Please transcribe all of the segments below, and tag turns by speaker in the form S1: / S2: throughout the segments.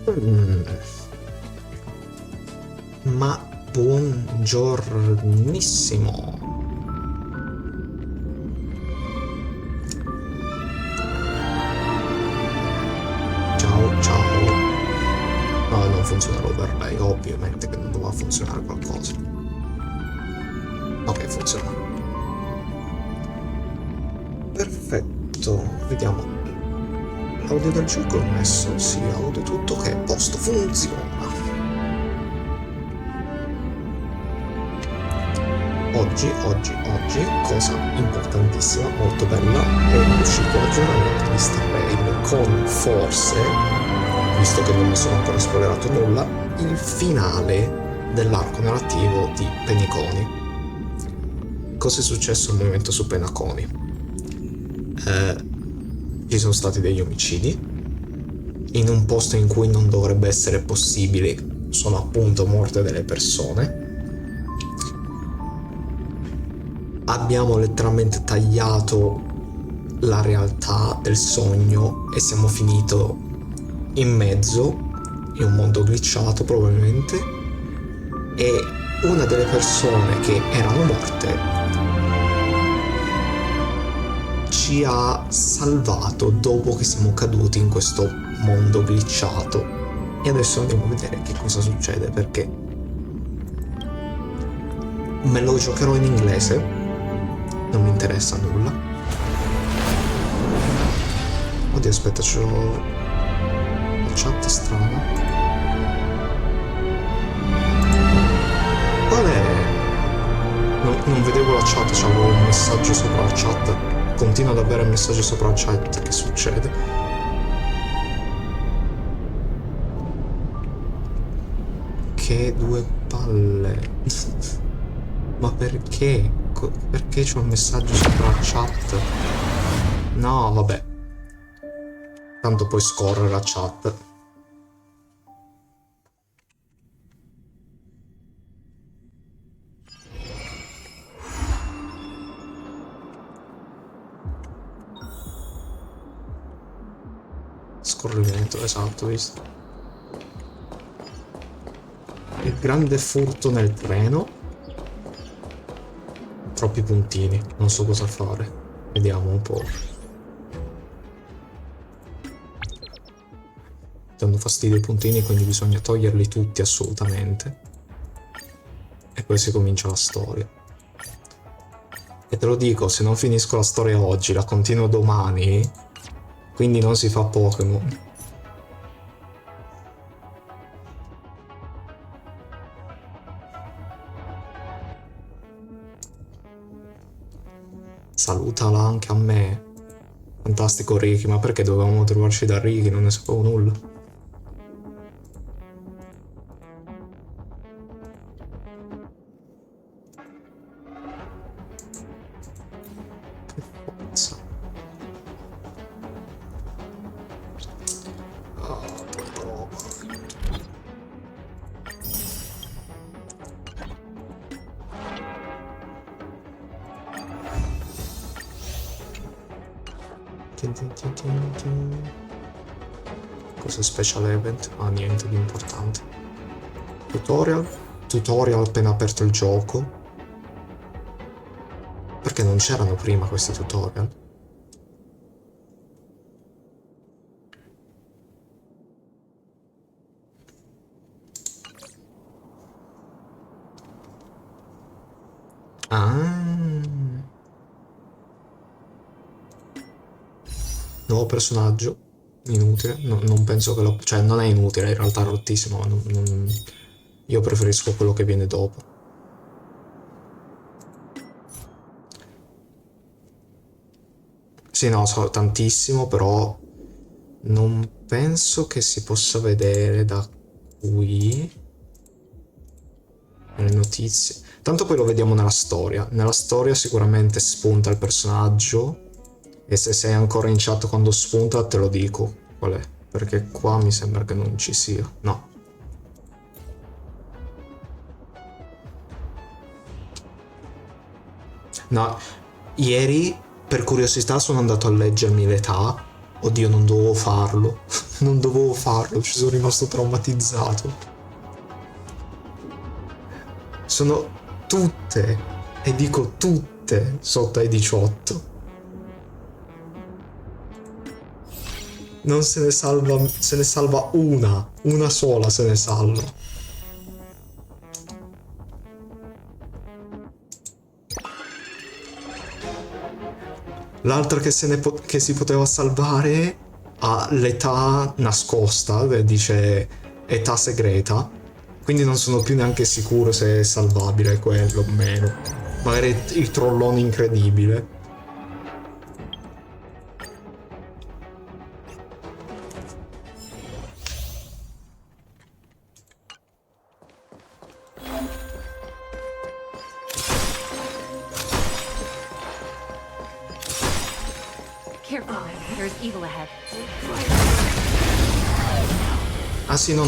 S1: Mm, ma buongiornissimo. Ciao, ciao. No, non funziona l'overlay, ovviamente che non doveva funzionare qualcosa. Ok, funziona. Perfetto, vediamo. L'audio del gioco è messo, sì, audio tutto che è a posto, funziona. Oggi, cosa importantissima, molto bella, è uscito l'aggiornamento di Star Rail con forse, visto che non mi sono ancora spoilerato nulla, il finale dell'arco narrativo di Penacony. Cosa è successo al momento su Penacony? Ci sono stati degli omicidi in un posto in cui non dovrebbe essere possibile, sono appunto morte delle persone. Abbiamo letteralmente tagliato la realtà del sogno e siamo finiti in mezzo, in un mondo glitchato probabilmente, e una delle persone che erano morte ci ha salvato dopo che siamo caduti in questo mondo glitchato. E adesso andiamo a vedere che cosa succede, perché me lo giocherò in inglese, non mi interessa nulla. Oddio, aspetta, c'ho la chat è strana. Qual è? Non vedevo la chat, c'avevo un messaggio sopra la chat. Continuo ad avere il messaggio sopra la chat, che succede? Che due palle. Ma perché? Perché c'ho un messaggio sopra la chat? No, vabbè. Tanto puoi scorrere la chat. Scorrimento, esatto, visto. Il grande furto nel treno. Troppi puntini, non so cosa fare. Vediamo un po'. Danno fastidio i puntini, quindi bisogna toglierli tutti assolutamente. E poi si comincia la storia. E te lo dico, se non finisco la storia oggi, la continuo domani, quindi non si fa Pokémon. Salutala anche a me. Fantastico Ricky, ma perché dovevamo trovarci da Ricky? Non ne sapevo nulla. Che forza. Cosa special event? Ah, niente di importante. Tutorial? Tutorial appena aperto il gioco. Perché non c'erano prima questi tutorial? Ah. Nuovo personaggio. Inutile. Non penso che lo... Cioè, non è inutile, in realtà è rottissimo, ma io preferisco quello che viene dopo. Sì, no, so tantissimo, però non penso che si possa vedere da qui nelle notizie. Tanto poi lo vediamo nella storia. Nella storia sicuramente spunta il personaggio e se sei ancora in chat quando spunta te lo dico qual è. Perché qua mi sembra che non ci sia. No. No, ieri per curiosità sono andato a leggermi l'età Oddio, non dovevo farlo. Non dovevo farlo, ci sono rimasto traumatizzato. Sono tutte, e dico tutte, sotto ai 18. Non se ne salva una sola se ne salva. L'altra che si poteva salvare ha l'età nascosta, dice età segreta, quindi non sono più neanche sicuro se è salvabile quello o meno. Magari il trollone incredibile. Ah sì, no.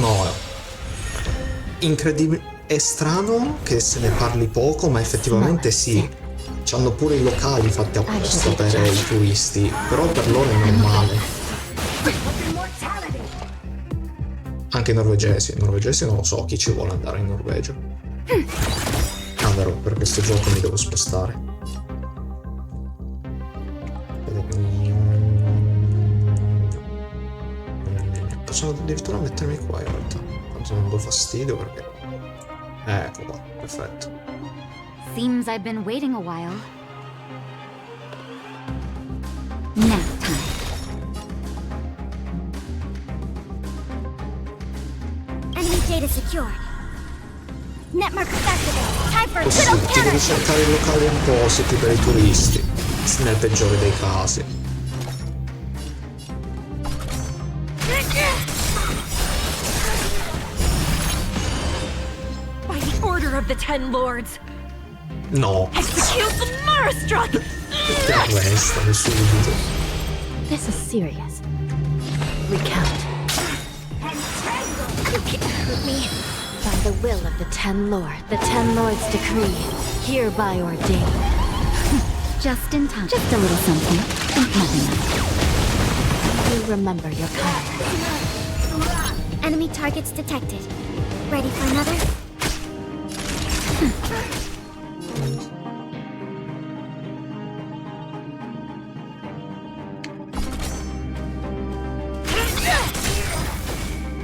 S1: Incredibile. È strano che se ne parli poco, ma effettivamente sì. C'hanno pure i locali fatti apposta per i turisti, però per loro è normale. Anche i norvegesi. I norvegesi non lo so, chi ci vuole andare in Norvegia. Ah, vero, per questo gioco mi devo spostare. Posso addirittura mettermi qua in realtà, tanto non do fastidio perché... ecco qua, perfetto.
S2: Seems I've been waiting a while. Nap time.
S3: Enemy data secured. Net markers activated. Time for a
S1: Così
S3: triple
S1: ti devi
S3: counter.
S1: cercare i locali appositi per i turisti, nel peggiore dei casi.
S3: By the order of the Ten Lords.
S1: No,
S3: Execute the Marastruck.
S1: ti arrestano subito.
S2: This is serious. Recount.
S3: You can't hurt me.
S2: By the will of the Ten Lords decree, hereby ordained. Just in time. Just a little something. Nothing else. You remember your kind.
S3: Enemy targets detected. Ready for another?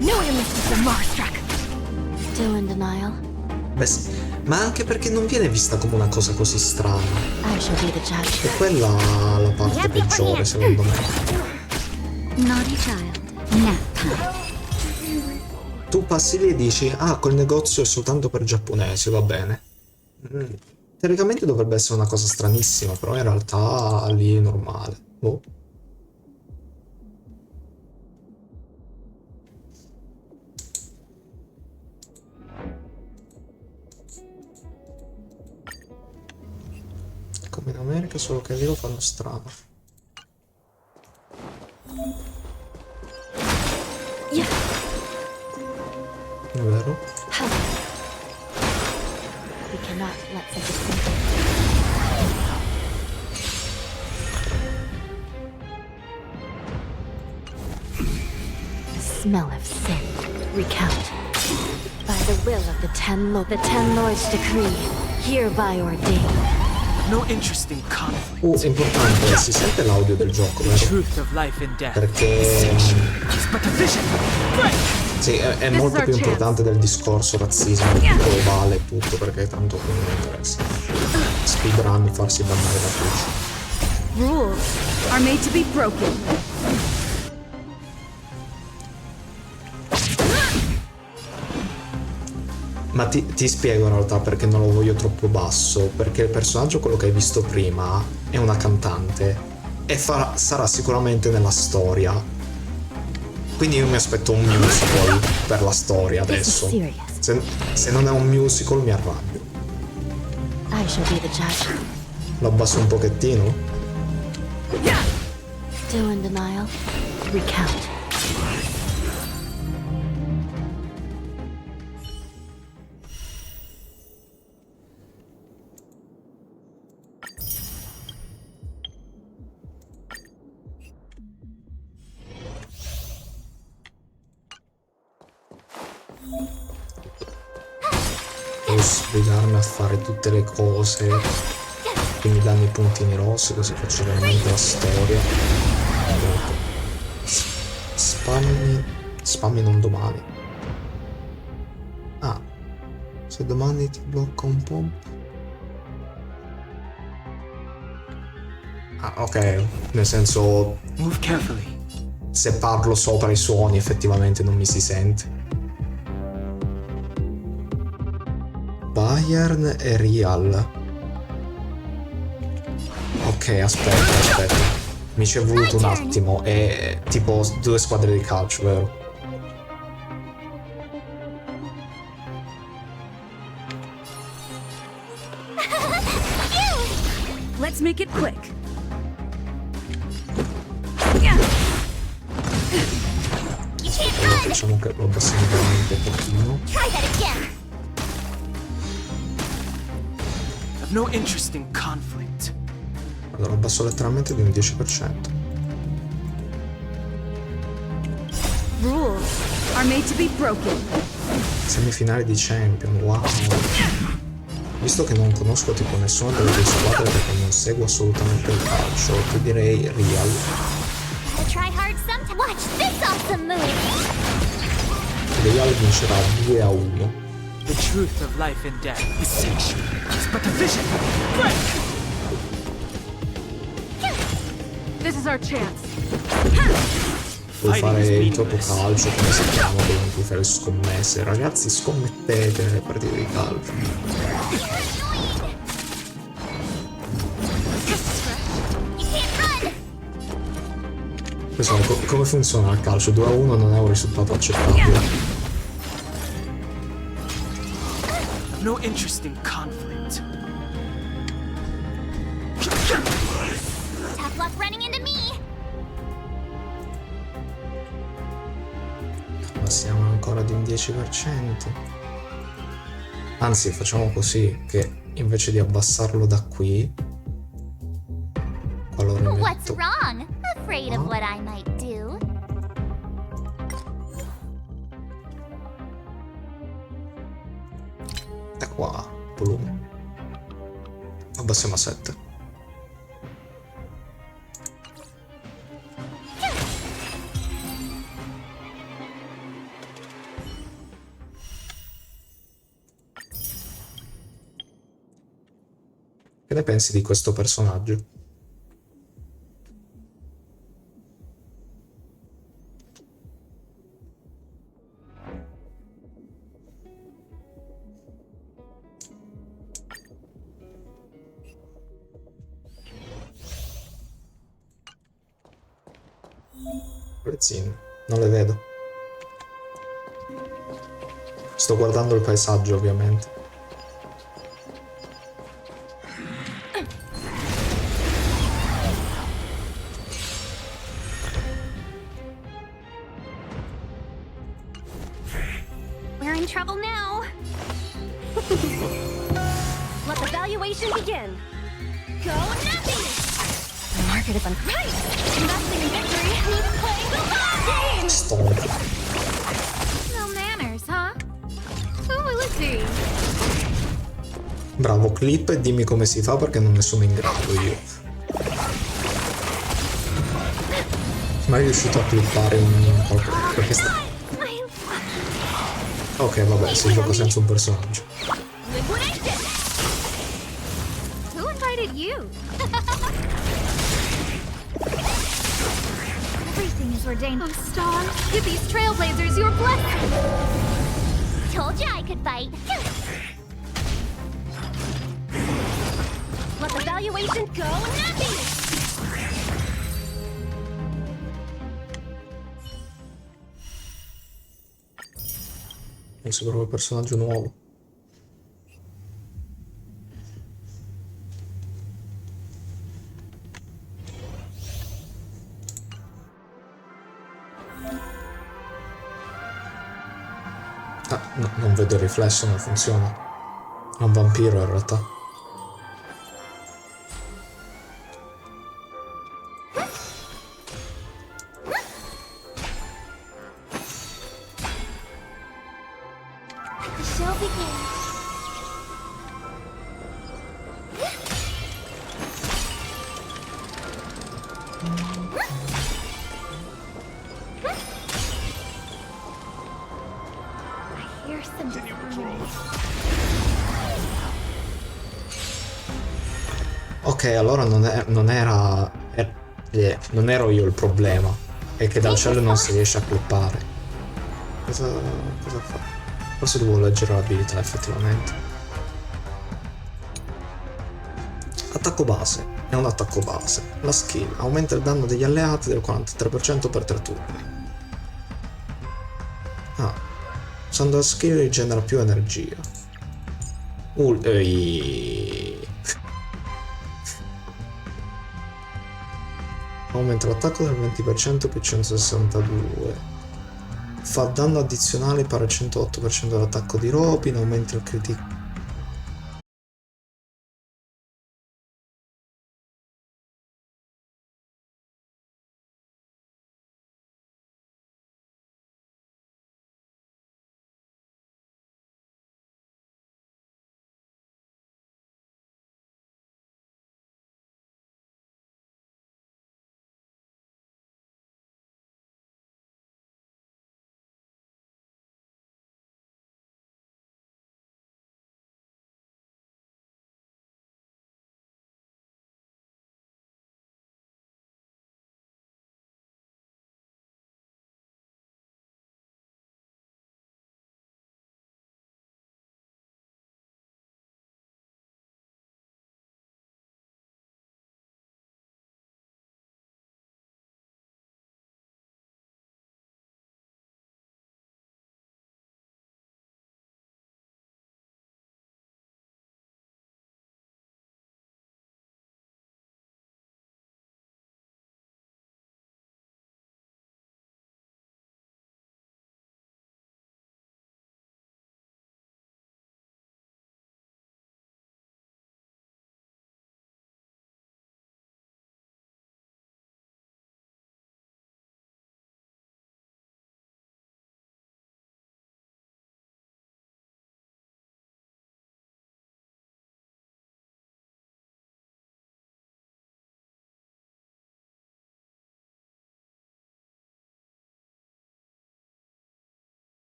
S3: No one misses the Marastruck.
S2: Still in denial?
S1: Beh, sì, ma anche perché non viene vista come una cosa così strana.
S2: I shall be the judge.
S1: E quella è la parte peggiore, secondo me.
S2: Naughty child. Nap time.
S1: Tu passi lì e dici, ah, quel negozio è soltanto per giapponesi, va bene. Teoricamente dovrebbe essere una cosa stranissima, però in realtà lì è normale. Boh. Come in America, solo che lì lo fanno strano.
S2: Yeah.
S1: È vero?
S2: We cannot let such a thing. Smell of sin. Recount. By the will of the Ten Lords decree, hereby ordained.
S4: No interest in conflict.
S1: È importante, si sente l'audio del gioco, vero?
S4: Truth of life and death.
S1: Perché
S4: It's but a vision. Break!
S1: sì, è molto più importante del discorso razzismo globale e tutto, perché tanto non mi interessa. Speedrun, farsi bannare da Twitch.
S5: Rules are made to be broken.
S1: Ma ti spiego in realtà perché non lo voglio troppo basso, perché il personaggio, quello che hai visto prima, è una cantante e sarà sicuramente nella storia. Quindi io mi aspetto un musical per la storia adesso. Se non è un musical mi arrabbio.
S2: I shall be the judge.
S1: Lo abbasso un pochettino?
S2: Still in denial? Recount.
S1: Devo sbrigarmi a fare tutte le cose che mi danno i puntini rossi, così faccio veramente la storia. Ecco. Spammi non domani. Ah, se domani ti blocca un po'. Ah, ok, nel senso,
S4: Move carefully.
S1: se parlo sopra i suoni effettivamente non mi si sente. Bayern e Real. Ok, aspetta. Mi ci è voluto un attimo. È tipo 2 squadre di calcio, vero?
S5: Let's make it quick.
S1: Allora facciamo che lo abbassiamo veramente un pochino.
S3: Try that again.
S4: I've no interest in conflict.
S1: Allora abbasso letteralmente di un 10%.
S5: Rules are made to be broken.
S1: Semifinale di Champion, wow. Visto che non conosco tipo nessuna delle due squadre perché non seguo assolutamente il calcio, ti direi Real.
S3: Gotta try hard sometime. Watch this awesome move.
S1: Real vincerà 2-1.
S4: The truth of life and death is sexual. It's but a vision. Break!
S5: This is our chance.
S1: Puoi
S4: Fighting
S1: fare
S4: is
S1: il gioco
S4: meaningless.
S1: calcio, come si chiama, dove puoi fare scommesse. Ragazzi, scommettete nelle partite di calcio.
S3: You can't run.
S1: Questo è come funziona il calcio, 2-1 non è un risultato accettabile.
S4: I've no interest in conflict.
S3: Tough luck running into me.
S1: Ma siamo ancora di un 10%. Anzi, facciamo così, che invece di abbassarlo da qui, qua lo
S3: What's
S1: rimetto.
S3: wrong? Afraid of what I might do?
S1: Da qua, volume. Abbassiamo a 7. Che ne pensi di questo personaggio? Prezzini, non le vedo. Sto guardando il paesaggio, ovviamente.
S3: We're in trouble now. Let the valuation begin. Go nothing. The market is unpriced. Investing in victory means playing the long game.
S1: Stonk.
S3: No manners, huh? Who will it be?
S1: Bravo, clip e dimmi come si fa perché non ne sono in grado io. Mai riuscito a clippare un qualcosa? Perché sta... Ok, vabbè, si gioca senza un personaggio.
S3: Liquidation. Who invited you? Everything is ordained. Oh, Star, give these trailblazers your blessing. Told you I could fight. Let the valuation go nothing.
S1: Penso proprio personaggio nuovo. Ah, no, non vedo il riflesso, non funziona. È un vampiro in realtà.
S3: The show begins. I hear some harmony.
S1: Ok, allora non ero io il problema, è che dal cielo non si riesce a clippare. Cosa fa? Forse devo leggere l'abilità effettivamente. Attacco base, è un attacco base. La skill aumenta il danno degli alleati del 43% per 3 turni. Ah, usando la skill rigenera più energia. Aumenta l'attacco del 20% più 162. Fa danno addizionale pari al 108% dell'attacco di Robin. Aumenta il critico.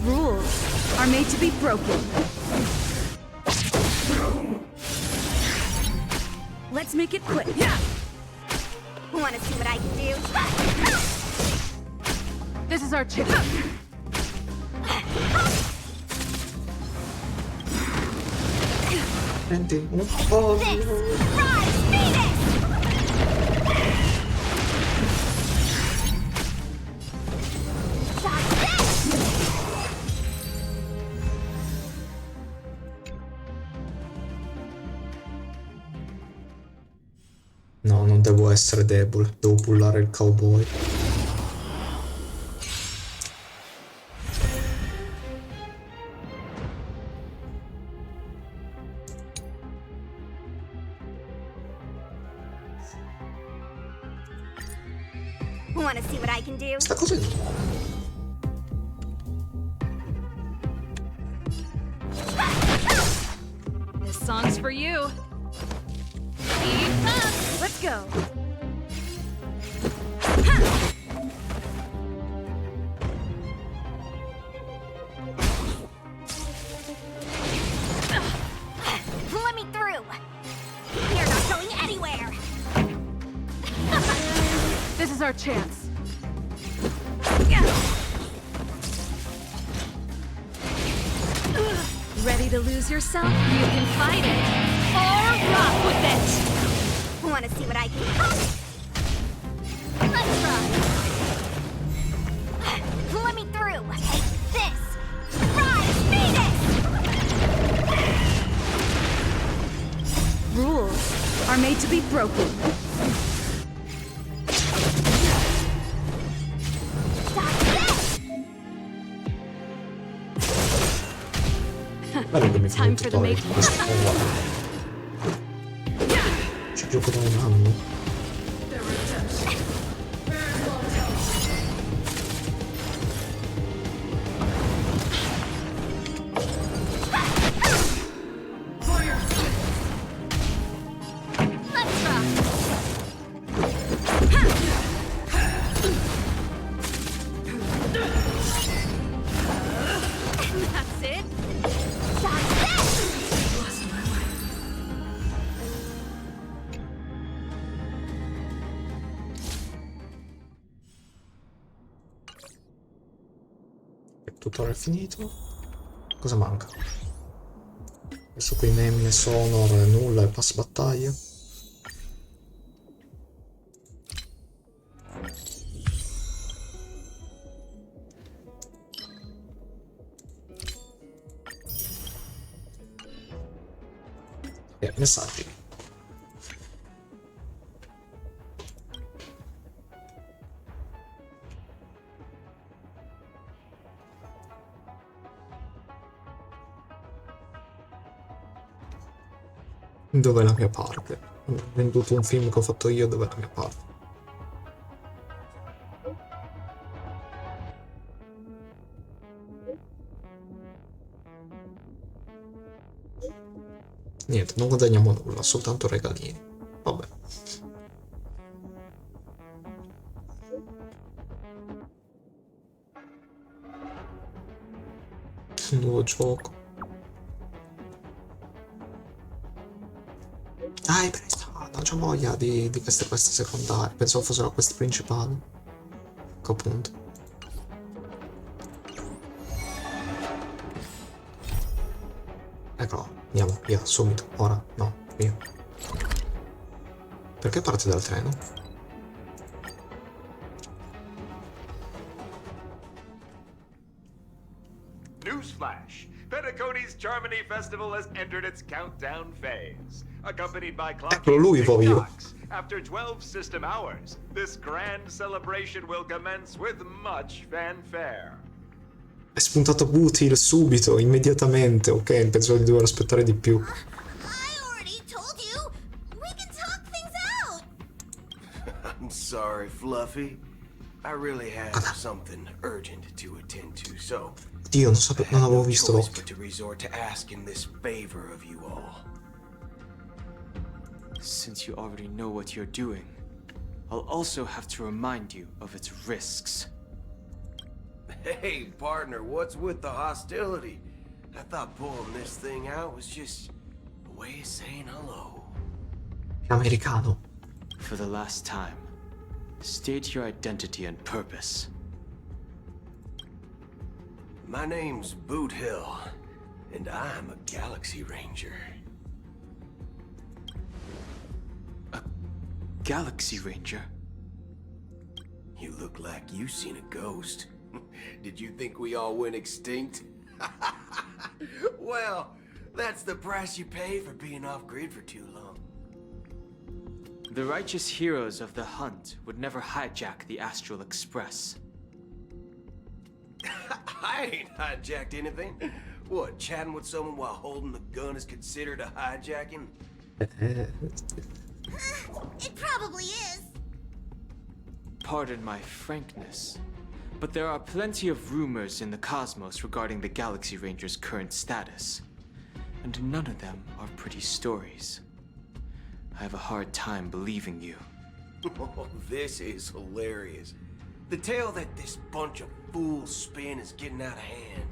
S5: Rules are made to be broken. Let's make it quick. Yeah.
S3: Wanna see what I can do?
S5: This is our chance.
S1: Prendi un po'.
S3: This! Rise, Phoenix! Shot this!
S1: No, non devo essere debole, devo pullare il cowboy.
S3: Wanna see what I can do?
S1: Sta cosa lì.
S5: This song's for you. Keep up. Let's go.
S3: Let me through. You're not going anywhere.
S5: This is our chance. Ready to lose yourself? You can fight it. Or rock with it.
S3: Wanna see what I can do? Let's try. Let me through. Take this. Rise, Venus!
S5: Rules are made to be broken.
S1: Bello che mi fa
S5: Time
S1: un
S5: for the
S1: tutorial di
S5: making.
S1: questo guarda. Ci gioco da un anno.
S3: Let's try.
S5: That's it.
S1: Il tutorial è finito. Cosa manca? Adesso qui memme, sonor, nulla e pass battaglia. E messaggi. Dov'è la mia parte? Ho venduto un film che ho fatto io, dov'è la mia parte? Niente, non guadagniamo nulla, soltanto regalini. Vabbè. Un nuovo gioco. Dai, non c'ho voglia di queste quest secondarie. Pensavo fossero queste principali. Ecco appunto. Eccolo, andiamo, via, subito, ora, no, via. Perché parte dal treno?
S6: Newsflash! Penacony's Germany Festival has entered its countdown phase. Accompanied by
S1: Eccolo lui,
S6: clocking
S1: voglio.
S6: TikToks. After 12 system hours, this grand celebration will commence with much fanfare.
S1: È spuntato Booty subito, immediatamente. Ok, pensavo di dover aspettare di più.
S3: I already told you. We can talk things out.
S7: I'm sorry, Fluffy. I really have something urgent to attend to, so
S1: Dio, non avevo
S7: no
S1: visto
S7: choice
S1: l'occhio.
S7: but to resort to asking this favor of you all.
S4: Since you already know what you're doing, I'll also have to remind you of its risks.
S7: Hey, partner, what's with the hostility? I thought pulling this thing out was just a way of saying hello.
S1: È americano.
S4: For the last time, state your identity and purpose.
S7: My name's Boot Hill, and I'm a Galaxy Ranger.
S4: Galaxy Ranger?
S7: You look like you seen a ghost. Did you think we all went extinct? Well, that's the price you pay for being off-grid for too long.
S4: The righteous heroes of the hunt would never hijack the Astral Express.
S7: I ain't hijacked anything. What, chatting with someone while holding the gun is considered a hijacking?
S3: It probably is.
S4: Pardon my frankness, but there are plenty of rumors in the cosmos regarding the Galaxy Ranger's current status, and none of them are pretty stories. I have a hard time believing you.
S7: Oh, this is hilarious. The tale that this bunch of fools spin is getting out of hand.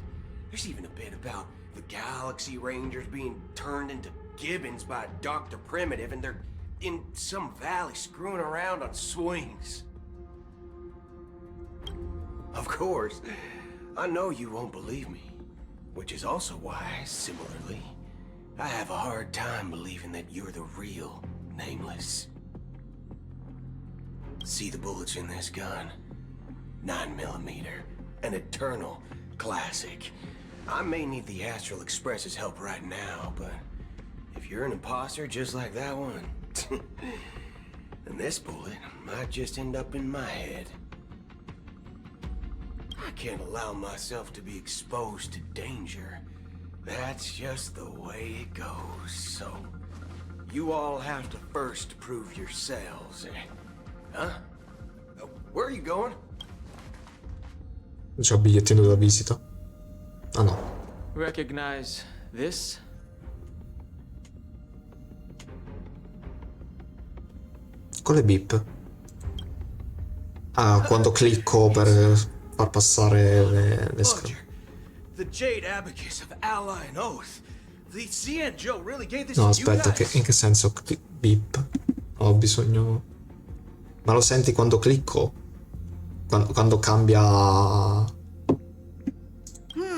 S7: There's even a bit about the Galaxy Rangers being turned into gibbons by Dr. Primitive, and they're in some valley screwing around on swings. Of course, I know you won't believe me, which is also why, similarly, I have a hard time believing that you're the real Nameless. See the bullets in this gun? 9mm, an eternal classic. I may need the Astral Express's help right now, but if you're an imposter just like that one, then this bullet might just end up in my head. I can't allow myself to be exposed to danger. That's just the way it goes, so you all have to first prove yourselves. Huh? Where are you going?
S1: C'ho il bigliettino da visita. Ah no.
S4: Recognize this?
S1: Con le bip. Ah, quando clicco per far passare le screen.
S7: The Jade Abacus of Ally and Oath. The CN Joe really gave this
S1: No,
S7: to you
S1: aspetta,
S7: guys.
S1: in che senso bip? Ho bisogno... Ma lo senti quando clicco? Quando cambia...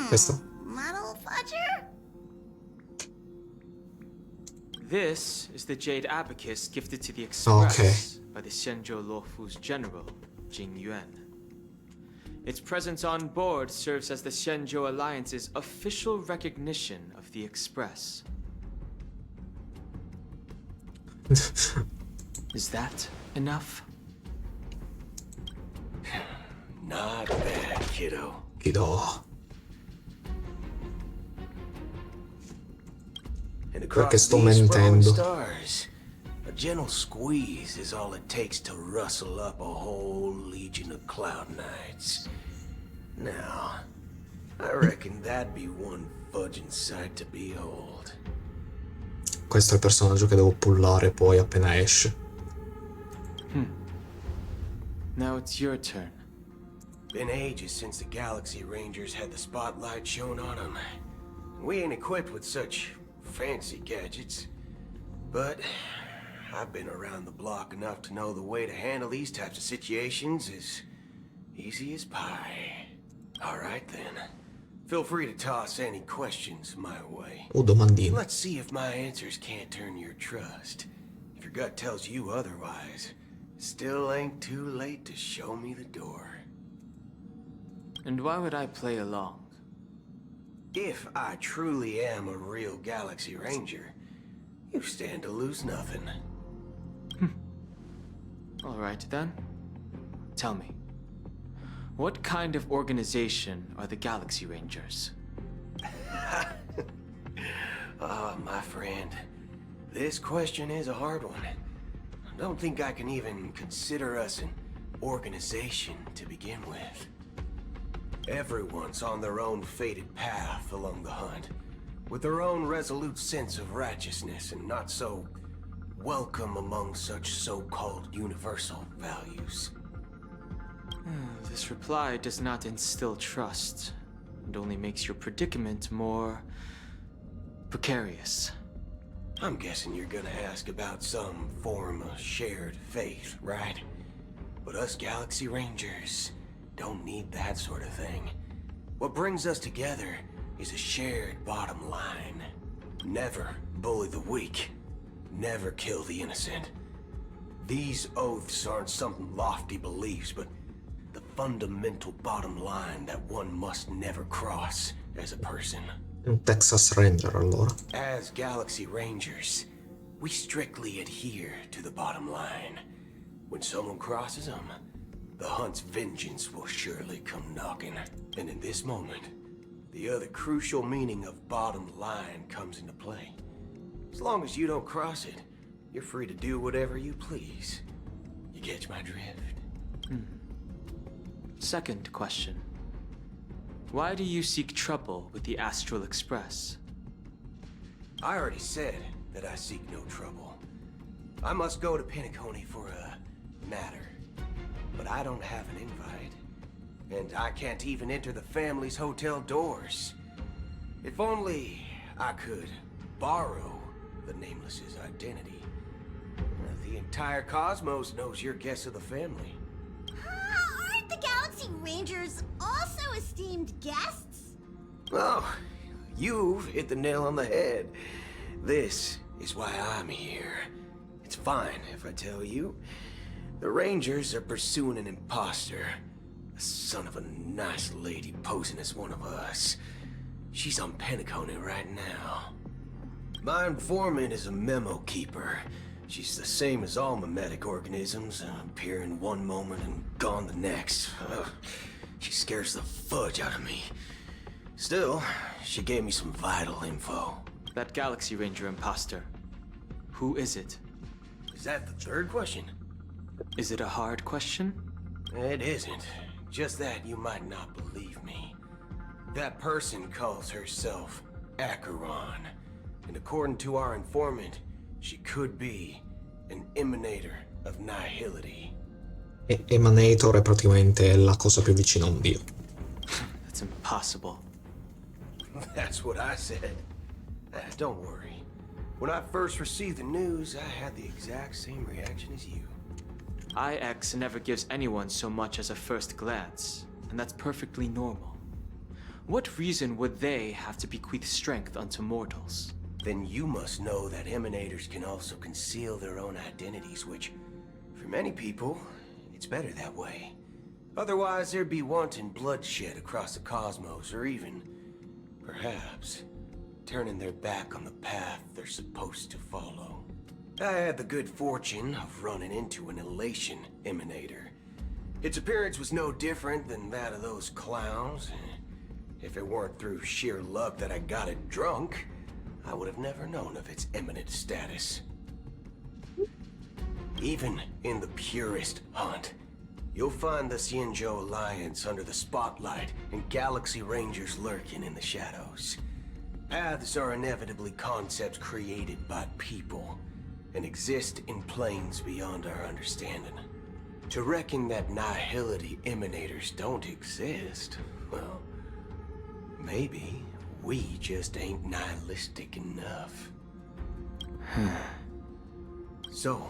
S1: Questo?
S3: Model fudger?
S4: This is the Jade Abacus gifted to the Express
S1: Okay.
S4: by the Xianzhou Luofu's general, Jing Yuan. Its presence on board serves as the Xianzhou Alliance's official recognition of the Express. Is that enough?
S7: Not bad, kiddo.
S1: Kiddo.
S7: And
S1: Perché
S7: across
S1: sto
S7: these sprawling
S1: mentendo.
S7: stars, a gentle squeeze is all it takes to rustle up a whole legion of Cloud Knights. Now, I reckon that'd be one fudging sight to behold.
S1: Questo è il personaggio che devo pullare poi appena esce.
S4: Now it's your turn.
S7: Been ages since the Galaxy Rangers had the spotlight shown on them. We ain't equipped with such fancy gadgets. But I've been around the block enough to know the way to handle these types of situations is easy as pie. Alright then. Feel free to toss any questions my way.
S1: Domandine.
S7: Let's see if my answers can't turn your trust. If your gut tells you otherwise, still ain't too late to show me the door.
S4: And why would I play along?
S7: If I truly am a real Galaxy Ranger, you stand to lose nothing.
S4: All right then. Tell me, what kind of organization are the Galaxy Rangers?
S7: Ah, my friend, this question is a hard one. I don't think I can even consider us an organization to begin with. Everyone's on their own fated path along the hunt, with their own resolute sense of righteousness and not so welcome among such so-called universal values.
S4: This reply does not instill trust, and only makes your predicament more precarious.
S7: I'm guessing you're gonna ask about some form of shared faith, right? But us Galaxy Rangers don't need that sort of thing. What brings us together is a shared bottom line. Never bully the weak. Never kill the innocent. These oaths aren't some lofty beliefs, but the fundamental bottom line that one must never cross as a person.
S1: Un Texas Ranger allora.
S7: As Galaxy Rangers, we strictly adhere to the bottom line. When someone crosses them, the hunt's vengeance will surely come knocking. And in this moment, the other crucial meaning of bottom line comes into play. As long as you don't cross it, you're free to do whatever you please. You catch my drift?
S4: Second question. Why do you seek trouble with the Astral Express?
S7: I already said that I seek no trouble. I must go to Penacony for a matter. But I don't have an invite. And I can't even enter the family's hotel doors. If only I could borrow the Nameless's identity. The entire cosmos knows you're guests of the family.
S3: Aren't the Galaxy Rangers also esteemed guests?
S7: Oh, you've hit the nail on the head. This is why I'm here. It's fine if I tell you. The Rangers are pursuing an imposter. A son of a nice lady posing as one of us. She's on Penacony right now. My informant is a memo keeper. She's the same as all mimetic organisms, appearing one moment and gone the next. She scares the fudge out of me. Still, she gave me some vital info.
S4: That Galaxy Ranger imposter. Who is it?
S7: Is that the third question?
S4: Is it a hard question?
S7: It isn't. Just that you might not believe me. That person calls herself Acheron. And according to our informant, she could be an emanator of nihility.
S1: Emanator è praticamente la cosa più vicina a un dio.
S4: That's impossible.
S7: That's what I said. Don't worry. When I first received the news, I had the exact same reaction as you.
S4: IX never gives anyone so much as a first glance, and that's perfectly normal. What reason would they have to bequeath strength unto mortals?
S7: Then you must know that emanators can also conceal their own identities, which, for many people, it's better that way. Otherwise, there'd be wanton bloodshed across the cosmos, or even, perhaps, turning their back on the path they're supposed to follow. I had the good fortune of running into an elation emanator. Its appearance was no different than that of those clowns. If it weren't through sheer luck that I got it drunk, I would have never known of its eminent status. Even in the purest hunt, you'll find the Xianzhou Alliance under the spotlight and Galaxy Rangers lurking in the shadows. Paths are inevitably concepts created by people and exist in planes beyond our understanding. To reckon that nihility emanators don't exist, well, maybe we just ain't nihilistic enough. So,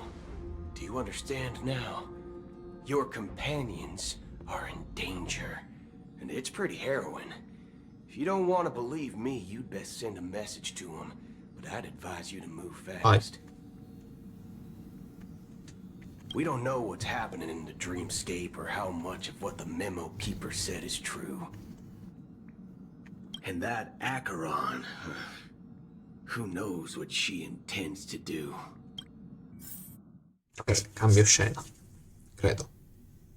S7: do you understand now? Your companions are in danger, and it's pretty harrowing. If you don't want to believe me, you'd best send a message to them, but I'd advise you to move fast. We don't know what's happening in the dreamscape or how much of what the memo keeper said is true. And that Acheron, who knows what she intends to do.
S1: Ok, cambio scena. Credo.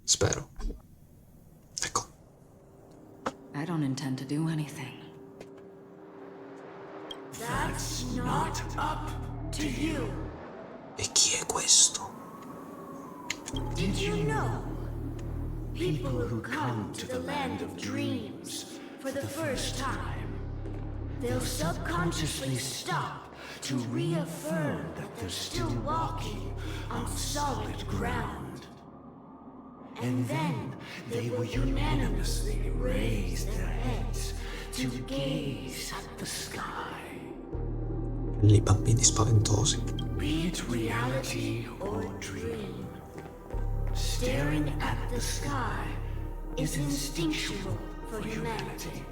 S1: Spero. Ecco.
S8: I don't intend to do anything.
S3: That's not up to you.
S1: E chi è questo?
S3: Did you know? People who come to the land of dreams for the first time, they'll subconsciously stop to reaffirm that they're still walking on solid ground. And then they will unanimously raise their heads to gaze at the sky.
S1: Lì bambini spaventosi.
S3: Be it reality or dream, staring at the sky is instinctual for humanity.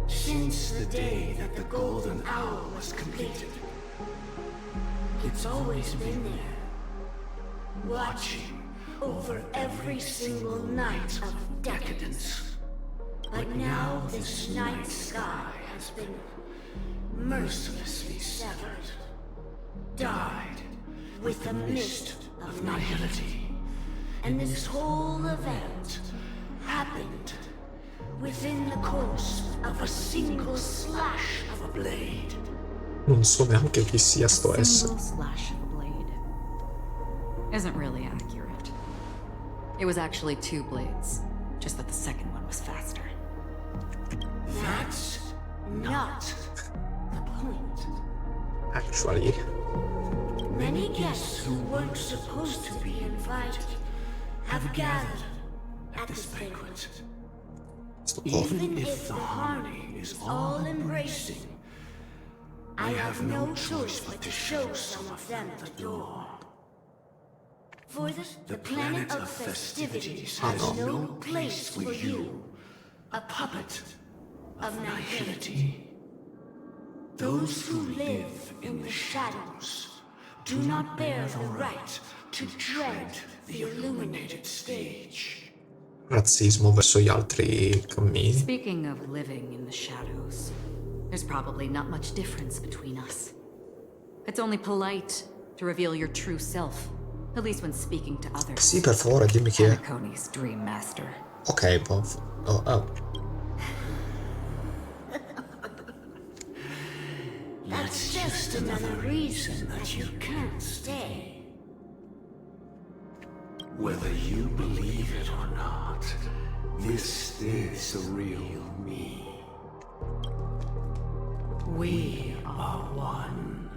S3: Since the day that the golden hour was completed, it's always been there, watching over every single night of decadence. But now this night sky has been mercilessly severed, dyed with the mist of nihility. And this whole event happened within the course of a single slash of a blade.
S1: Non so neanche chi sia sto essere.
S8: Single slash of a blade isn't really accurate. It was actually 2 blades, just that the second one was faster.
S3: That's not the point.
S1: Actually.
S3: Many guests who weren't supposed to be invited have gathered at this banquet. Even if the harmony is all-embracing, I have no choice but to show some of them the door. For the planet of festivities has no place for you, a puppet of nihility. Those who live in the shadows do not bear the right to tread the illuminated stage.
S1: Razzismo verso gli altri cammini.
S8: Speaking of living in the shadows, there's probably not much difference between us. It's only polite to reveal your true self, at least when speaking to others.
S1: Sì, per favore, dimmi chi è.
S8: Penacony's Dream Master.
S1: Ok,
S3: That's just another reason that you can't stay.
S9: Whether you believe it or not, this is the real me.
S3: We are one.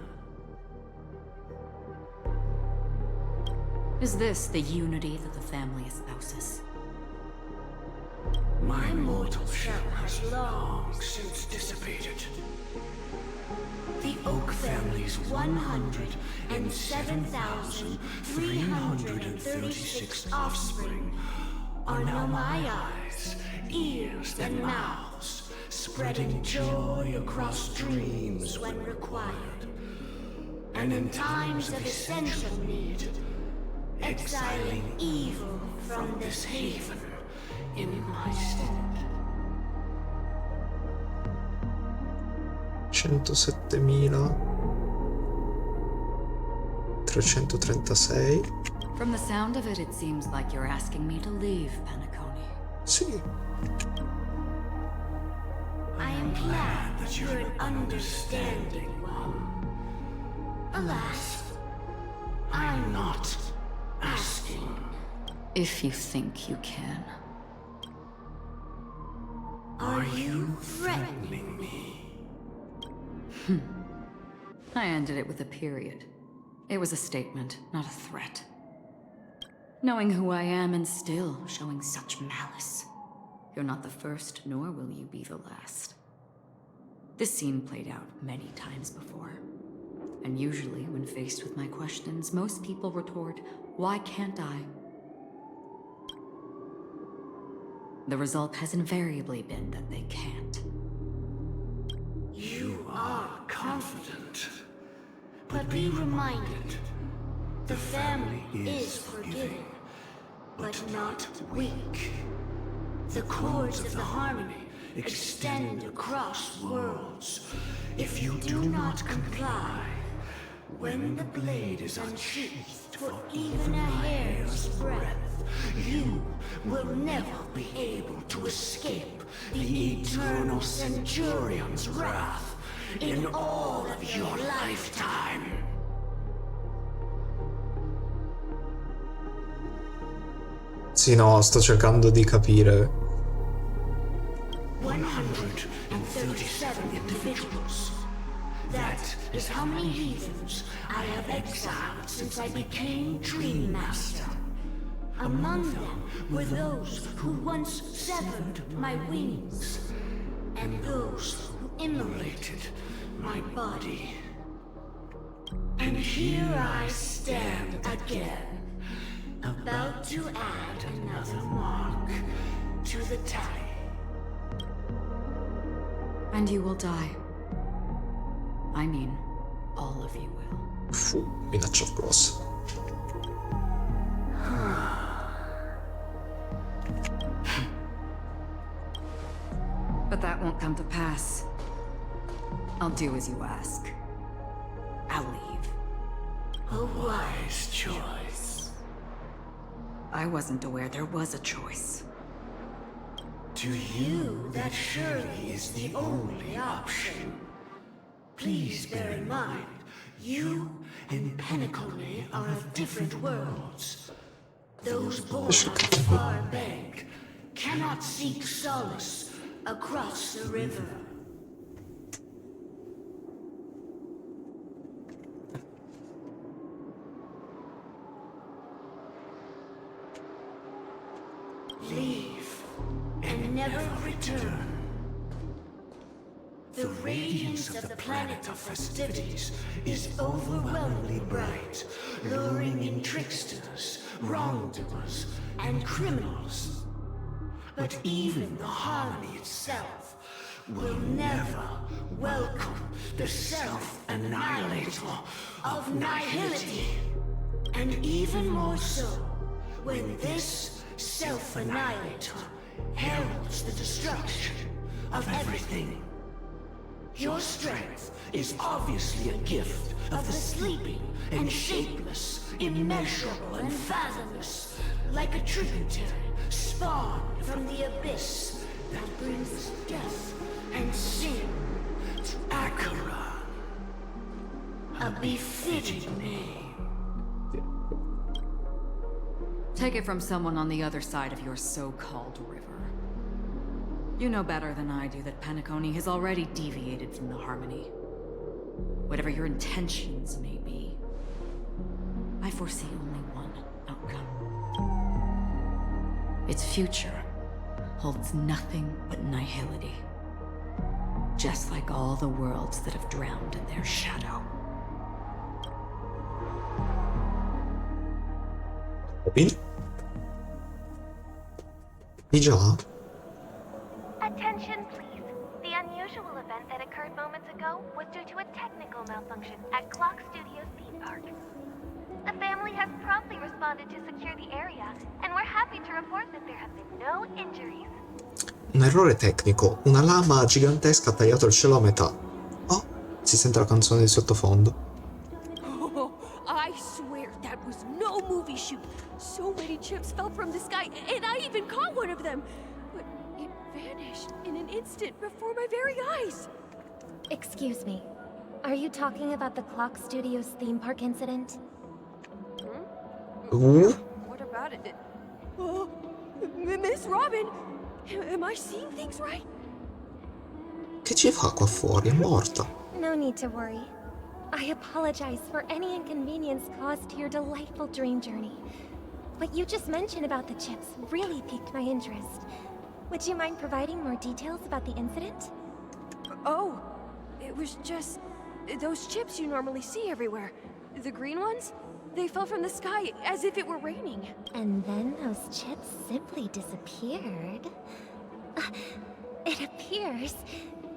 S8: Is this the unity that the family espouses?
S3: My mortal shell has long since dissipated. The Oak family's 107,336 offspring are now my eyes, ears, and mouths, spreading joy across dreams when required. And in times of essential need, exiling evil from this haven in my stead.
S1: 107.336.
S8: From the sound of it, it seems like you're asking me to leave Penacony.
S1: Sì.
S3: I am glad that you're an understanding one. Alas, I'm not asking.
S8: If you think you can.
S3: Are you threatening me?
S8: I ended it with a period. It was a statement, not a threat. Knowing who I am and still showing such malice. You're not the first, nor will you be the last. This scene played out many times before. And usually, when faced with my questions, most people retort, "Why can't I?" The result has invariably been that they can't.
S3: You are confident. But be reminded, the family is forgiving, but not weak. The cords of the harmony extend across worlds. If you do not comply, when the blade is unsheathed for even a hair's breadth, you will never be able to escape the eternal Centurion's wrath in all of your lifetime.
S1: Sì, no, sto cercando di capire.
S3: 137 individuals. That is how many heathens I have exiled since I became Dream Master. Among them were those who once severed my wings, and those who immolated my body. And here I stand again, about to add another mark to the tally.
S8: And you will die. I mean, all of you will.
S1: Minaccia grossa.
S8: But that won't come to pass. I'll do as you ask. I'll leave.
S3: A wise choice.
S8: I wasn't aware there was a choice.
S3: To you, that surely is the only option. Please bear in mind, you and Penacony are of different worlds. Those born on the far bank cannot seek solace across the river. Leave and never return. The radiance of the planet of festivities is overwhelmingly bright, luring in tricksters, wrongdoers, and criminals. But even the harmony itself will never welcome the self-annihilator of nihility. And even more so, when this self-annihilator heralds the destruction of everything. Your strength is obviously a gift of the sleeping and shapeless, immeasurable and fathomless, like a tributary spawned from the abyss that brings death and sin to Acheron. A befitting name.
S8: Take it from someone on the other side of your so-called river. You know better than I do that Penacony has already deviated from the harmony. Whatever your intentions may be, I foresee only one outcome. Its future holds nothing but nihility. Just like all the worlds that have drowned in their shadow.
S1: Robin? Di già?
S10: Attention, please. The unusual event that occurred moments ago was due to a technical malfunction at Clock Studios theme park. The family has promptly responded to secure the area, and we're happy to report that there have been no injuries.
S1: Un errore tecnico. Una lama gigantesca ha tagliato il cielo a metà. Oh, si sente la canzone di sottofondo.
S5: Oh, I swear that was no movie shoot. So many chips fell from the sky, and I even caught one of them. But it vanished in an instant before my very eyes.
S10: Excuse me. Are you talking about the Clock Studios theme park incident?
S5: What about it? Oh, Miss Robin, am I seeing things right?
S1: Che ci fa qua fuori? È morta.
S10: No need to worry. I apologize for any inconvenience caused to your delightful dream journey. What you just mentioned about the chips really piqued my interest. Would you mind providing more details about the incident?
S5: Oh, it was just those chips you normally see everywhere. The green ones? They fell from the sky as if it were raining.
S10: And then those chips simply disappeared. It appears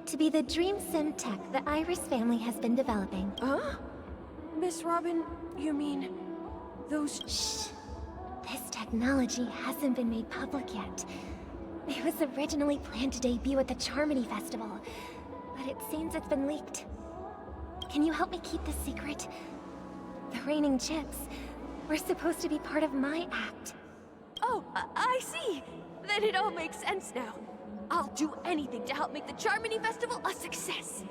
S10: to be the Dream Sim tech the Iris family has been developing.
S5: Huh? Miss Robin, you mean those...
S10: Shh. This technology hasn't been made public yet. It was originally planned to debut at the Charmony Festival, but it seems it's been leaked. Can you help me keep this secret? The raining chips were supposed to be part of my act.
S5: Oh, I see. Then it all makes sense now. I'll do anything to help make the Charmony Festival a success.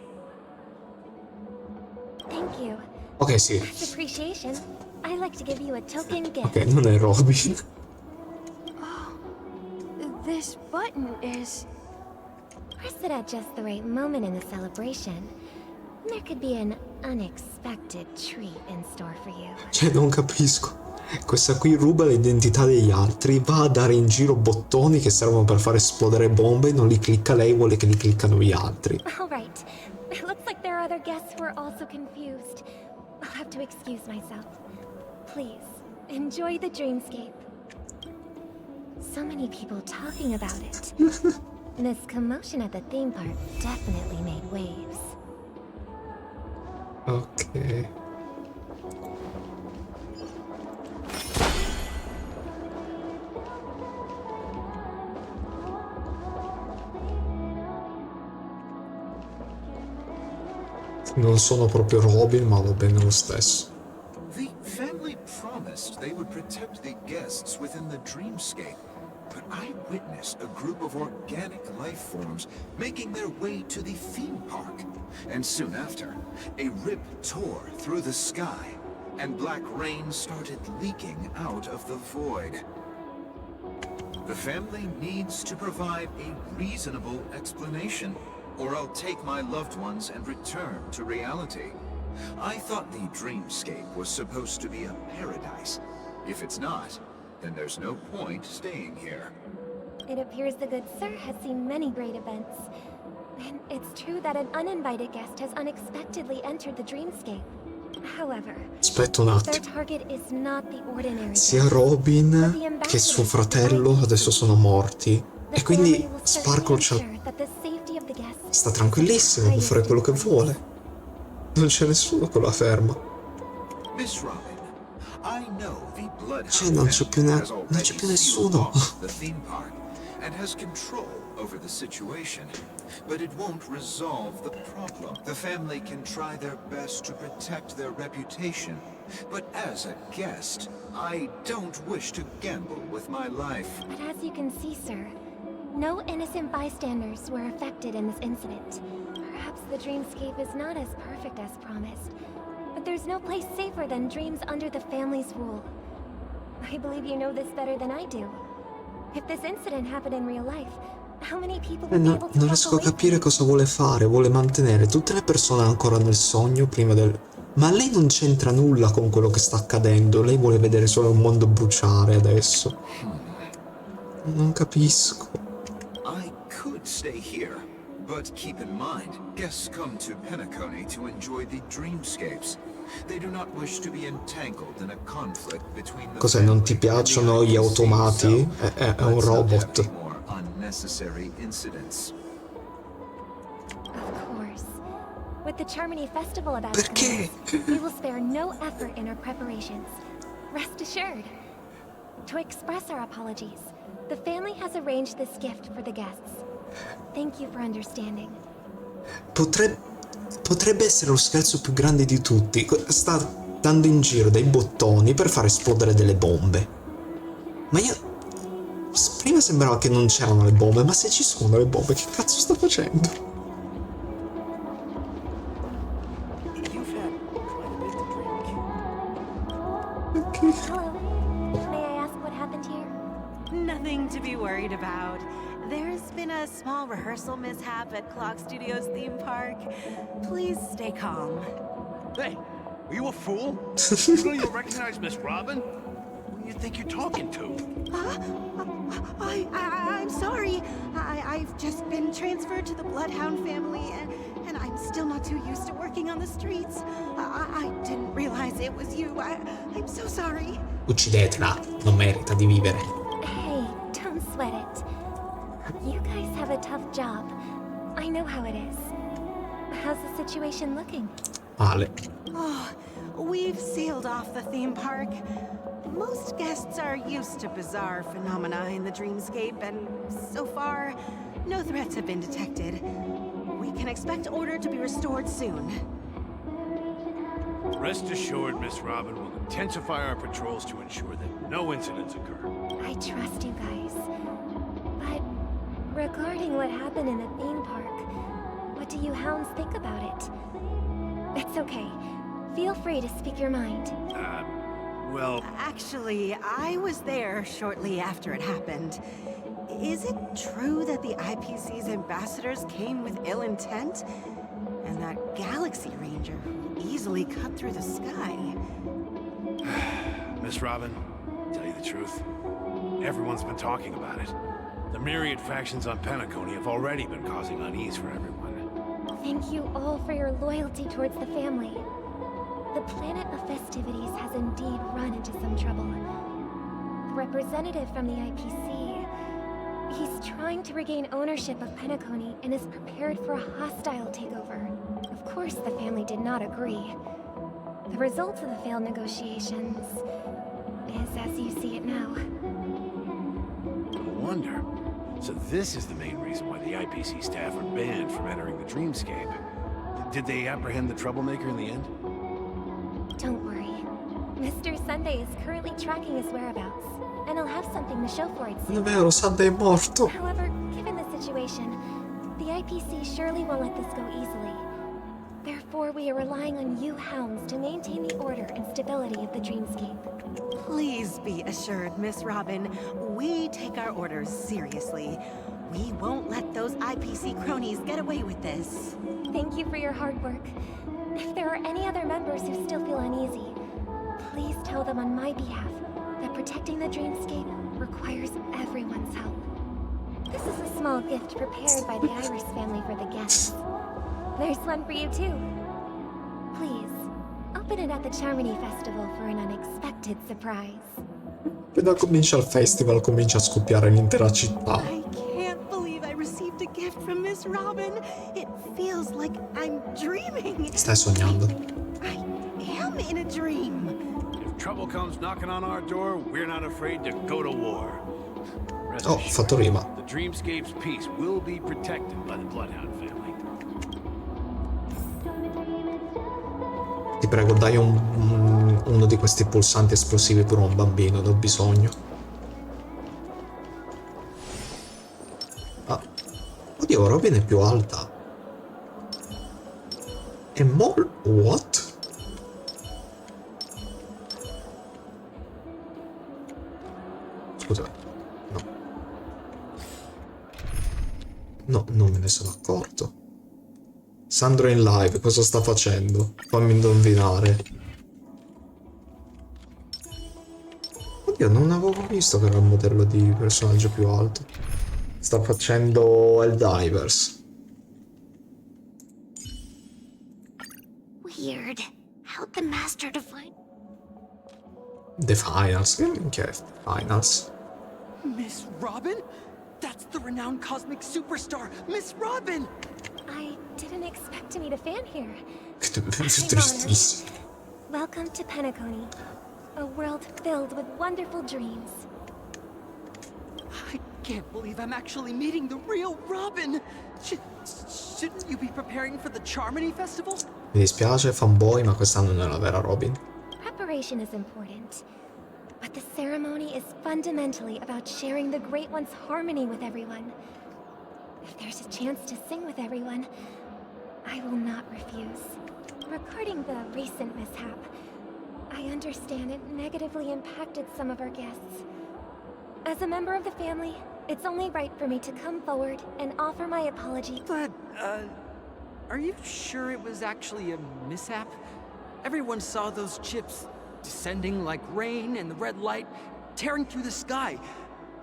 S10: Thank you.
S1: Ok, sì.
S10: As appreciation, I'd like to give you a token gift.
S1: Ok, non è Robin.
S5: This button is...
S10: Press it at just the right moment in the celebration. There could be an unexpected treat in store for you.
S1: Cioè, non capisco. Questa qui ruba l'identità degli altri, va a dare in giro bottoni che servono per far esplodere bombe, non li clicca lei, vuole che li cliccano gli altri.
S10: All right. It looks like there are other guests who are also confused. I'll have to excuse myself. Please, enjoy the dreamscape. So many people talking about it. This commotion at the theme park definitely made waves.
S1: Ok. Non sono proprio Robin, ma va bene lo stesso.
S11: The family promised they would protect the guests within the dreamscape, but I witnessed a group of organic life forms making their way to the theme park. And soon after, a rip tore through the sky, and black rain started leaking out of the void. The family needs to provide a reasonable explanation, or I'll take my loved ones and return to reality. I thought the dreamscape was supposed to be a paradise. If it's not, then there's no point staying here.
S10: It appears the good sir has seen many great events. And it's true that an uninvited guest has unexpectedly entered the dreamscape. However,
S1: Aspetta un
S10: their
S1: attimo.
S10: target is not the ordinary
S1: Sia
S10: guest,
S1: Robin
S10: but the
S1: che suo
S10: ambassadors of the
S1: fratello
S10: IPC.
S1: adesso sono morti.
S10: The
S1: E quindi
S10: family will
S1: Sparkle
S10: certainly ensure that the safety of the guests
S1: sta
S10: is
S1: tranquillissimo, può
S10: highest
S1: fare quello che
S10: importance.
S1: vuole. Non c'è nessuno che lo ferma.
S11: Miss Robin, I know the Bloodhound
S1: Cioè, non c'è più
S11: family has
S1: non
S11: already
S1: c'è più
S11: sealed
S1: nessuno.
S11: off the theme park and has control over the situation, but it won't resolve the problem. The family can try their best to protect their reputation, but as a guest, I don't wish to gamble with my life.
S10: But as you can see, sir, no innocent bystanders were affected in this incident. Perhaps the dreamscape is not as perfect as promised, but there's no place safer than dreams under the family's rule. I believe you know this better than I do. If this incident happened in real life, how many people would be able to
S1: Non
S10: walk
S1: riesco a
S10: away from
S1: capire
S10: it?
S1: cosa vuole fare. Vuole mantenere tutte le persone ancora nel sogno prima del... Ma lei non c'entra nulla con quello che sta accadendo. Lei vuole vedere solo il mondo bruciare adesso. Non capisco.
S11: I could stay here, but keep in mind, guests come to Penacony to enjoy the dreamscapes. They do not wish to be entangled in a conflict between the
S1: Cos'è, non ti
S11: family and
S1: piacciono
S11: the
S1: gli
S11: IPC,
S1: automati?
S11: so
S1: È un
S11: let's not have
S1: robot.
S11: any more unnecessary incidents.
S10: Of course. With the Charmony Festival about to
S1: Perché?
S10: commence, we will spare no effort in our preparations. Rest assured. To express our apologies, the family has arranged this gift for the guests. Thank you for understanding.
S1: Potrebbe essere lo scherzo più grande di tutti. Sta dando in giro dei bottoni per far esplodere delle bombe. Ma io... Prima sembrava che non c'erano le bombe, ma se ci sono le bombe, che cazzo sta facendo?
S10: Hello. May I ask what happened here?
S12: Nothing to be worried about. There's been a small rehearsal mishap at Clock Studios theme park. Please stay calm.
S13: Hey, are you a fool? You don't even recognize Miss Robin? Who do you think you're talking to?
S12: I'm sorry. I've just been transferred to the Bloodhound family, and I'm still not too used to working on the streets. I didn't realize it was you. I'm so sorry.
S1: Uccidetela, non merita di vivere.
S10: Hey, don't sweat it. You guys have a tough job. I know how it is. How's the situation looking?
S1: Male.
S12: Oh, we've sealed off the theme park. Most guests are used to bizarre phenomena in the dreamscape, and so far, no threats have been detected. We can expect order to be restored soon.
S13: Rest assured, Miss Robin will intensify our patrols to ensure that no incidents occur.
S10: I trust you guys. But regarding what happened in the theme park, what do you hounds think about it? It's okay. Feel free to speak your mind.
S13: Well...
S12: Actually, I was there shortly after it happened. Is it true that the IPC's ambassadors came with ill intent? And that Galaxy Ranger who easily cut through the sky?
S13: Miss Robin, to tell you the truth, everyone's been talking about it. The myriad factions on Penacony have already been causing unease for everyone.
S10: Thank you all for your loyalty towards the family. The planet of festivities has indeed run into some trouble. The representative from the IPC, he's trying to regain ownership of Penacony and is prepared for a hostile takeover. Of course, the family did not agree. The result of the failed negotiations is as you see it now.
S13: No wonder. So this is the main reason why the IPC staff are banned from entering the dreamscape. Did they apprehend the troublemaker in the end?
S10: Don't worry. Mr. Sunday is currently tracking his whereabouts, and he'll have something to show for it
S1: Non
S10: soon.
S1: è vero, Sunday è morto.
S10: However, given the situation, the IPC surely won't let this go easily. Therefore, Therefore, we are relying on you hounds to maintain the order and stability of the dreamscape.
S12: Please be assured, Miss Robin, we take our orders seriously. We won't let those IPC cronies get away with this.
S10: Thank you for your hard work. If there are any other members who still feel uneasy, please tell them on my behalf that protecting the dreamscape requires everyone's help. This is a small gift prepared by the Iris family for the guests. There's one for you too. Please, open it at the Charmony Festival for an unexpected surprise.
S1: Appena comincia il festival comincia a scoppiare l'intera città.
S12: I can't believe I received a gift from Miss Robin. It feels like I'm dreaming.
S1: Stai sognando.
S12: I am in a dream.
S13: If trouble comes knocking on our door, we're not afraid to go to war. Rest
S1: Oh, ho
S13: assured,
S1: fatto rima.
S13: the Dreamscape's peace will be protected by the Bloodhound family.
S1: Ti prego, dai uno di questi pulsanti esplosivi per un bambino, ne ho bisogno. Ah. Oddio, Robin è più alta. È What? Scusa. No. No, non me ne sono accorto. Sandro è in live, cosa sta facendo? Fammi indovinare. Oddio, non avevo visto che era un modello di personaggio più alto. Sta facendo Helldivers.
S2: Weird. How'd the master define?
S1: The Finals. Che minchia è Finals?
S14: Miss Robin? That's the renowned cosmic superstar, Miss Robin!
S10: I didn't expect to meet a fan here.
S1: Tristissimo.
S10: Welcome to Penacony, a world filled with wonderful dreams.
S14: I can't believe I'm actually meeting the real Robin! Shouldn't you be preparing for the Charmony Festival?
S1: Mi dispiace, fanboy, ma quest'anno non è la vera Robin.
S10: Preparation is important, but the ceremony is fundamentally about sharing the Great One's harmony with everyone. If there's a chance to sing with everyone, I will not refuse. Regarding the recent mishap, I understand it negatively impacted some of our guests. As a member of the family, it's only right for me to come forward and offer my apology.
S14: But, are you sure it was actually a mishap? Everyone saw those chips descending like rain and the red light tearing through the sky.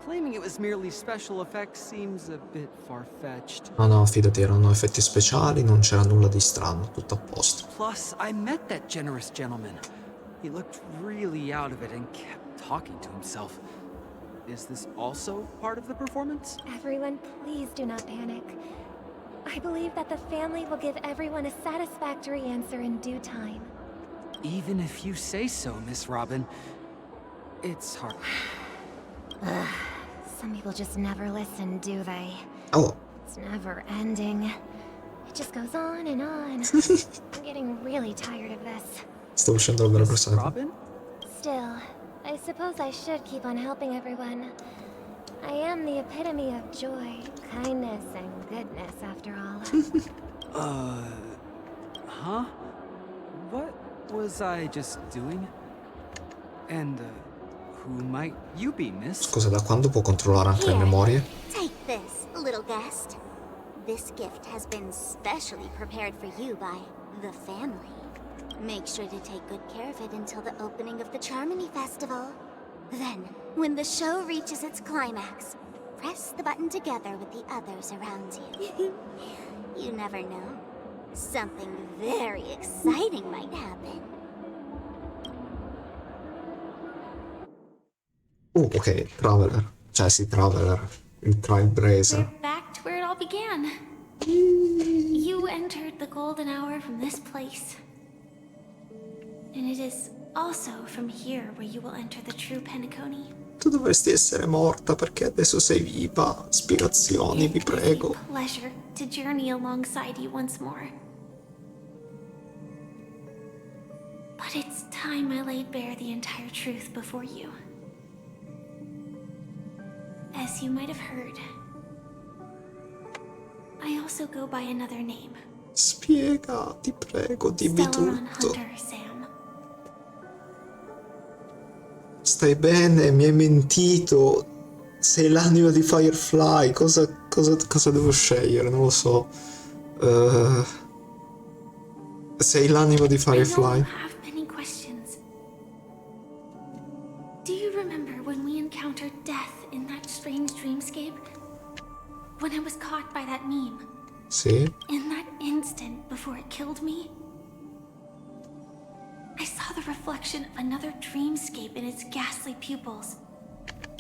S14: Claiming it was merely special effects seems a bit far-fetched.
S1: No, fidati, erano effetti speciali, non c'era nulla di strano, tutto a posto.
S14: Plus, I met that generous gentleman. He looked really out of it and kept talking to himself. Is this also part of the performance?
S10: Everyone, please do not panic. I believe that the family will give everyone a satisfactory answer in due time.
S14: Even if you say so, Miss Robin, it's hard.
S10: Some people just never listen, do they?
S1: Oh.
S10: It's never ending. It just goes on and on. I'm getting really tired of this.
S1: Sto uscendo dalla persona.
S14: Robin?
S10: Still, I suppose I should keep on helping everyone. I am the epitome of joy, kindness, and goodness, after all.
S14: Huh? What was I just doing? And, who might you be, miss?
S1: Scusa, da quando può controllare anche le
S2: Here,
S1: memorie?
S2: Take this, little guest. This gift has been specially prepared for you by the family. Make sure to take good care of it until the opening of the Charmony Festival. Then, when the show reaches its climax, press the button together with the others around you. You never know. Something very exciting might happen.
S1: Ok, Traveler. Cioè sì, Traveler. Il Trailblazer.
S2: We're back to where it all began. You entered the golden hour from this place. And it is also from here where you will enter the true Penacony.
S1: Tu dovresti essere morta perché adesso sei viva. Spiegazioni, vi prego.
S2: Pleasure to journey alongside you once more. But it's time I laid bare the entire truth before you. As you might have heard, I also go by another name.
S1: Spiega, ti prego, dimmi
S10: Stellaron
S1: tutto.
S10: Hunter, Sam.
S1: Stai bene? Mi hai mentito. Sei l'anima di Firefly. Cosa devo scegliere? Non lo so. Eh, sei l'anima di
S10: I know you
S1: Firefly?
S10: have many questions. Do you remember when we encountered death in that strange dreamscape? When I was caught by that meme?
S1: Sì.
S10: In that instant before it killed me? I saw the reflection of another dreamscape in its ghastly pupils.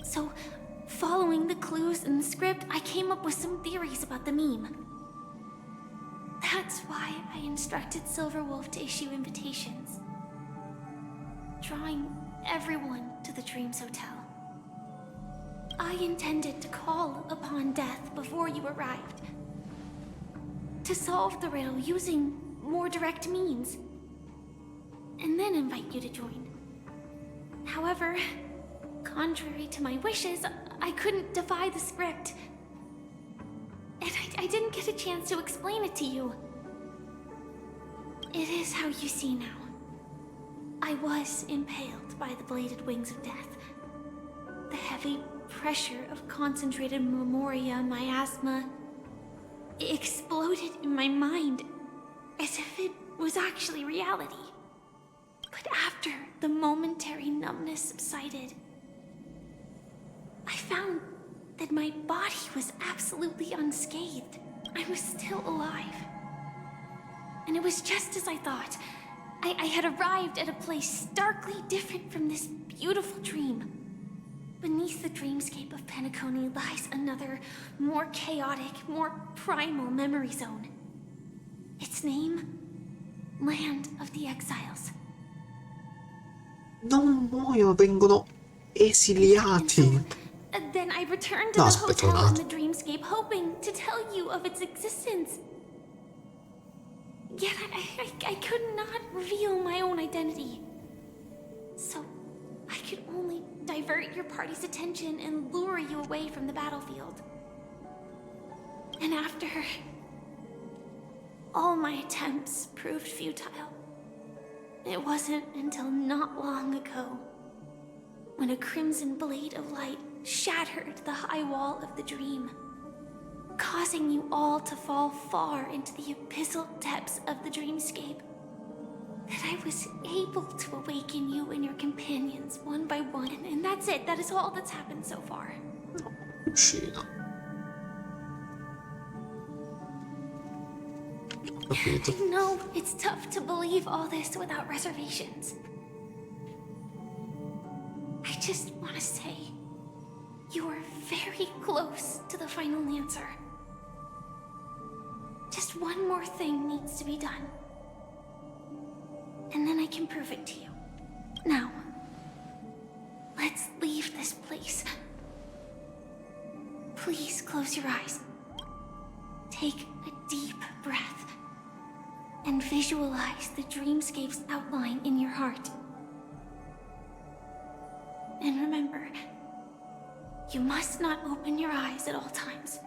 S10: So, following the clues in the script, I came up with some theories about the meme. That's why I instructed Silverwolf to issue invitations, drawing everyone to the Dreams Hotel. I intended to call upon death before you arrived, to solve the riddle using more direct means, and then invite you to join. However, contrary to my wishes, I couldn't defy the script. And I didn't get a chance to explain it to you. It is how you see now. I was impaled by the bladed wings of death. The heavy pressure of concentrated memoria, miasma, exploded in my mind as if it was actually reality. But after the momentary numbness subsided, I found that my body was absolutely unscathed. I was still alive. And it was just as I thought. I had arrived at a place starkly different from this beautiful dream. Beneath the dreamscape of Penacony lies another, more chaotic, more primal memory zone. Its name? Land of the Exiles.
S1: Non muoiono, vengono esiliati.
S10: Then I returned to
S1: No,
S10: the
S1: aspetta
S10: hotel
S1: un
S10: in the
S1: attimo.
S10: dreamscape, hoping to tell you of its existence. Yet I could not reveal my own identity. So I could only divert your party's attention and lure you away from the battlefield. And after all my attempts proved futile, it wasn't until not long ago when a crimson blade of light shattered the high wall of the dream, causing you all to fall far into the abyssal depths of the dreamscape, that I was able to awaken you and your companions one by one. And that's it. That is all that's happened so far.
S1: Cucina. Capito.
S10: I know it's tough to believe all this without reservations. I just want to say, you are very close to the final answer. Just one more thing needs to be done. And then I can prove it to you. Now, let's leave this place. Please close your eyes. Take a deep breath. And visualize the dreamscape's outline in your heart. And remember, you must not open your eyes at all times.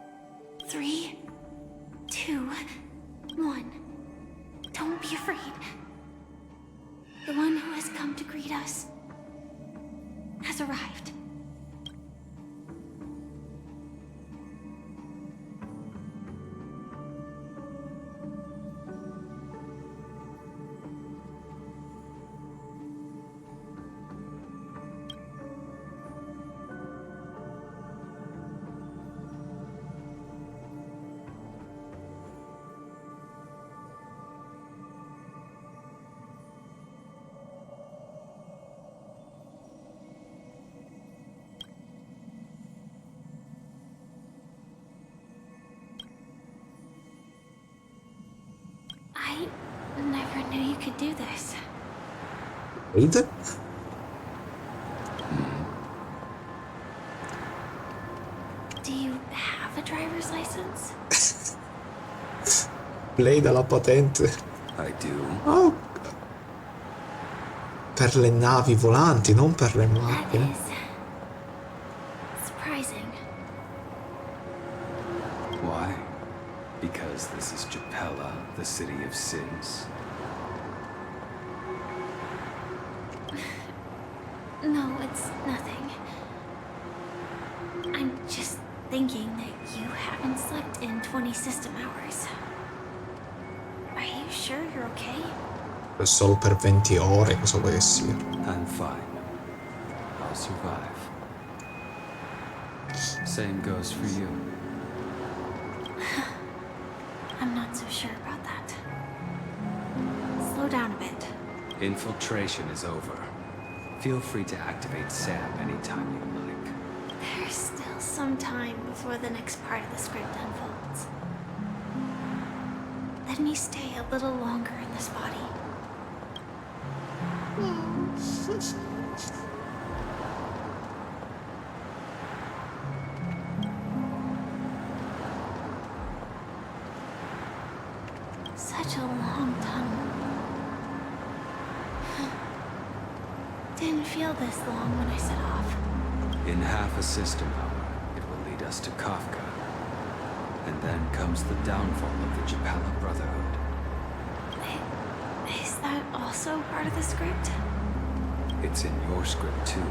S10: 3, 2, 1. Don't be afraid. The one who has come to greet us has arrived. I never knew you could do this.
S1: Vede?
S10: Do you have a driver's license?
S1: Lei dà la patente.
S9: I do.
S1: Oh. Per le navi volanti, non per le
S10: That
S1: macchine.
S10: is surprising.
S9: Why? Because this is Japella, the City of Sins?
S2: No, it's nothing. I'm just thinking that you haven't slept in 20 system hours. Are you sure you're okay?
S1: Solo per 20 ore, cosa vuoi che sia?
S9: I'm fine. I'll survive. Same goes for you.
S2: I'm not so sure about that. Slow down a bit.
S9: Infiltration is over. Feel free to activate Sam anytime you like.
S2: There's still some time before the next part of the script unfolds. Let me stay a little longer in this body. Such a long tunnel. Didn't feel this long when I set off.
S9: In half a system hour, it will lead us to Kafka. And then comes the downfall of the Japella Brotherhood.
S2: Is that also part of the script?
S9: It's in your script too.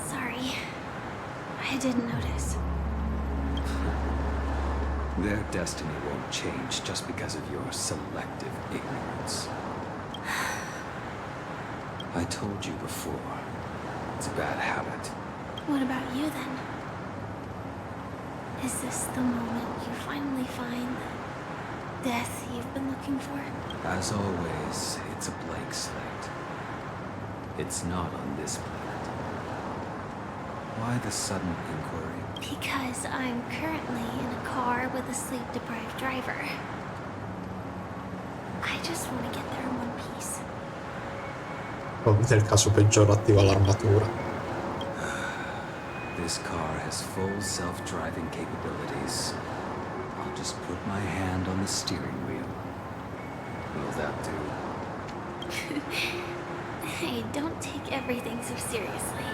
S2: Sorry. I didn't notice.
S9: Their destiny won't change just because of your selective ignorance. I told you before, it's a bad habit.
S2: What about you then? Is this the moment you finally find the death you've been looking for?
S9: As always, it's a blank slate. It's not on this planet. Why the sudden inquiry?
S2: Because I'm currently in a car with a sleep-deprived driver. I just want to get there in one piece.
S1: Nel caso peggiore attiva l'armatura.
S9: This car has full self-driving capabilities. I'll just put my hand on the steering wheel. Will that do?
S2: Hey, don't take everything so seriously.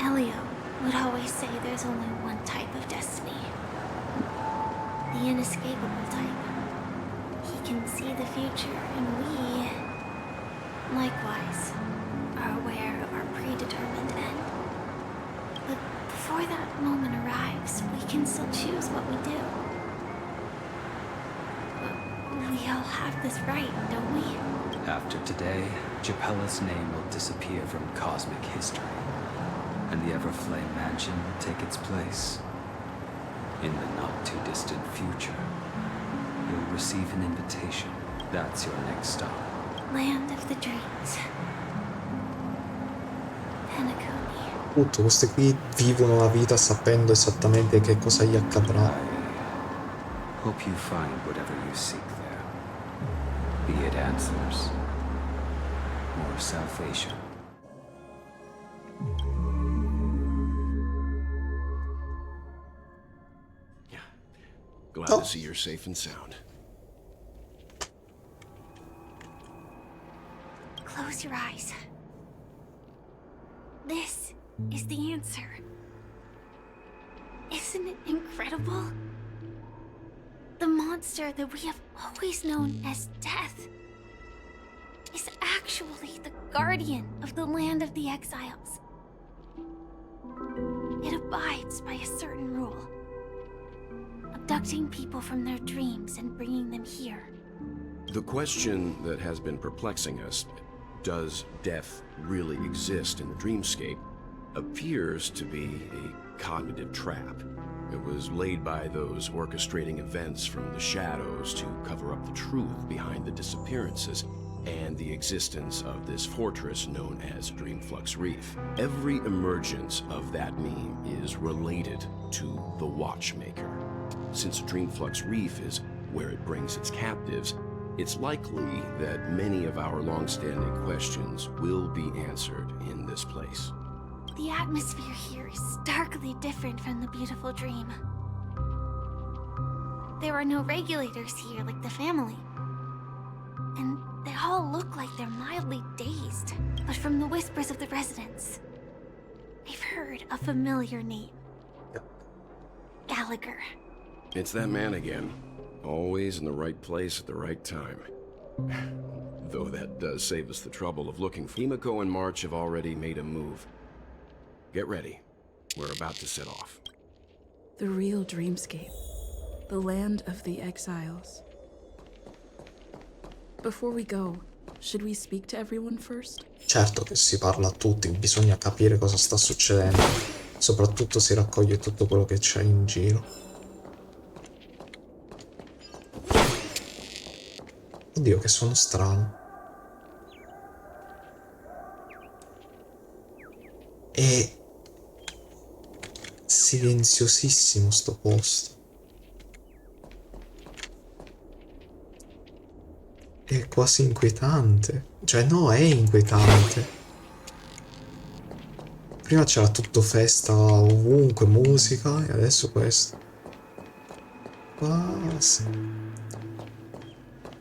S2: Elio would always say there's only one type of destiny. The inescapable type. He can see the future, and we, likewise, are aware of our predetermined end. But before that moment arrives, we can still choose what we do. We all have this right, don't we?
S9: After today, Japella's name will disappear from cosmic history, and the Everflame Mansion will take its place. In the not-too-distant future, you'll receive an invitation. That's your next stop.
S2: Land of the Dreams. Penacony.
S1: Tutto, queste qui vivono la vita sapendo esattamente che cosa gli accadrà.
S9: Hope you find whatever you seek there. Be it answers or salvation.
S13: Glad to see you're safe and sound.
S2: Close your eyes. This is the answer. Isn't it incredible? The monster that we have always known as Death is actually the guardian of the land of the exiles. It abides by a certain rule. Abducting people from their dreams and bringing them here.
S15: The question that has been perplexing us, does death really exist in the dreamscape, appears to be a cognitive trap. It was laid by those orchestrating events from the shadows to cover up the truth behind the disappearances and the existence of this fortress known as Dreamflux Reef. Every emergence of that meme is related to the Watchmaker. Since Dreamflux Reef is where it brings its captives, it's likely that many of our long-standing questions will be answered in this place.
S2: The atmosphere here is starkly different from the beautiful dream. There are no regulators here like the family. And they all look like they're mildly dazed. But from the whispers of the residents, I've heard a familiar name. Gallagher.
S15: It's that man again. Always in the right place at the right time. Though that does save us the trouble of looking for... Himiko and March have already made a move. Get ready. We're about to set off.
S16: The real dreamscape. The land of the exiles. Before we go, should we speak to everyone first?
S1: Certo che si parla a tutti, bisogna capire cosa sta succedendo. Soprattutto si raccoglie tutto quello che c'è in giro. Oddio, che suono strano. È silenziosissimo sto posto. È quasi inquietante. Cioè, no, è inquietante. Prima c'era tutto festa ovunque, musica, e adesso questo. Quasi.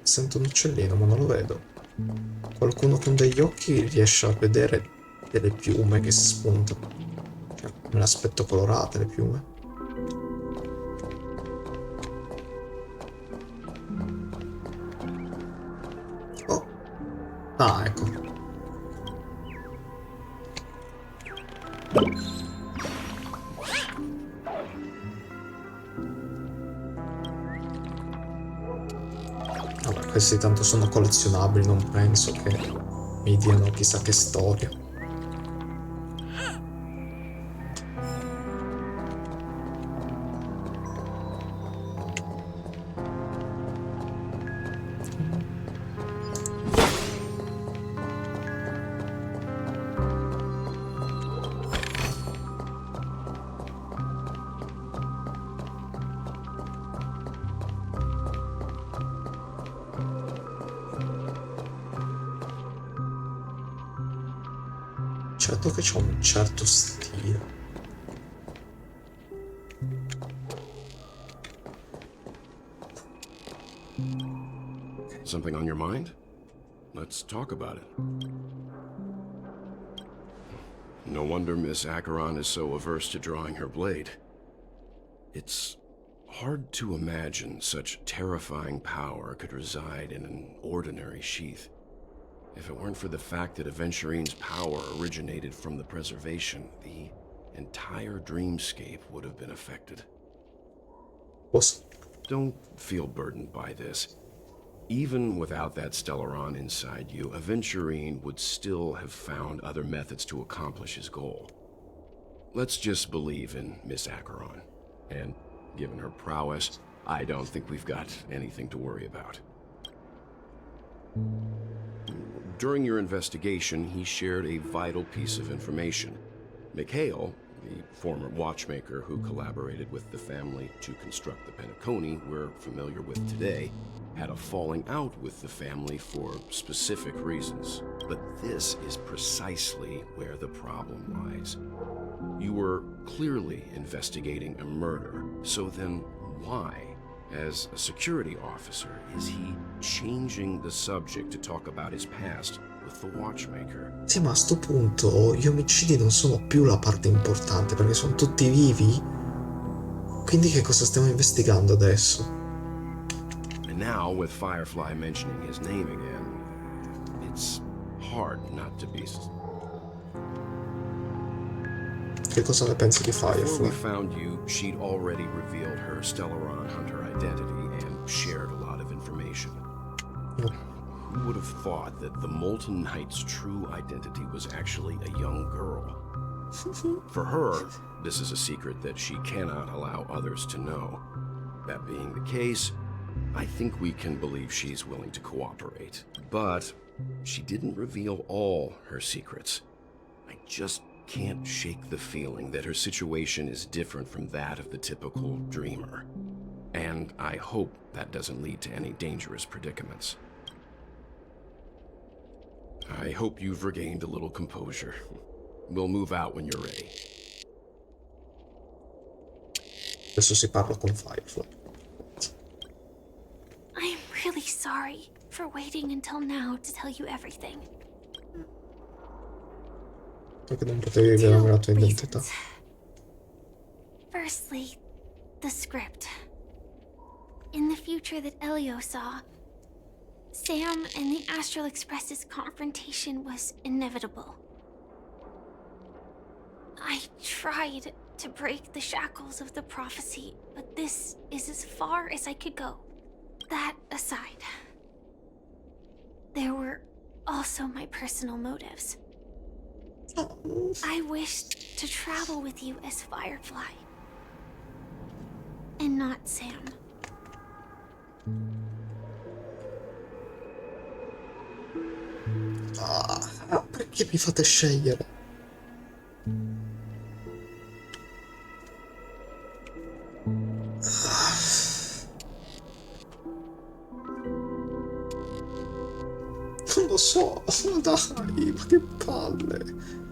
S1: Sento un uccellino, ma non lo vedo. Qualcuno con degli occhi riesce a vedere delle piume che si spuntano. Cioè, me l'aspetto colorate le piume. Oh. Ah, ecco. Vabbè, questi tanto sono collezionabili, non penso che mi diano chissà che storia. Certo che c'è un certo stile.
S15: Something on your mind? Let's talk about it. No wonder Miss Acheron is so averse to drawing her blade. It's hard to imagine such terrifying power could reside in an ordinary sheath. If it weren't for the fact that Aventurine's power originated from the preservation, the entire dreamscape would have been affected. Don't feel burdened by this. Even without that Stellaron inside you, Aventurine would still have found other methods to accomplish his goal. Let's just believe in Miss Acheron. And given her prowess, I don't think we've got anything to worry about. During your investigation, he shared a vital piece of information. Mikhail, the former watchmaker who collaborated with the family to construct the Penacony we're familiar with today, had a falling out with the family for specific reasons. But this is precisely where the problem lies. You were clearly investigating a murder, so then why, as a security officer, is he changing the subject to talk about his past with the watchmaker?
S1: Sì, ma a sto punto gli omicidi non sono più la parte importante perché sono tutti vivi. Quindi che cosa stiamo investigando adesso?
S15: And now, with Firefly mentioning his name again, it's hard not to be...
S1: Che cosa ne pensi di
S15: Before
S1: Firefly?
S15: we found you, she'd already revealed her Stellaron Hunter identity and shared a lot of information. Who would have thought that the Molten Knight's true identity was actually a young girl? For her, this is a secret that she cannot allow others to know. That being the case, I think we can believe she's willing to cooperate. But she didn't reveal all her secrets. I just can't shake the feeling that her situation is different from that of the typical dreamer. And I hope that doesn't lead to any dangerous predicaments. I hope you've regained a little composure. We'll move out when you're ready.
S1: Adesso si parla con Firefly.
S10: I'm really sorry for waiting until now to tell you everything.
S1: Perché non potevi rivelarmi la tua identità?
S10: Firstly, the script. in the future that Elio saw, Sam and the Astral Express's confrontation was inevitable. I tried to break the shackles of the prophecy, but this is as far as I could go. That aside, there were also my personal motives. I wished to travel with you as Firefly, and not Sam.
S1: Perché mi fate scegliere? Non lo so, dai, ma che palle.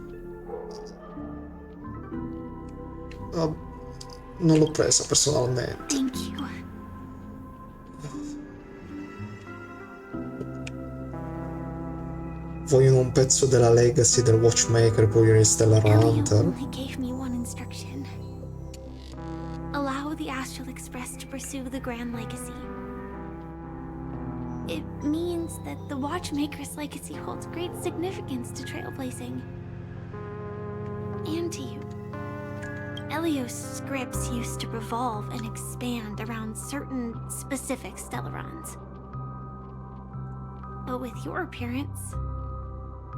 S1: Non l'ho presa personalmente.
S10: Thank you.
S1: Vogliono un pezzo della legacy del Watchmaker, vogliono il Stellar
S10: Elio
S1: Hunter.
S10: only gave me one instruction. Allow the Astral Express to pursue the Grand Legacy. It means that the Watchmaker's legacy holds great significance to trailblazing. And to you. Elio's scripts used to revolve and expand around certain specific Stellarons. But with your appearance,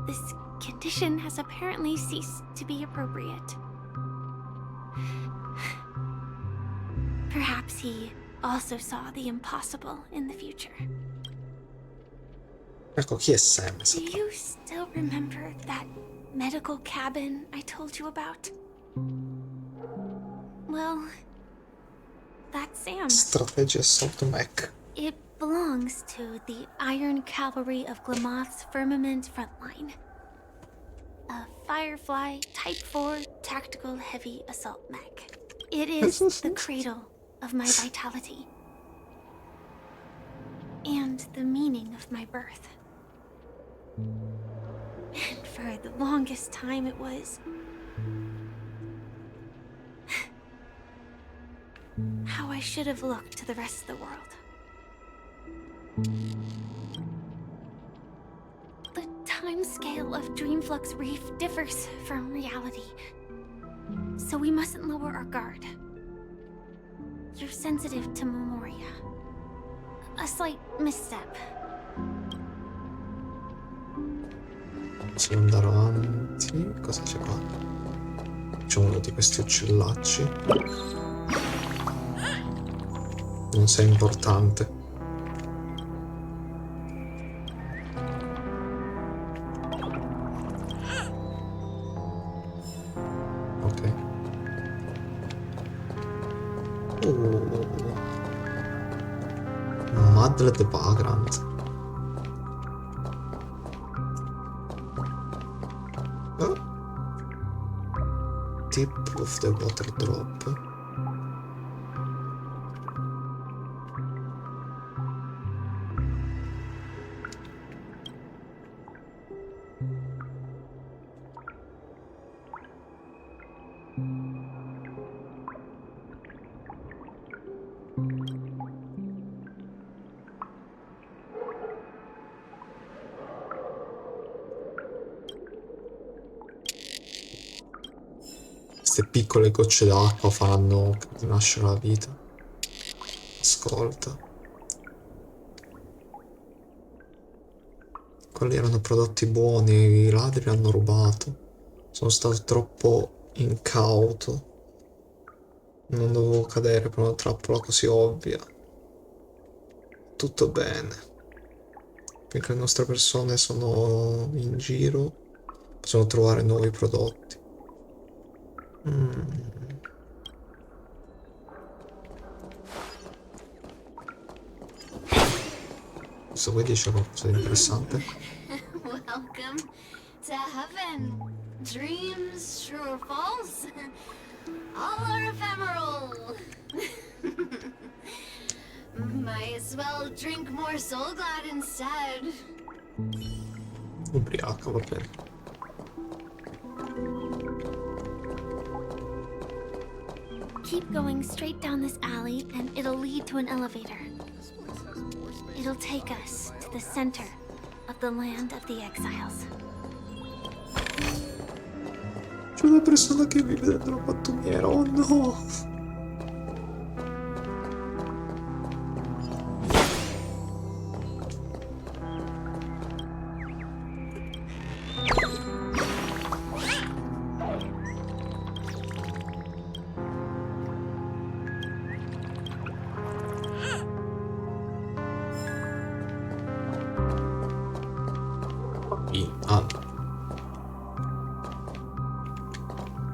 S10: this condition has apparently ceased to be appropriate. Perhaps he also saw the impossible in the future.
S1: Ecco, chi è Sam?
S10: Do you still remember that medical cabin I told you about? Well, that's Sam's.
S1: Strategy Assault Mech.
S10: It belongs to the Iron Cavalry of Glamoth's Firmament Frontline. A Firefly Type 4 Tactical Heavy Assault Mech. It is the cradle of my vitality. And the meaning of my birth. And for the longest time it was... how I should have looked to the rest of the world. The timescale of Dreamflux Reef differs from reality, so we mustn't lower our guard. You're sensitive to Memoria. A slight misstep.
S1: Possiamo andare avanti. Cosa c'è qua? C'è uno di questi uccellacci. Non sei importante. Ok. Madre the Vagrant. Tip of the water drop. Queste piccole gocce d'acqua fanno nascere la vita. Ascolta. Quelli erano prodotti buoni, i ladri hanno rubato. Sono stato troppo incauto. Non dovevo cadere per una trappola così ovvia. Tutto bene. Finché le nostre persone sono in giro, possiamo trovare nuovi prodotti. Questo qui dice qualcosa di interessante.
S2: Welcome to heaven. Dreams, true or false, all are ephemeral. Might as well drink more Soul Glad instead.
S1: Ubriaco, va bene.
S10: Keep going straight down this alley and it'll lead to an elevator.
S2: It'll take us to the center of the land of the exiles.
S1: C'è una persona che vive dentro la pattumiera, oh no!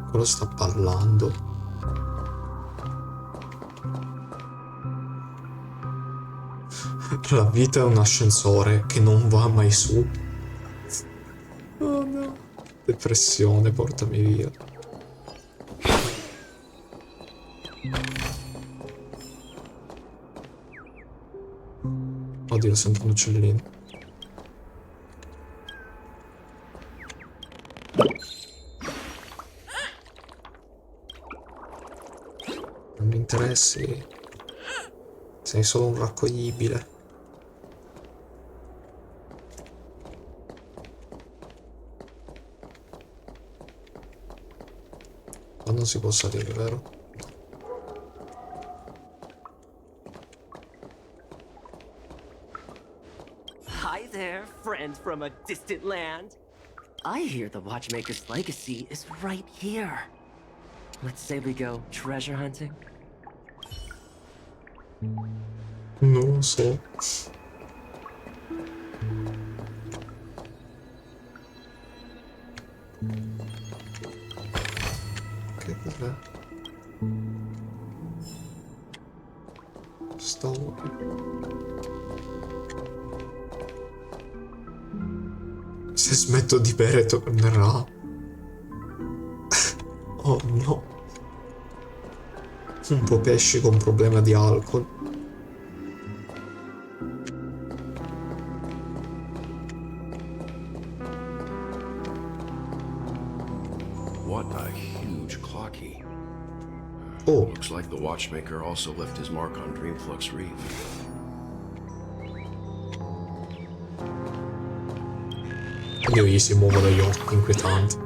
S1: Cosa sta parlando? La vita è un ascensore che non va mai su. Oh no. Depressione, portami via. Oddio, sento un uccellino. Non mi interessi. Sei solo un raccoglibile. Ma non si può salire, vero?
S17: Hi there, friend from a distant land. I hear the Watchmaker's legacy is right here. Let's say we go treasure hunting.
S1: Non lo so. Che cos'è? Stavo qui. Se smetto di bere tornerà. Oh no. Un po' pesci con problema di alcol.
S15: What a huge clock key.
S1: Oh.
S15: Looks like the watchmaker also left his mark on Dreamflux Reef.
S1: Oddio, gli si muovono gli occhi, inquietanti.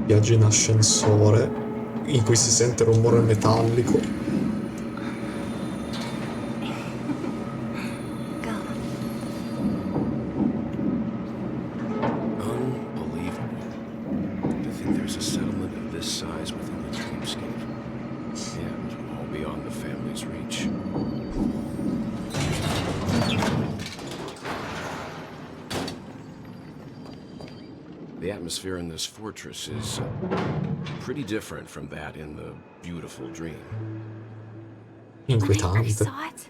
S1: Viaggio in ascensore in cui si sente rumore metallico.
S15: Unbelievable. To think there's a settlement of this size within the dreamscape. And all beyond the family's reach. The atmosphere in this fortress is pretty different from that in the beautiful dream.
S2: When I first saw it,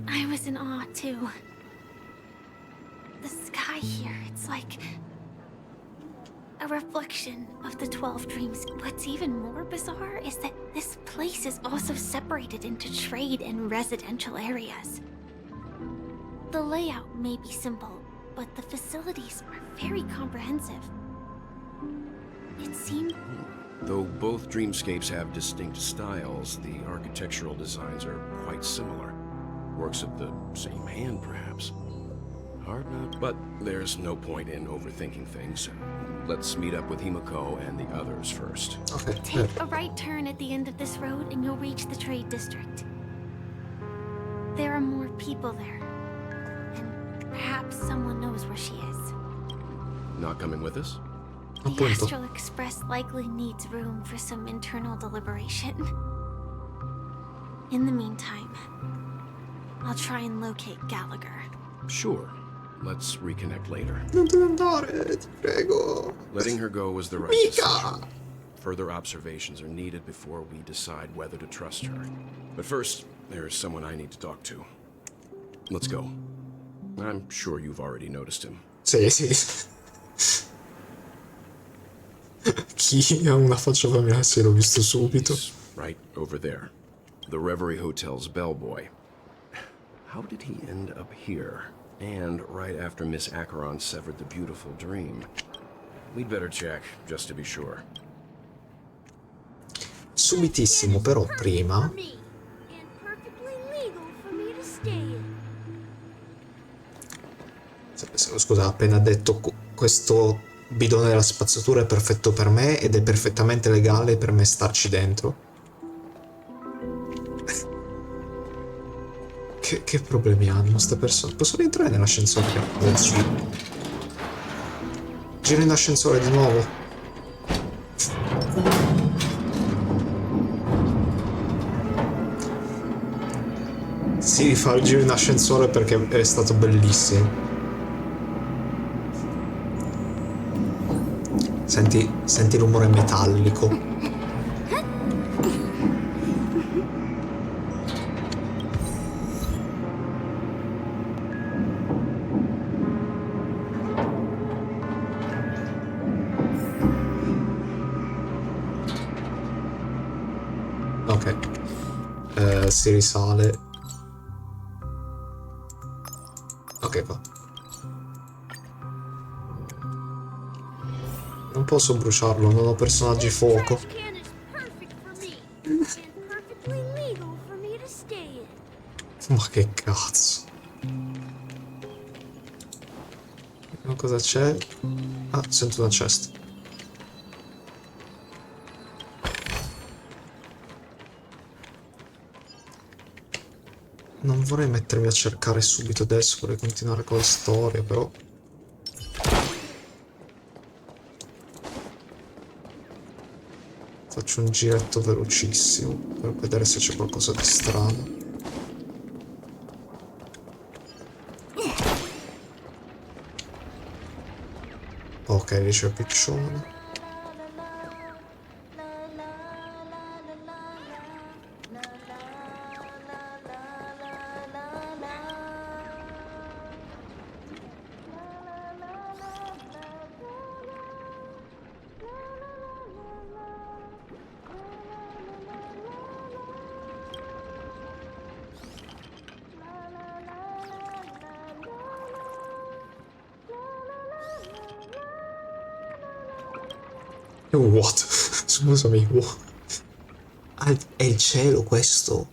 S2: I was in awe too. The sky here, it's like a reflection of the 12 dreams. What's even more bizarre is that this place is also separated into trade and residential areas. The layout may be simple, but the facilities are very comprehensive. It seemed...
S15: Though both dreamscapes have distinct styles, the architectural designs are quite similar. Works of the same hand, perhaps. hard not. But there's no point in overthinking things. Let's meet up with Himiko and the others first.
S1: Okay.
S2: Take a right turn at the end of this road and you'll reach the trade district. There are more people there. And perhaps someone knows where she is.
S15: Not coming with us?
S2: The Astral Express likely needs room for some internal deliberation. In the meantime, I'll try and locate Gallagher.
S15: Sure. Let's reconnect later.
S1: Non devi andare, ti prego.
S15: Letting her go was the right decision. Further observations are needed before we decide whether to trust her. But first, there's someone I need to talk to. Let's go. I'm sure you've already noticed him.
S1: Sì, sì. Chi ha una faccia familiare? Sì, l'ho visto subito.
S15: He's right over there. The Reverie Hotel's bellboy. How did he end up here? And right after Miss Acheron severed the beautiful dream. We'd better check, just to be sure.
S1: Subitissimo, però prima... Scusa, ha appena detto questo bidone della spazzatura è perfetto per me ed è perfettamente legale per me starci dentro. Che problemi hanno ste persone? Posso rientrare nell'ascensore? Adesso. Giro in ascensore di nuovo. Si rifà il giro in ascensore perché è stato bellissimo. Senti il rumore metallico. Ok. Si risale. Ok, va. Non posso bruciarlo, non ho personaggi fuoco. Ma che cazzo. Vediamo cosa c'è. Ah, sento una cesta. Non vorrei mettermi a cercare subito adesso, vorrei continuare con la storia, però... Faccio un giretto velocissimo per vedere se c'è qualcosa di strano. Ok, lì c'è il piccione. What? Scusami, what? Ah, è il cielo questo?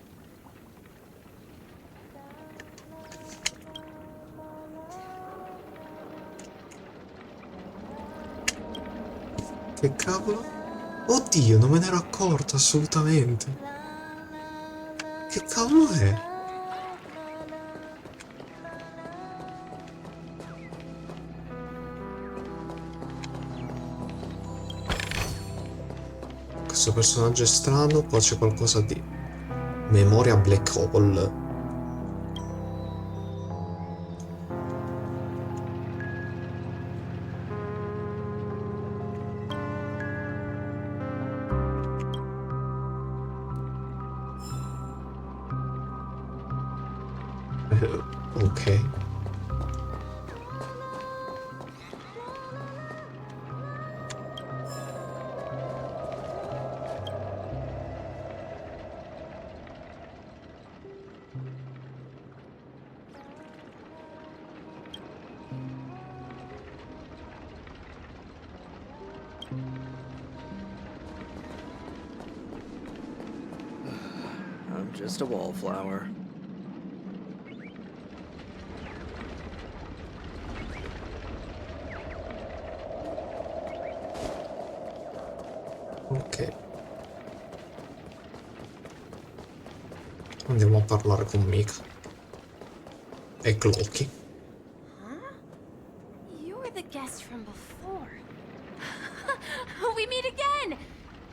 S1: Che cavolo? Oddio, non me ne ero accorto assolutamente. Che cavolo è? Questo personaggio è strano, poi c'è qualcosa di... Memoria Black Hole. Ok.
S18: I'm just a wallflower.
S1: Ok. Andiamo a parlare con Mika. E Clocky.
S5: Huh? You're the guest from before. We meet again!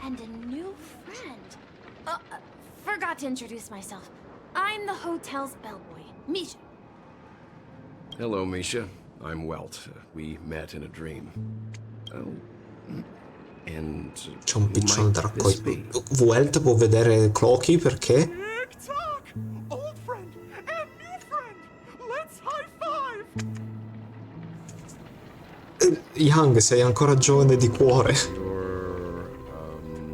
S5: And a new friend. Forgot to introduce myself. I'm the hotel's bellboy, Misha.
S15: Hello, Misha. I'm Welt. We met in a dream. Oh. And
S1: c'è un piccione da raccogliere. Welt può vedere Clocky perché?
S3: Tick-tock! Old friend and new friend! Let's high five!
S1: Young, sei ancora giovane di cuore.
S15: Your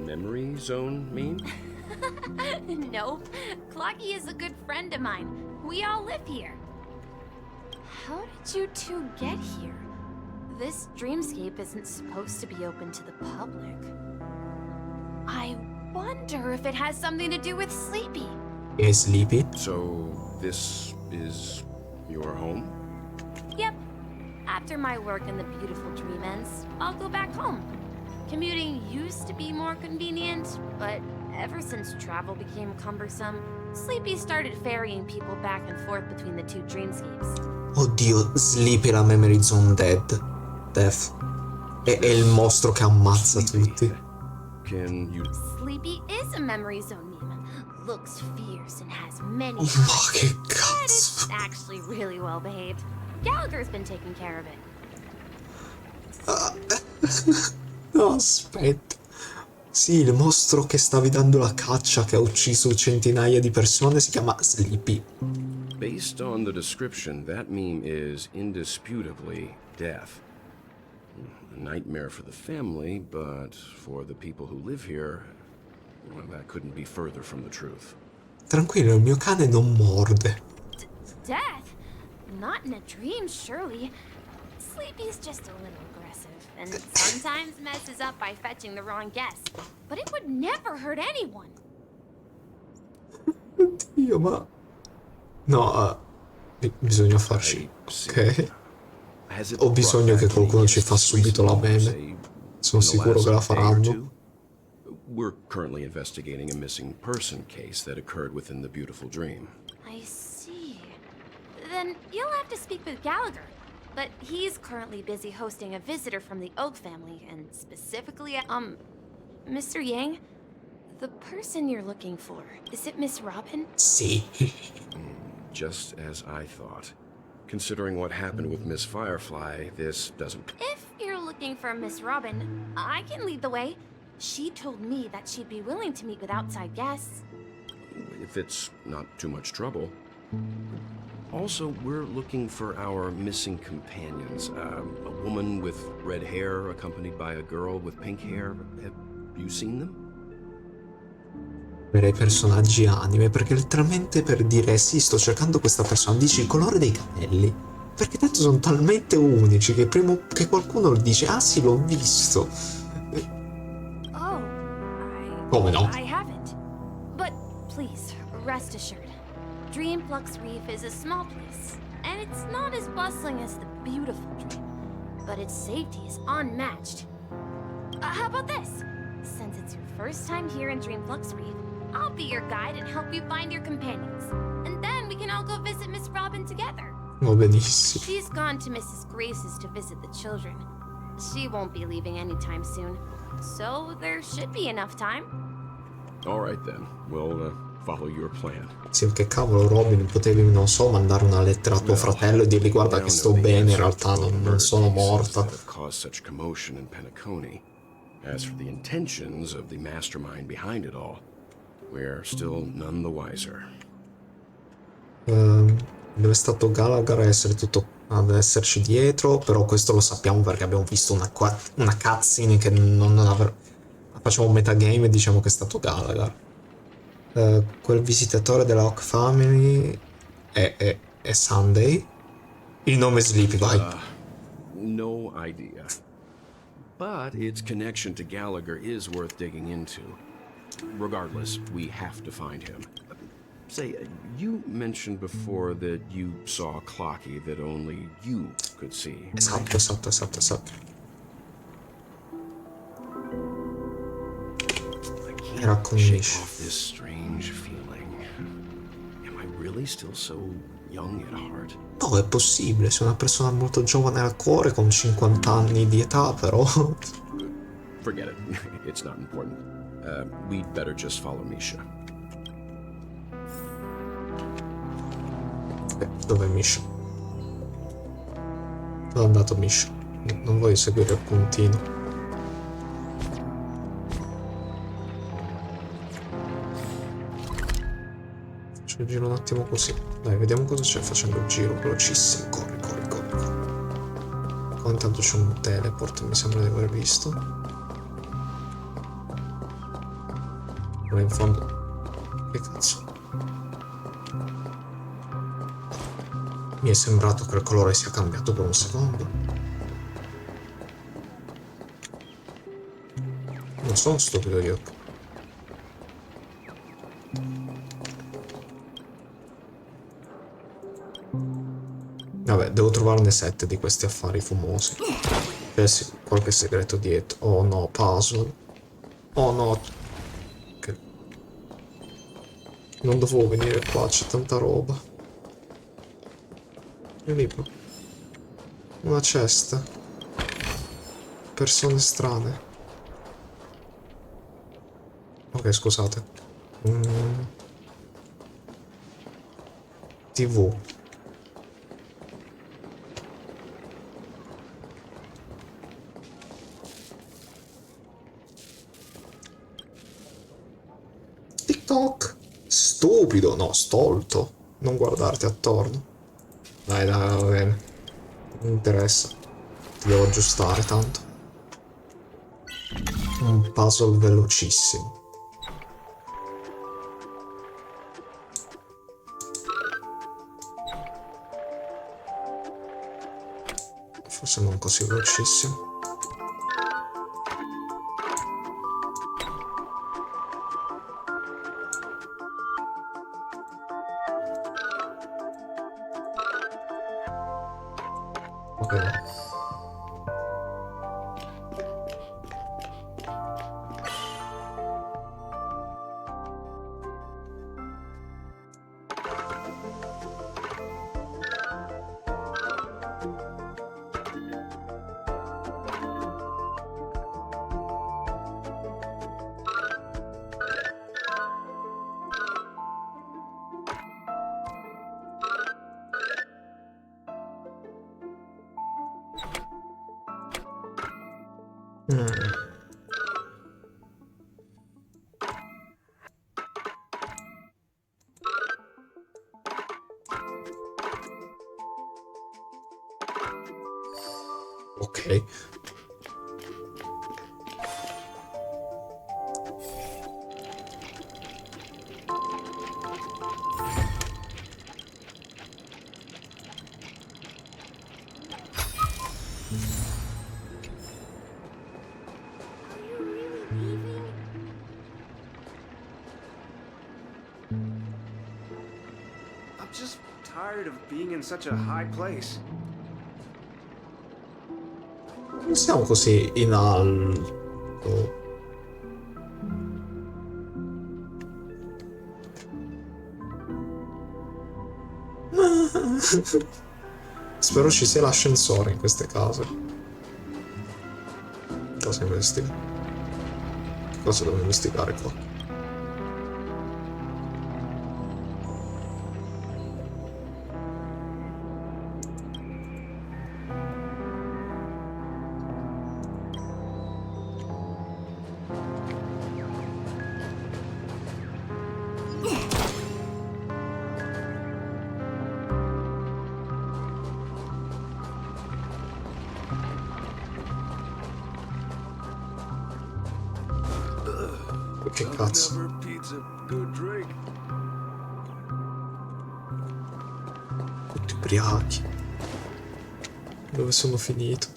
S15: memory zone mean?
S5: Nope. Clocky is a good friend of mine. We all live here. How did you two get here? This dreamscape isn't supposed to be open to the public. I wonder if it has something to do with Sleepy.
S1: Is Sleepy?
S15: So, this is your home?
S5: Yep. After my work in the beautiful dream ends, I'll go back home. Commuting used to be more convenient, but ever since travel became cumbersome, Sleepy started ferrying people back and forth between the two dreamscapes.
S1: Oddio, Sleepy la memory zone death. È il mostro che ammazza tutti.
S5: Sleepy is a memory zone meme. Looks fierce and has many
S1: Ma che
S5: but
S1: cazzo?
S5: it's actually really well behaved. Gallagher's been taking care of it.
S1: No, aspetta. Sì, il mostro che stavi dando la caccia, che ha ucciso centinaia di persone, si chiama Sleepy.
S15: Based on the description, that meme is indisputably death. A nightmare for the family, but for the people who live here, well, that couldn't be further from the truth.
S1: Tranquillo, il mio cane non morde.
S5: Death? Not in a dream, surely. Sleepy's just a little aggressive, and sometimes messes up by fetching the wrong guess. But it would never hurt anyone.
S1: Oddio, ma... No, bisogna farci... Ok. Ho bisogno che qualcuno ci fa subito la meme. Sono sicuro che la faranno.
S15: We're currently investigating a missing person case that occurred within the beautiful dream.
S5: I see. Then you'll have to speak with Gallagher. But he's currently busy hosting a visitor from the Oak family, and specifically, Mr. Yang? The person you're looking for, is it Miss Robin?
S1: Sì.
S15: Just as I thought. Considering what happened with Miss Firefly, this doesn't...
S5: If you're looking for Miss Robin, I can lead the way. She told me that she'd be willing to meet with outside guests.
S15: If it's not too much trouble. Also, we're looking for our missing companions. A woman with red hair accompanied by a girl with pink hair. Have you seen them?
S1: Per i personaggi anime, perché letteralmente per dire sì, sto cercando questa persona, dici il colore dei capelli. Perché tanto sono talmente unici che prima che qualcuno dice ah sì, l'ho visto. Come no?
S5: I haven't. But please, rest assured. Dreamflux Reef is a small place, and it's not as bustling as the beautiful dream. But its safety is unmatched. How about this? Since it's your first time here in Dreamflux Reef, I'll be your guide and help you find your companions. And then we can all go visit Miss Robin together.
S1: Va benissimo.
S5: She's gone to Mrs. Grace's to visit the children. She won't be leaving anytime soon. So there should be enough time.
S15: All right then. We'll follow your plan.
S1: Sì, che cavolo, Robin, potevi, non so, mandare una lettera a tuo fratello e dirgli guarda che sto bene, in realtà non sono morta.
S15: Such commotion in Penacony. As for the intentions of the mastermind behind it all, we're still none the wiser.
S1: Dove è stato Gallagher ad esserci dietro, però questo lo sappiamo perché abbiamo visto una cutscene che non avrà... Facciamo un metagame e diciamo che è stato Gallagher. Quel visitatore della Oak Family è Sunday. Il nome è Sleepy, vai.
S15: No idea. But its connection to Gallagher is worth digging into. Regardless, we have to find him. Say, you mentioned before that you saw Clocky that only you could see.
S1: Esatto. Era con
S15: shake
S1: Misha.
S15: off this strange feeling. Am I really still so young at heart?
S1: No, è possibile, sei una persona molto giovane al cuore con 50 anni di età, però.
S15: Forget it. It's not important. We'd better just follow Misha.
S1: Dov'è Misha? Dove è andato Misha? Non voglio seguire il puntino. Faccio il giro un attimo così. Dai, vediamo cosa c'è facendo il giro. Velocissimo. Corri, corri, corri, corri. Qua intanto c'è un teleport, mi sembra di aver visto. Là in fondo. Che cazzo? Mi è sembrato che il colore sia cambiato per un secondo. Non sono stupido io. Vabbè, devo trovarne 7 di questi affari fumosi. C'è qualche segreto dietro. Oh no, puzzle. Oh no. Che... Non dovevo venire qua, c'è tanta roba. Un libro. Una cesta. Persone strane. Ok, scusate. TV. TikTok. Stupido, no, stolto. Non guardarti attorno. Dai, dai, va bene. Non mi interessa. Ti devo aggiustare tanto. Un puzzle velocissimo. Forse non così velocissimo. Ok. Ok.
S18: I'm just tired of being in such a high place.
S1: Non siamo così in alto. Spero ci sia l'ascensore in queste case. Cosa investiga? Cosa devo investigare qua? Che cazzo? Tutti ubriachi. Dove sono finito?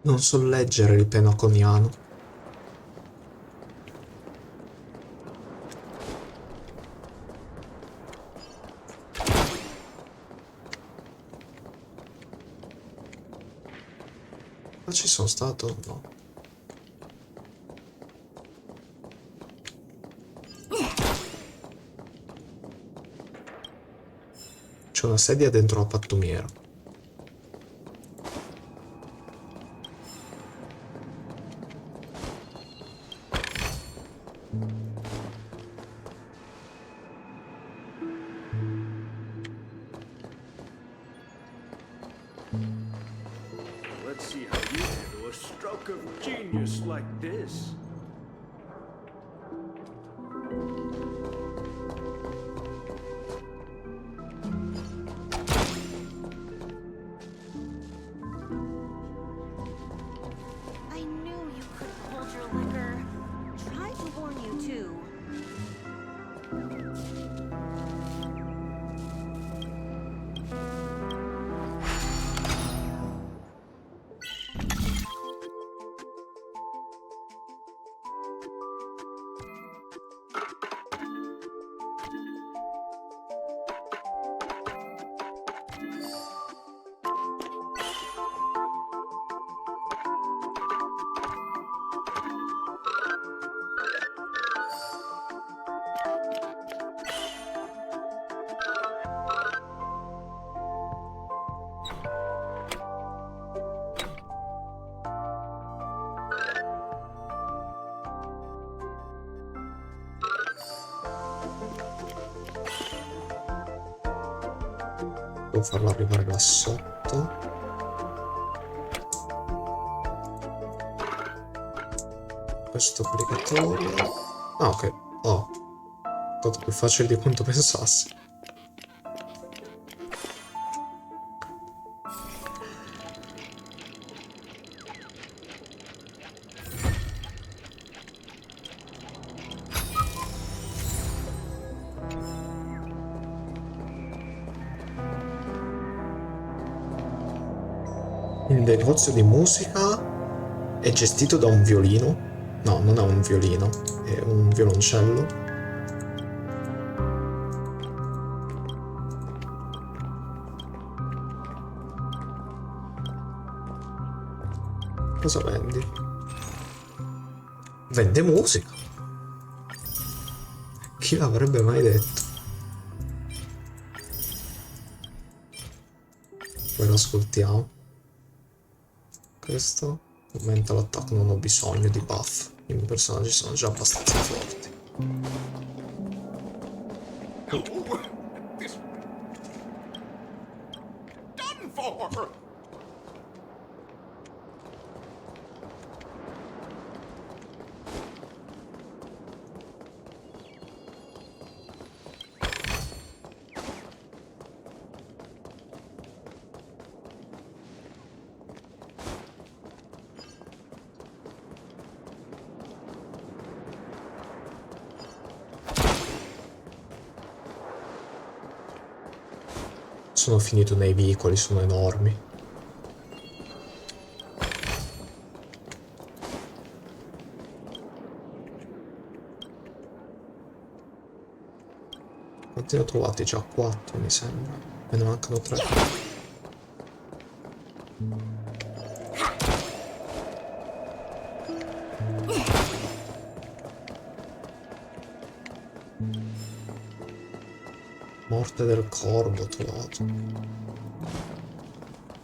S1: Non so leggere il penaconiano. Ma ci sono stato? No. C'è una sedia dentro la pattumiera.
S3: Let's see how you handle a stroke of genius like this.
S12: I knew you could hold your liquor. Tried to warn you too.
S1: Devo farlo arrivare là sotto. Questo caricatore. Ah, ok. Oh. È stato più facile di quanto pensassi. Il negozio di musica è gestito da un violino. No, non è un violino, è un violoncello. Cosa vendi? Vende musica. Chi l'avrebbe mai detto? Poi lo ascoltiamo. Questo aumenta l'attacco, non ho bisogno di buff. I miei personaggi sono già abbastanza forti.
S6: Done for!
S1: Sono finito nei vicoli, sono enormi. Quanti ne ho trovati? Già 4 mi sembra. Me ne mancano 3. Morte del corvo trovato.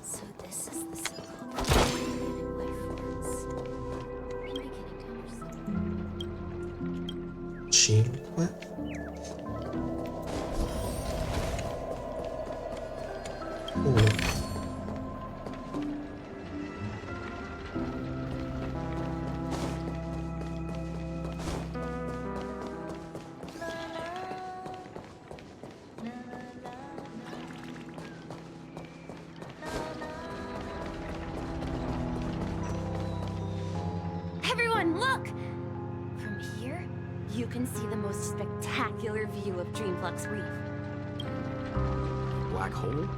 S2: So this is the so-called planet life forms. I'm beginning to understand.
S1: 5.
S2: Everyone, look! From here, you can see the most spectacular view of Dreamflux Reef.
S15: Black hole?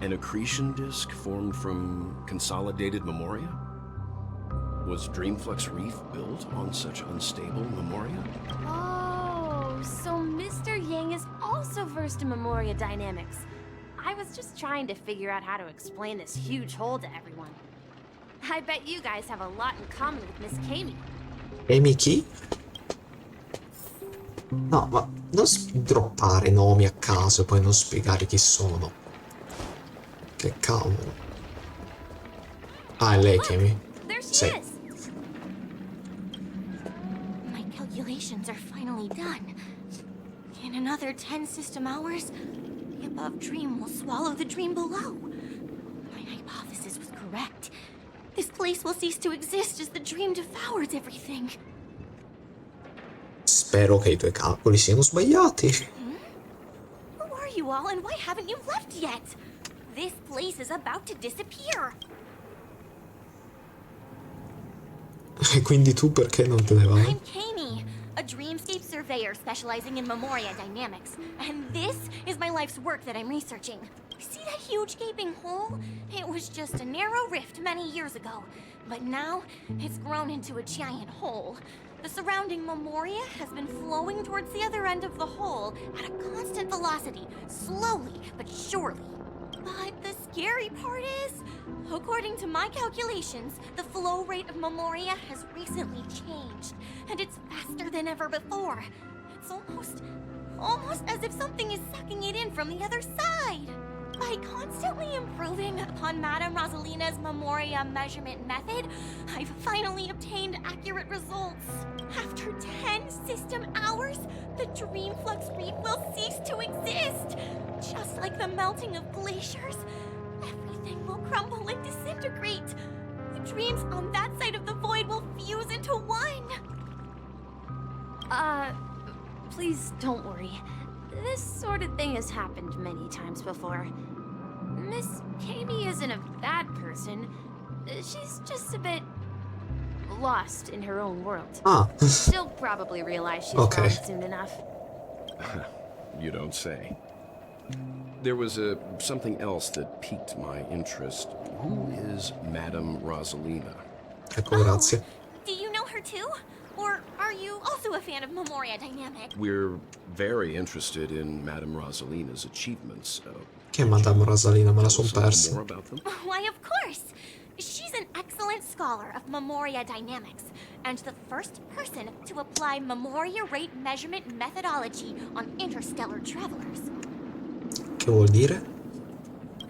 S15: An accretion disk formed from consolidated memoria? Was Dreamflux Reef built on such unstable memoria?
S10: Oh, so Mr. Yang is also versed in Memoria dynamics. I was just trying to figure out how to explain this huge hole to everyone. I bet you guys have a lot in common with Miss Kami.
S1: Amy chi? No, ma non droppare nomi a caso e poi non spiegare chi sono. Che cavolo. Ah, è lei Kami.
S10: There she
S1: Sì.
S10: is. My calculations are finally done. In another 10 system hours, the above dream will swallow the dream below. My hypothesis was correct. This place will cease to exist as the dream devours everything.
S1: Spero che i tuoi calcoli siano sbagliati.
S10: Who are you all and why haven't you left yet? This place is about to disappear.
S1: E quindi tu perché non te ne vai?
S10: I'm Kami, a dreamscape surveyor specializing in Memoria dynamics. And this is my life's work that I'm researching. See that huge gaping hole? It was just a narrow rift many years ago, but now it's grown into a giant hole. The surrounding Memoria has been flowing towards the other end of the hole at a constant velocity, slowly but surely. But the scary part is, according to my calculations, the flow rate of Memoria has recently changed, and it's faster than ever before. It's almost as if something is sucking it in from the other side. By constantly improving upon Madame Rosalina's Memoria measurement method, I've finally obtained accurate results. After 10 system hours, the Dreamflux Reef will cease to exist. Just like the melting of glaciers, everything will crumble and disintegrate. The dreams on that side of the void will fuse into one. Please don't worry. This sort of thing has happened many times before. Miss Kami isn't a bad person. She's just a bit lost in her own world. She'll probably realize she's wrong soon enough.
S15: You don't say. There was something else that piqued my interest. Who is Madame Rosalina?
S1: Ecco, grazie.
S10: Do you know her too? Or are you also a fan of Memoria Dynamic?
S15: We're very interested in Madame Rosalina's achievements.
S1: Che è Madame Rosalina? Me la son persa.
S15: More about them?
S10: Why, of course! She's an excellent scholar of Memoria Dynamics, and the first person to apply Memoria rate measurement methodology on interstellar travelers.
S1: Che vuol dire?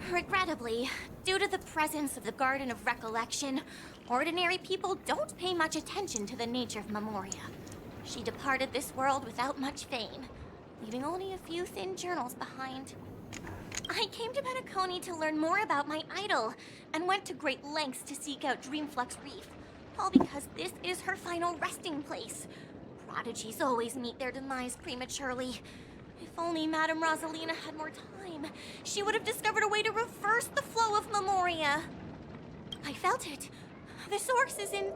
S10: Regrettably, due to the presence of the Garden of Recollection, ordinary people don't pay much attention to the nature of Memoria. She departed this world without much fame, leaving only a few thin journals behind. I came to Penacony to learn more about my idol, and went to great lengths to seek out Dreamflux Reef, all because this is her final resting place. Prodigies always meet their demise prematurely. If only Madame Rosalina had more time, she would have discovered a way to reverse the flow of Memoria. I felt it. The source is in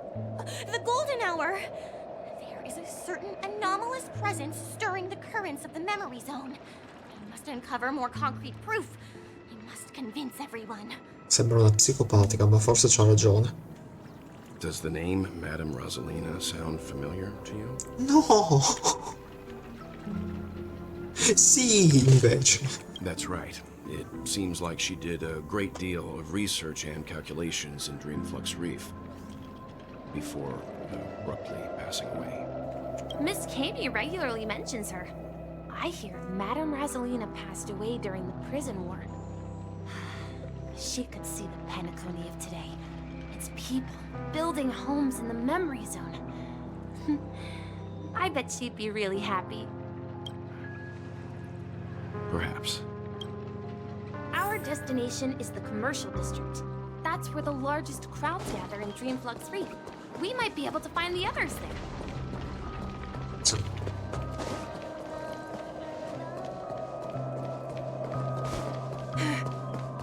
S10: the golden hour. There is a certain anomalous presence stirring the currents of the memory zone. I must uncover more concrete proof. I must convince everyone.
S1: Sembra una psicopatica, ma forse c'ha ragione.
S15: Does the name Madame Rosalina sound familiar to you?
S1: No! Sì, invece.
S15: That's right. It seems like she did a great deal of research and calculations in Dreamflux Reef before abruptly passing away.
S10: Miss Kami regularly mentions her. I hear Madame Rosalina passed away during the prison war. She could see the Penacony of today. Its people building homes in the memory zone. I bet she'd be really happy.
S15: Perhaps.
S10: Our destination is the commercial district. That's where the largest crowds gather in Dreamflux Reef. We might be able to find the others there.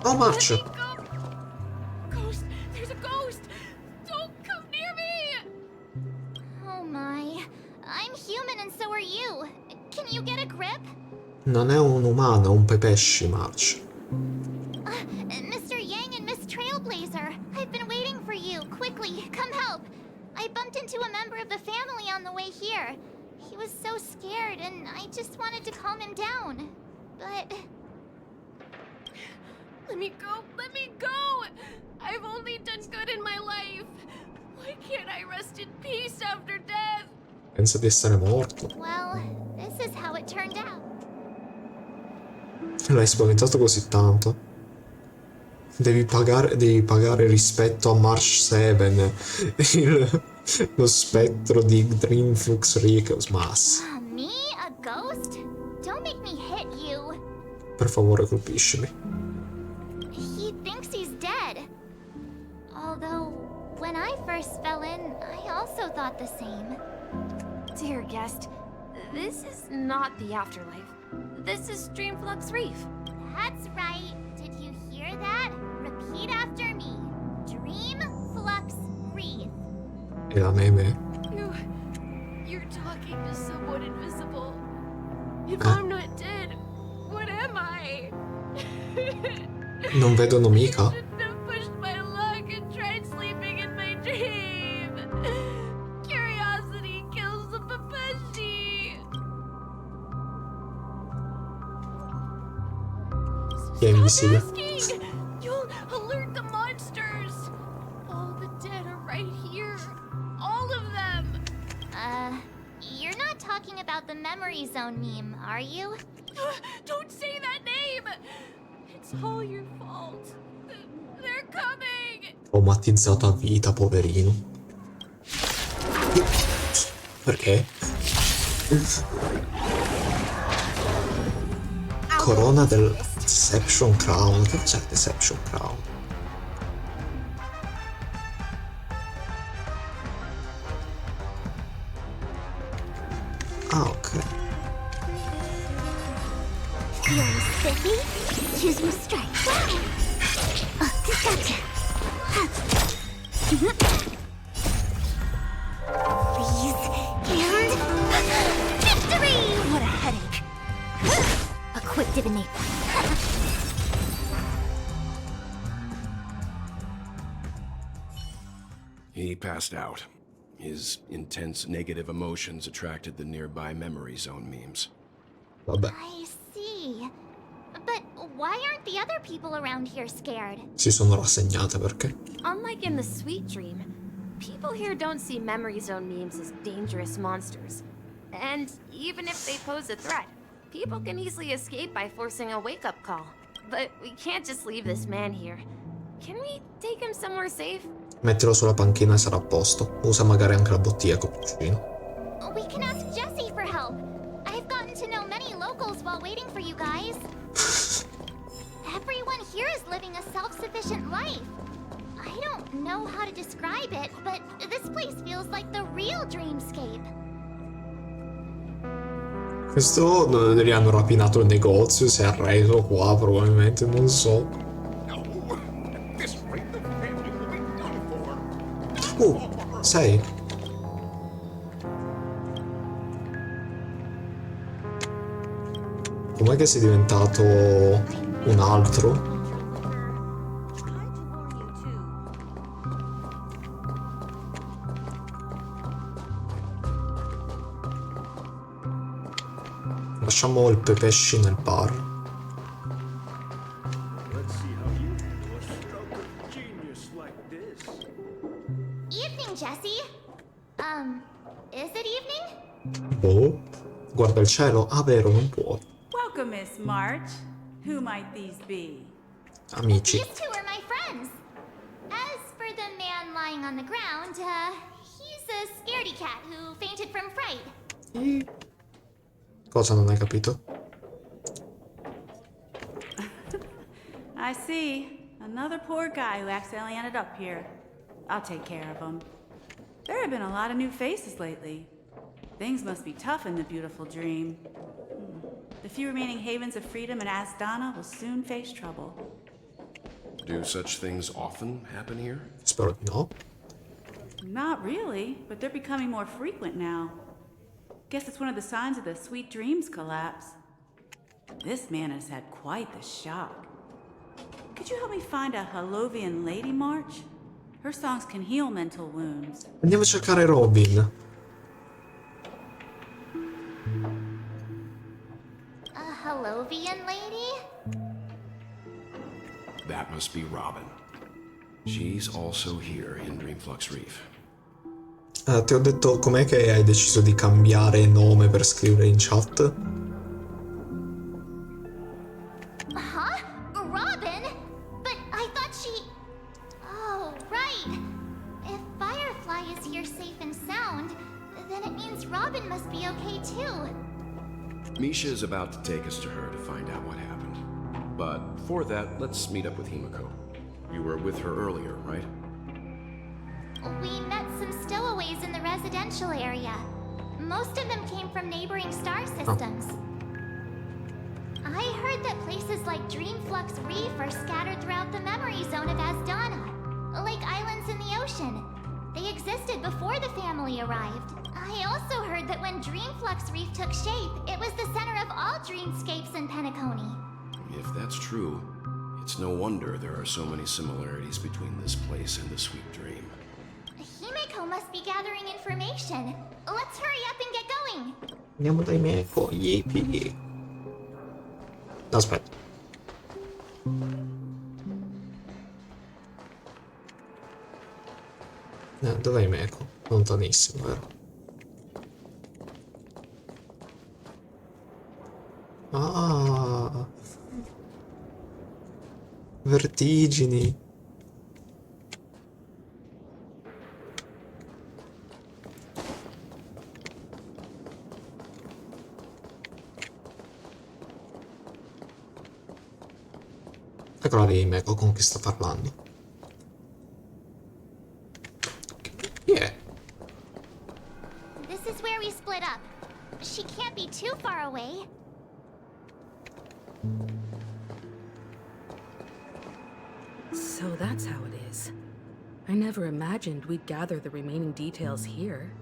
S1: How much?
S5: Ghost! There's a ghost! Don't come near me!
S10: Oh my. I'm human and so are you. Can you get a grip?
S1: Non è un umano, è un pepesci, March.
S10: bumped into a member of the family on the way here. He was so scared, and I just wanted to calm him down. But...
S5: Let me go! Let me go! I've only done good in my life. Why can't I rest in peace after death?
S1: Pensa di essere morto.
S10: Well, this is how it turned out.
S1: L'hai spaventato così tanto. Devi pagare rispetto a March 7, lo spettro di Dreamflux Recalls.
S10: Me? A ghost? Don't make me hit you.
S1: Per favore, colpiscimi.
S10: He thinks he's dead. Although, when I first fell in, I also thought the same.
S5: Dear guest, this is not the afterlife. This is Dreamflux Reef.
S10: That's right. Did you hear that? Repeat after me. Dreamflux Reef.
S1: E la meme?
S5: You're talking to someone invisible. If I'm not dead, what am I?
S1: Non vedono mica?
S5: I shouldn't have pushed my luck and tried sleeping in my dream. Curiosity kills the papashi.
S1: Chi è invisibile?
S5: Asking! You'll alert the monsters. All the dead are right here. All of them.
S10: You're not talking about the memory zone meme, are you?
S5: Don't say that name. It's all your fault. They're coming.
S1: Traumatizzato a vita, poverino. Perché? Corona del Deception Crown. Che cos'è il Deception Crown? Ah, ok.
S10: You're spiffy? Choose your strike. Gotcha. Freeze and victory! What a headache. A quick divinate.
S15: He passed out. His intense negative emotions attracted the nearby memory zone memes.
S10: I see. But why aren't the other people around here scared?
S1: Si sono rassegnate perché?
S5: Unlike in the Sweet Dream, people here don't see memory zone memes as dangerous monsters. And even if they pose a threat, people can easily escape by forcing a wake-up call. But we can't just leave this man here. Can we take him somewhere safe?
S1: Mettilo sulla panchina e sarà a posto. Usa magari anche la bottiglia cappuccino.
S10: We can ask Jessie for help. I've gotten to know many locals while waiting for you guys. Everyone here is living a self-sufficient life. I don't know how to describe it, but this place feels like the real dreamscape.
S1: Questo gli hanno rapinato il negozio, si è arreso qua probabilmente, non so. Sei? Com'è che sei diventato un altro? Lasciamo il Pepeshi nel bar.
S10: Evening, Jessie. Is it evening?
S1: Boh, guarda il cielo. Ah, vero, non può.
S19: Welcome, Miss March. Who might these be?
S1: Amici.
S10: These two are my friends. As for the man lying on the ground, he's a scaredy cat who fainted from fright.
S1: Cosa non hai capito?
S19: I see. Another poor guy who accidentally ended up here. I'll take care of him. There have been a lot of new faces lately. Things must be tough in the beautiful dream. The few remaining havens of freedom in Asdana will soon face trouble.
S15: Do such things often happen here?
S1: Spero di no.
S19: Not really, but they're becoming more frequent now. Guess it's one of the signs of the Sweet Dreams collapse. This man has had quite the shock. Could you help me find a Halovian lady, March? Her songs can heal mental wounds.
S1: Andiamo a cercare Robin.
S10: Hello, Vian lady?
S15: That must be Robin. She's also here in Dreamflux Reef.
S1: Ti ho detto com'è che hai deciso di cambiare nome per scrivere in chat?
S10: Huh? Robin? But I thought she... Oh, right. If Firefly is here safe and sound, then it means Robin must be okay too.
S15: Misha is about to take us to her to find out what happened. But before that, let's meet up with Himiko. You were with her earlier, right?
S10: We met some stowaways in the residential area. Most of them came from neighboring star systems. I heard that places like Dreamflux Reef are scattered throughout the memory zone of Asdana, like islands in the ocean. They existed before the family arrived. I also heard that when Dreamflux Reef took shape, it was the center of all dreamscapes in Penacony.
S15: If that's true, it's no wonder there are so many similarities between this place and the Sweet Dream.
S10: Himiko must be gathering information. Let's hurry up and get going.
S1: Andiamo da Himiko, yippee. Aspetta. Dov'è Himiko? Lontanissimo, vero? Ah, vertigini. Eccola lì, Himiko, con chi sta parlando. Yeah.
S10: This is where we split up. She can't be too far away.
S16: So that's how it is. I never imagined we'd gather the remaining details here.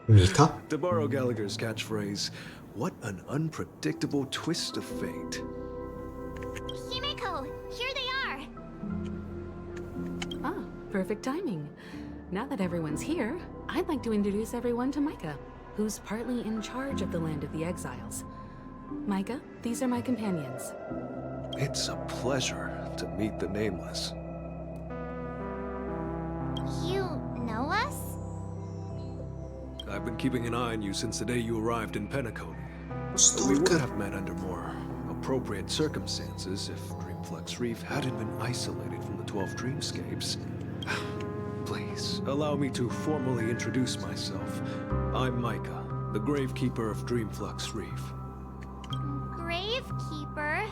S1: Mika?
S20: To borrow Gallagher's catchphrase, what an unpredictable twist of fate.
S10: Himiko, here they are.
S16: Ah, perfect timing. Now that everyone's here, I'd like to introduce everyone to Micah, who's partly in charge of the Land of the Exiles. Micah, these are my companions.
S20: It's a pleasure to meet the Nameless.
S10: You know us?
S20: I've been keeping an eye on you since the day you arrived in Penacony. We would have met under more appropriate circumstances if Dreamflux Reef hadn't been isolated from the 12 dreamscapes. Please, allow me to formally introduce myself. I'm Micah, the Gravekeeper of Dreamflux Reef.
S10: Gravekeeper?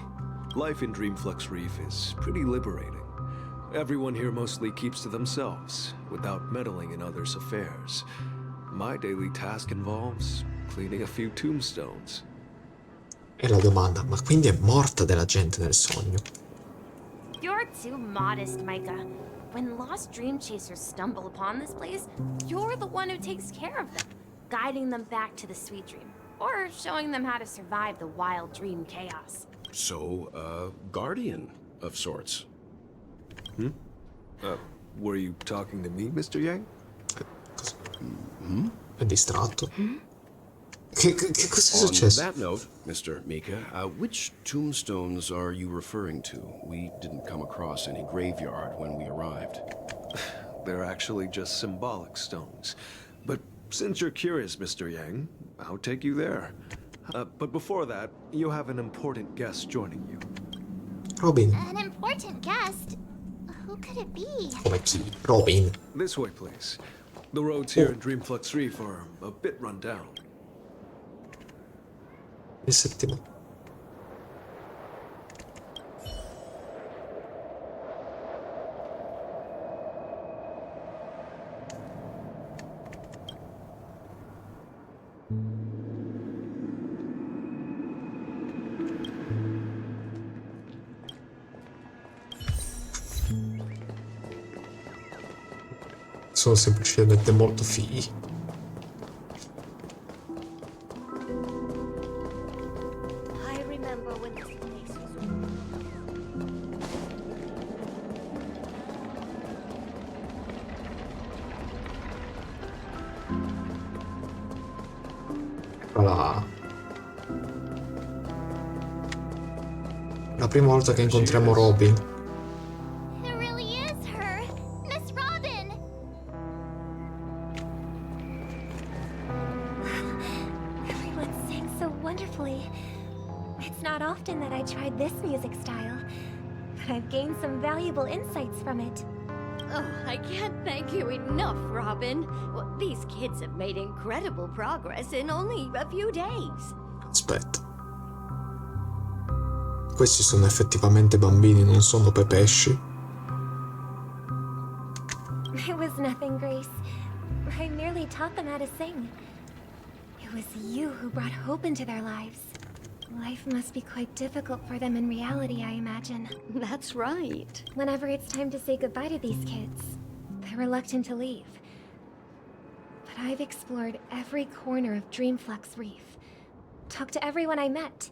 S20: Life in Dreamflux Reef is pretty liberating. Everyone here mostly keeps to themselves, without meddling in others' affairs. My daily task involves cleaning a few tombstones.
S1: E la domanda, ma quindi è morta della gente nel sogno?
S5: You're too modest, Micah. When lost dream chasers stumble upon this place, you're the one who takes care of them, guiding them back to the sweet dream, or showing them how to survive the wild dream chaos.
S15: So, guardian of sorts.
S20: Were you talking to me, Mr. Yang?
S1: È distratto. Che cosa è successo?
S15: On that note, Mr. Mika, which tombstones are you referring to? We didn't come across any graveyard when we arrived.
S20: They're actually just symbolic stones. But since you're curious, Mr. Yang, I'll take you there. But before that, you have an important guest joining you.
S1: Robin.
S10: An important guest? Who could it be?
S1: Come chi? Robin.
S20: This way, please. The roads here in Dreamflux Reef are a bit run down.
S1: Il settimo. Sono semplicemente molto fighi.
S10: I remember when this place was...
S1: La prima volta che incontriamo Robin.
S10: It really is her, Miss Robin. Everyone sang so wonderfully. It's not often that I tried this music style, but I've gained some valuable insights from it.
S2: Oh, I can't thank you enough, Robin. Well, these kids have made incredible progress in only a few days.
S1: Aspetta. Questi sono effettivamente bambini, non sono pepesci.
S10: It was nothing, Grace. I merely taught them how to sing. It was you who brought hope into their lives. Life must be quite difficult for them in reality, I imagine.
S2: That's right.
S10: Whenever it's time to say goodbye to these kids, they're reluctant to leave. But I've explored every corner of Dreamflux Reef, talked to everyone I met,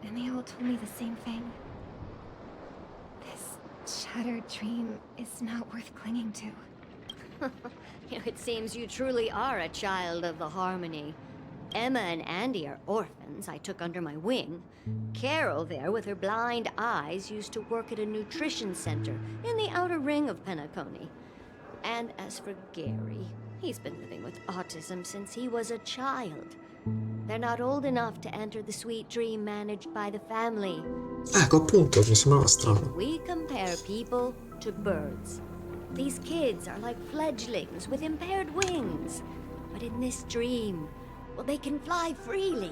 S10: and they all told me the same thing. This shattered dream is not worth clinging to.
S2: It seems you truly are a child of the Harmony. Emma and Andy are orphans I took under my wing. Carol there, with her blind eyes, used to work at a nutrition center in the outer ring of Penacony. And as for Gary, he's been living with autism since he was a child. They're not old enough to enter the sweet dream managed by the family.
S1: Ecco, appunto, mi sembrava strano.
S2: We compare people to birds. These kids are like fledglings with impaired wings. But in this dream, well, they can fly freely.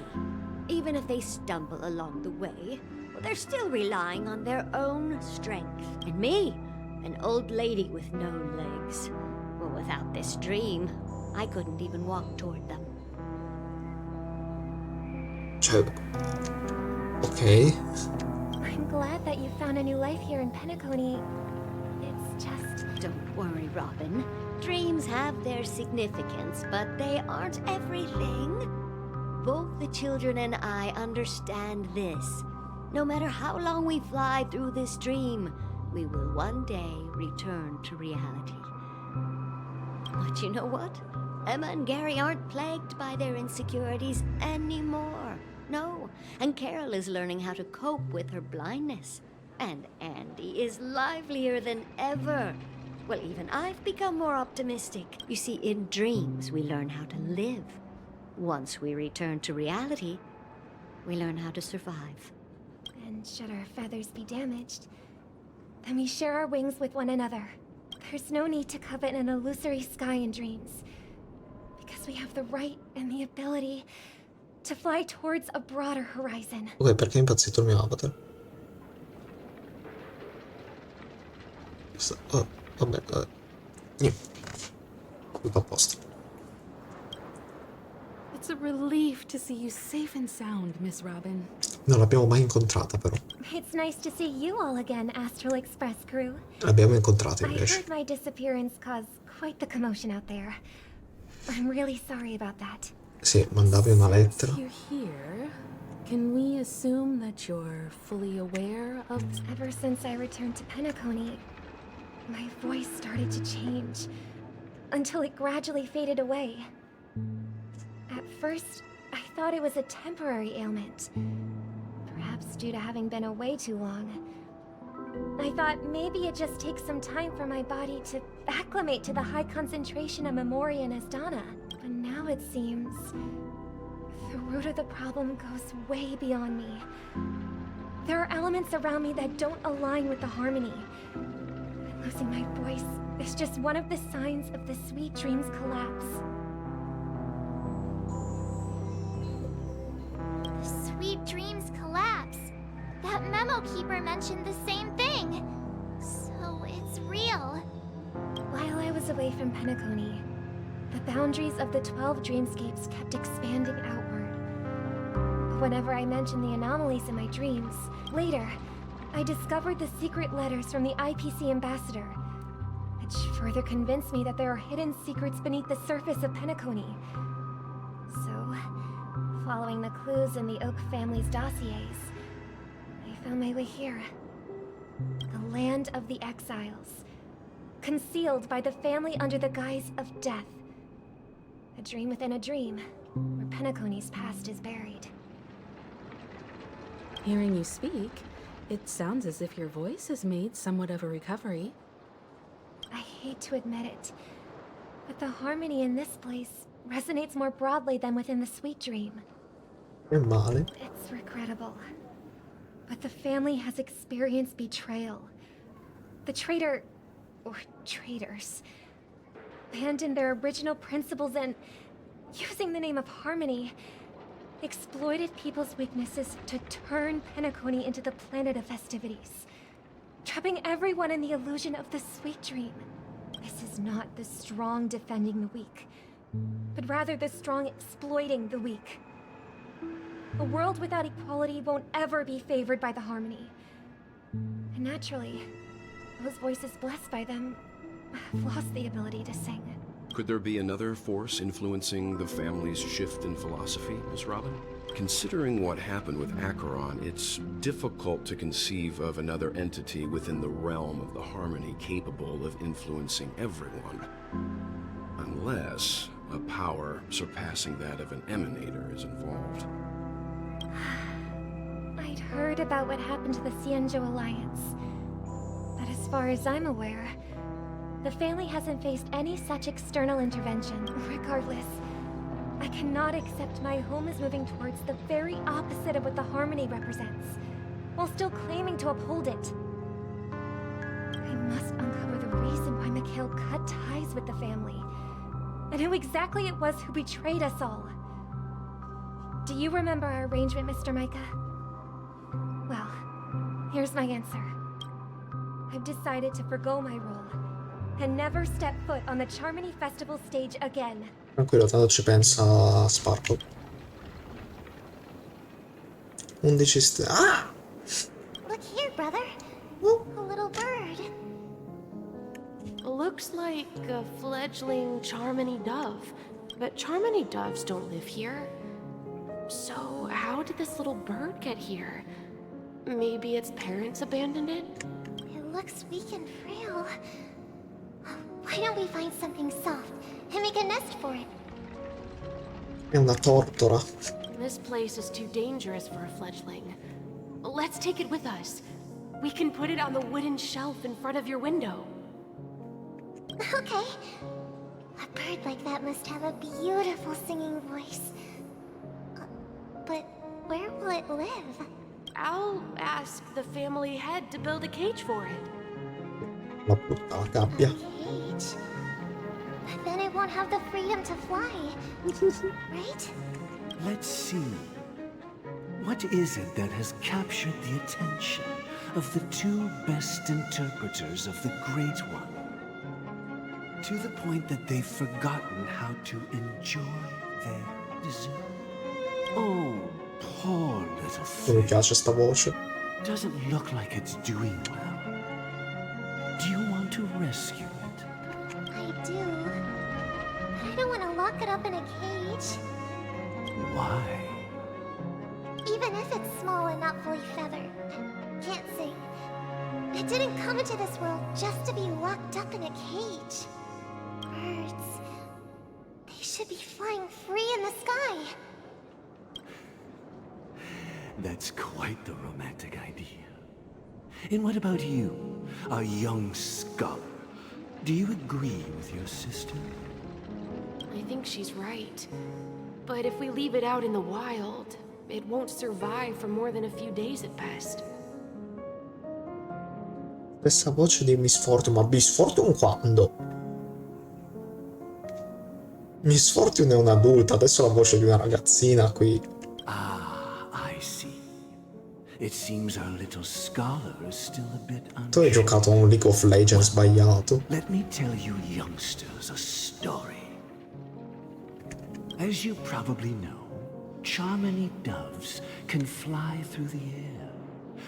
S2: Even if they stumble along the way, well, they're still relying on their own strength. And me, an old lady with no legs. Well, without this dream, I couldn't even walk toward them.
S1: Ok.
S10: I'm glad that you found a new life here in Penacony. It's just...
S2: Don't worry, Robin. Dreams have their significance, but they aren't everything. Both the children and I understand this. No matter how long we fly through this dream, we will one day return to reality. But you know what? Emma and Gary aren't plagued by their insecurities anymore. No, and Carol is learning how to cope with her blindness. And Andy is livelier than ever. Well, even I've become more optimistic. You see, in dreams, we learn how to live. Once we return to reality, we learn how to survive.
S10: And should our feathers be damaged, then we share our wings with one another. There's no need to covet an illusory sky in dreams, because we have the right and the ability to fly towards a broader horizon.
S1: Ok, perché è impazzito il mio avatar? Oh, vabbè, niente. Tutto a posto.
S16: It's a relief to see you safe and sound, Miss Robin.
S1: Non l'abbiamo mai incontrata, però.
S10: It's nice to see you all again, Astral Express crew.
S1: L'abbiamo incontrata,
S10: I
S1: invece.
S10: heard my disappearance caused quite the commotion out there. I'm really sorry about that.
S1: Sì, mandavi una lettera.
S16: You're here. Can we assume that you're fully aware of...
S10: Ever since I returned to Penacony, my voice started to change, until it gradually faded away. At first, I thought it was a temporary ailment, perhaps due to having been away too long. I thought maybe it just takes some time for my body to acclimate to the high concentration of Memoria and Asdana. But now it seems the root of the problem goes way beyond me. There are elements around me that don't align with the harmony. Losing my voice is just one of the signs of the sweet dream's collapse.
S21: The sweet dream's collapse. That memo keeper mentioned the same thing. So it's real.
S10: While I was away from Penacony, the boundaries of the 12 dreamscapes kept expanding outward. But whenever I mentioned the anomalies in my dreams, later, I discovered the secret letters from the IPC ambassador, which further convinced me that there are hidden secrets beneath the surface of Penacony. So, following the clues in the Oak family's dossiers, I found my way here. The land of the exiles, concealed by the family under the guise of death. A dream within a dream. where Penacony's past is buried.
S16: Hearing you speak, it sounds as if your voice has made somewhat of a recovery.
S10: I hate to admit it, but the harmony in this place resonates more broadly than within the Sweet Dream.
S1: Male.
S10: It's regrettable, but the family has experienced betrayal. The traitor, or traitors, abandoned their original principles and, using the name of harmony, exploited people's weaknesses to turn Penacony into the planet of festivities, trapping everyone in the illusion of the Sweet Dream. This is not the strong defending the weak, but rather the strong exploiting the weak. A world without equality won't ever be favored by the harmony. And naturally, those voices blessed by them have lost the ability to sing.
S15: Could there be another force influencing the family's shift in philosophy, Miss Robin? Considering what happened with Acheron, it's difficult to conceive of another entity within the realm of the harmony capable of influencing everyone. Unless a power surpassing that of an emanator is involved.
S10: I'd heard about what happened to the Cienjo Alliance, but as far as I'm aware, the family hasn't faced any such external intervention. Regardless, I cannot accept my home is moving towards the very opposite of what the harmony represents, while still claiming to uphold it. I must uncover the reason why Mikhail cut ties with the family, and who exactly it was who betrayed us all. Do you remember our arrangement, Mr. Micah? Well, here's my answer. I've decided to forgo my role and never step foot on the Charmony Festival stage again.
S1: Tranquillo, tanto ci pensa Sparkle. 11 Ah!
S21: Look here, brother. A little bird.
S5: Looks like a fledgling Charmony dove, but Charmony doves don't live here. So how did this little bird get here? Maybe its parents abandoned it?
S21: It looks weak and frail. Why don't we find something soft and make a nest for it?
S1: È una tortora.
S5: This place is too dangerous for a fledgling. Let's take it with us. We can put it on the wooden shelf in front of your window.
S21: Okay. A bird like that must have a beautiful singing voice. But where will it live?
S5: I'll ask the family head to build a cage for it.
S1: La puttana gabbia.
S21: Cage? But then it won't have the freedom to fly. Right?
S3: Let's see. What is it that has captured the attention of the two best interpreters of the Great One? To the point that they've forgotten how to enjoy their dessert. Oh, poor little thing.
S1: Mi piace sta voce.
S3: Doesn't look like it's doing well. Do you want to rescue it?
S21: I do. But I don't want to lock it up in a cage.
S3: Why?
S21: Even if it's small and not fully feathered. Can't sing. It didn't come into this world just to be locked up in a cage. Birds. They should be flying free in the sky.
S3: That's quite the romantic idea. And what about you, a young scholar? Do you agree with your sister?
S5: I think she's right. But if we leave it out in the wild, it won't survive for more than a few days at best.
S1: Questa voce di Miss Fortune, ma Miss Fortune quando? Miss Fortune è un'adulta, adesso la voce di una ragazzina qui.
S3: Ah, I see. It seems our little scholar is still a bit
S1: Tu hai giocato a un League of Legends sbagliato.
S3: Let me tell you youngsters a story. As you probably know, Charmony doves can fly through the air.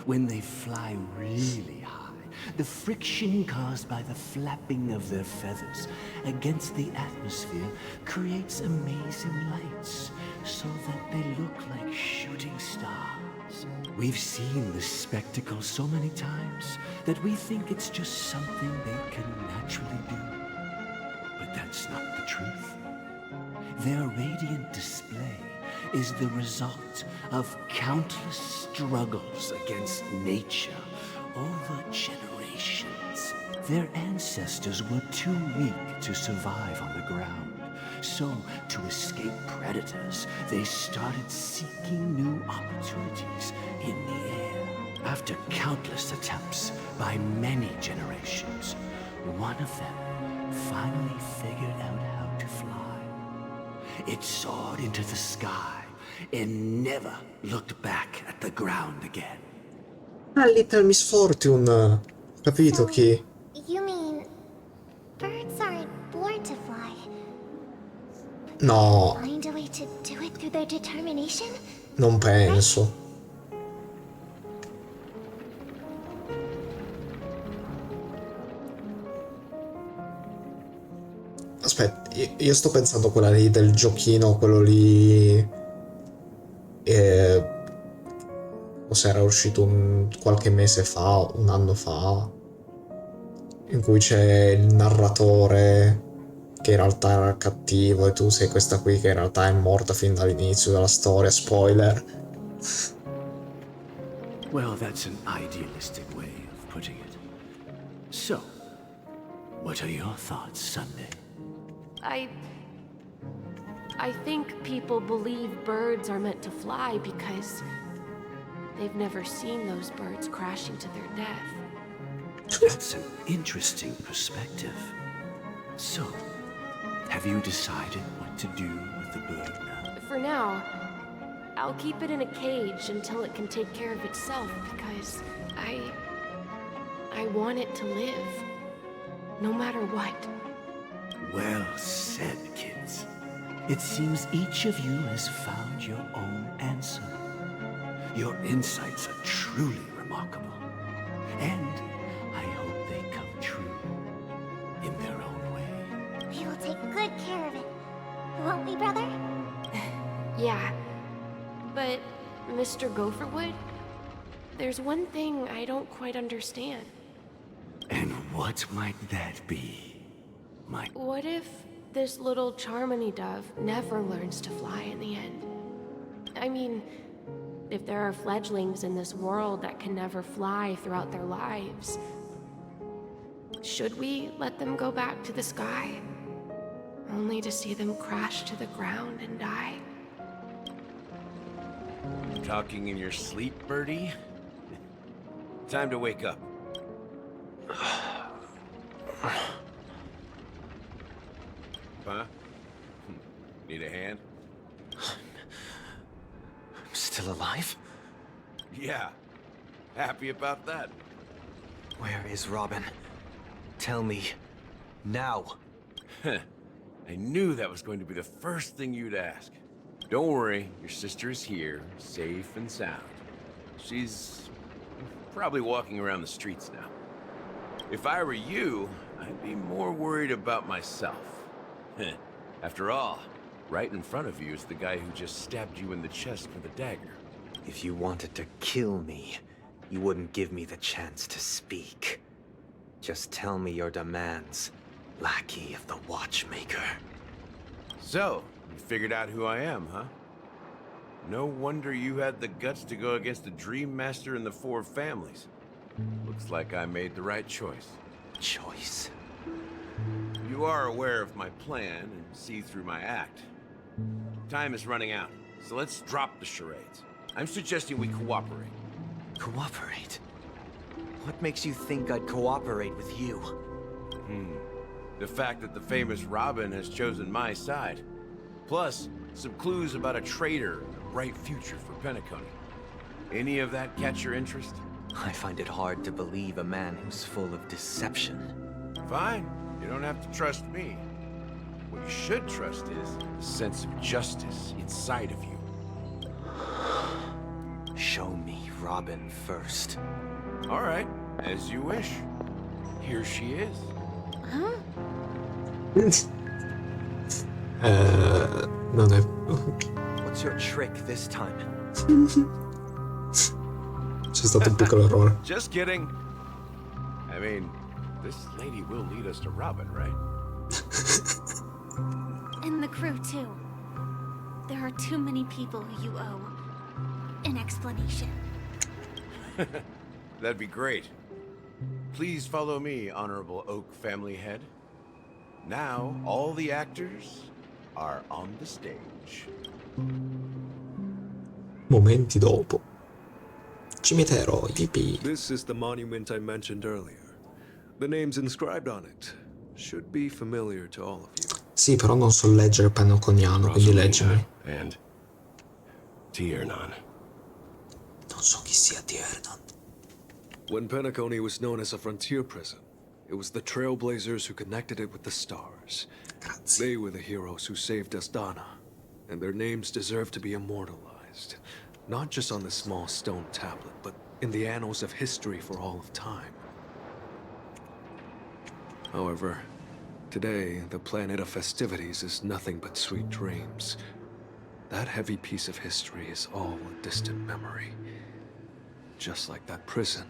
S3: When they fly really high, the friction caused by the flapping of their feathers against the atmosphere creates amazing lights, so that they look like shooting stars. We've seen this spectacle so many times that we think it's just something they can naturally do. But that's not the truth. Their radiant display is the result of countless struggles against nature over generations. Their ancestors were too weak to survive on the ground. So, to escape predators, they started seeking new opportunities in the air. After countless attempts by many generations, one of them finally figured out how to fly. It soared into the sky and never looked back at the ground again.
S1: A little misfortune. Capito chi?
S21: You mean birds aren't born to fly?
S1: No,
S21: Find a way to do it through their determination?
S1: non penso. Aspetta, io sto pensando a quella lì del giochino, quello lì. Cos'era uscito qualche mese fa, un anno fa, in cui c'è il narratore che in realtà era cattivo e tu sei questa qui che in realtà è morta fin dall'inizio della storia, spoiler.
S3: Well, that's an idealistic way of putting it. So, what are your thoughts, Sunday?
S5: I think people believe birds are meant to fly because they've never seen those birds crashing to their death.
S3: That's an interesting perspective. So, have you decided what to do with the bird now?
S5: For now, I'll keep it in a cage until it can take care of itself because I want it to live, no matter what.
S3: Well said, kids. It seems each of you has found your own answer. Your insights are truly remarkable. And I hope they come true in their own way.
S21: We will take good care of it. Won't we, brother?
S5: Yeah, but Mr. Gopherwood, there's one thing I don't quite understand.
S3: And what might that be?
S5: What if this little Charmony dove never learns to fly in the end? I mean, if there are fledglings in this world that can never fly throughout their lives, should we let them go back to the sky, only to see them crash to the ground and die?
S13: Talking in your sleep, Birdie? Time to wake up. Huh? Need a hand?
S17: I'm still alive?
S13: Yeah. Happy about that.
S17: Where is Robin? Tell me. Now.
S13: I knew that was going to be the first thing you'd ask. Don't worry, your sister is here, safe and sound. She's probably walking around the streets now. If I were you, I'd be more worried about myself. After all, right in front of you is the guy who just stabbed you in the chest with a dagger.
S17: If you wanted to kill me, you wouldn't give me the chance to speak. Just tell me your demands, lackey of the Watchmaker.
S13: So, you figured out who I am, huh? No wonder you had the guts to go against the Dream Master and the Four Families. Looks like I made the right choice.
S17: Choice?
S13: You are aware of my plan and see through my act. Time is running out, so let's drop the charades. I'm suggesting we cooperate.
S17: Cooperate? What makes you think I'd cooperate with you?
S13: The fact that the famous Robin has chosen my side. Plus, some clues about a traitor and a bright future for Penacony. Any of that catch your interest?
S17: I find it hard to believe a man who's full of deception.
S13: Fine. You don't have to trust me. What you should trust is the sense of justice inside of you.
S17: Show me Robin first.
S13: All right, as you wish. Here she is.
S5: Huh?
S1: Non è...
S17: What's your trick this time?
S1: C'è stato un piccolo errore.
S13: Just kidding. I mean, this lady will lead us to Robin, right?
S21: And the crew, too.
S10: There are too many people you owe an explanation.
S13: That'd be great. Please follow me, Honorable Oak family head. Now, all the actors are on the stage.
S1: Momenti dopo. Cimitero, hippie.
S20: This is the monument I mentioned earlier. The names inscribed on it should be familiar to all of you.
S1: Sì, però non so leggere penaconiano, quindi leggimi.
S15: And Tiernan.
S1: Non so chi sia Tiernan.
S20: When Penacony was known as a frontier prison, it was the trailblazers who connected it with the stars.
S1: Grazie.
S20: They were the heroes who saved Astana, and their names deserve to be immortalized. Not just on this small stone tablet, but in the annals of history for all of time. However, today, the planet of festivities is nothing but sweet dreams. That heavy piece of history is all a distant memory. Just like that prison.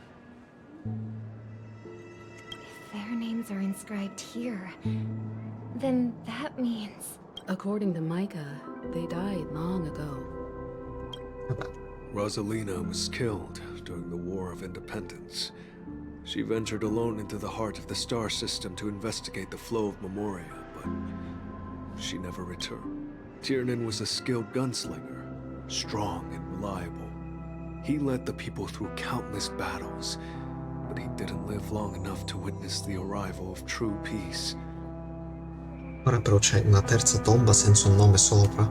S10: If their names are inscribed here, then that means...
S16: According to Micah, they died long ago.
S20: Rosalina was killed during the War of Independence. She ventured alone into the heart of the star system to investigate the flow of Memoria, but she never returned. Tiernan was a skilled gunslinger, strong and reliable. He led the people through countless battles, but he didn't live long enough to witness the arrival of true peace.
S1: Ora però c'è una terza tomba senza un nome sopra.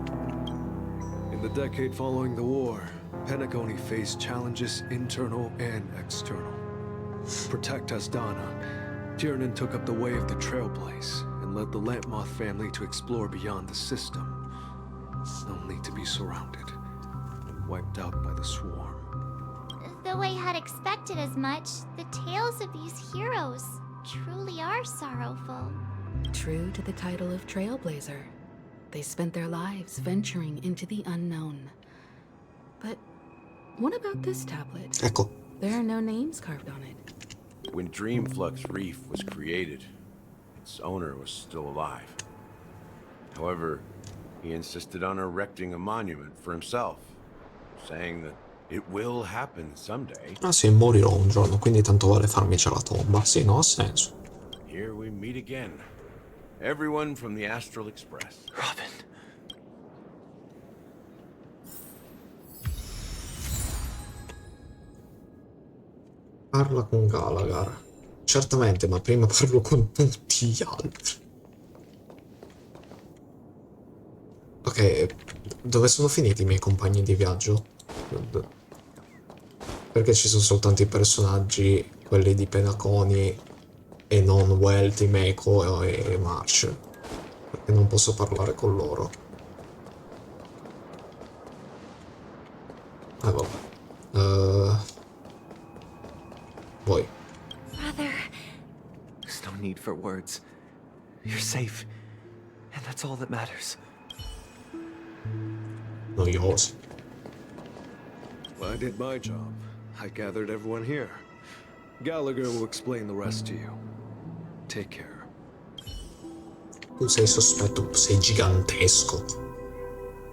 S20: In the decade following the war, Penacony faced challenges internal and external. To protect Astana, Tiernan took up the way of the Trailblaze and led the Lampmoth family to explore beyond the system, only to be surrounded and wiped out by the swarm.
S21: Though I had expected as much, the tales of these heroes truly are sorrowful.
S16: True to the title of Trailblazer, they spent their lives venturing into the unknown. But what about this tablet?
S1: Ecco.
S16: There are no names carved on it.
S13: When Dreamflux Reef was created, its owner was still alive. However, he insisted on erecting a monument for himself, saying that it will happen someday.
S1: Ah sì, morirò un giorno, quindi tanto vale farmici la tomba. Sì, no, ha senso.
S13: Here we meet again. Everyone from the Astral Express.
S17: Robin.
S1: Parla con Gallagher. Certamente, ma prima parlo con tutti gli altri. Ok, dove sono finiti i miei compagni di viaggio? Perché ci sono soltanto i personaggi, quelli di Penacony, e non Welty, Mako e March. Perché non posso parlare con loro. Vabbè. Voi.
S17: Brother. There's no need for words. You're safe. And that's all that matters.
S1: Noiosi.
S20: Well, I did my job. I gathered everyone here. Gallagher will explain the rest to you. Take care.
S1: Tu sei sospetto, sei gigantesco.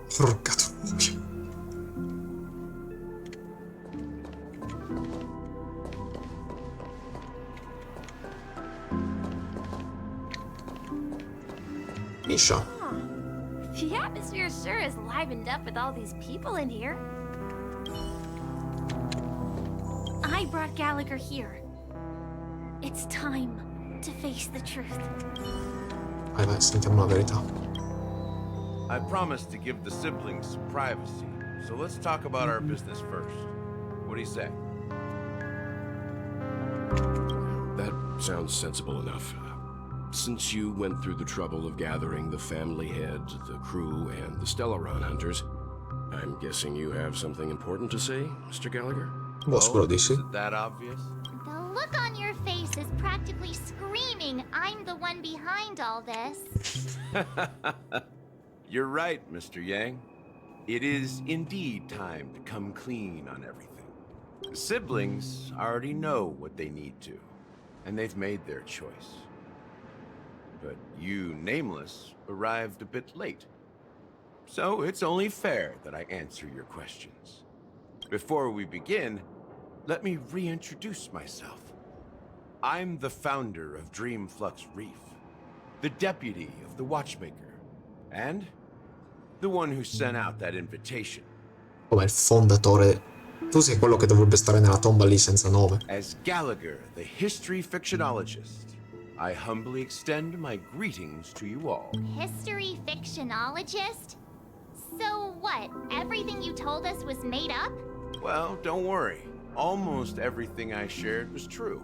S1: Porca troia. Misha.
S10: The atmosphere sure is livened up with all these people in here. I brought Gallagher here. It's time to face the truth.
S1: Vai, sentiamo la verità.
S13: I promised to give the siblings some privacy, so let's talk about our business first. What do you say?
S15: That sounds sensible enough. Since you went through the trouble of gathering the family head, the crew, and the Stellaron hunters, I'm guessing you have something important to say, Mr. Gallagher?
S13: Is it that obvious?
S21: The look on your face is practically screaming I'm the one behind all this.
S13: You're right, Mr. Yang. It is indeed time to come clean on everything. The siblings already know what they need to, and they've made their choice. But you, Nameless, arrived a bit late. So it's only fair that I answer your questions. Before we begin, let me reintroduce myself. I'm the founder of Dreamflux Reef, the deputy of the Watchmaker, and the one who sent out that invitation.
S1: Come il fondatore. Tu sei quello che dovrebbe stare nella tomba lì senza nome.
S13: As Gallagher, the history fictionologist, I humbly extend my greetings to you all.
S21: History fictionologist? So what? Everything you told us was made up?
S13: Well, don't worry. Almost everything I shared was true.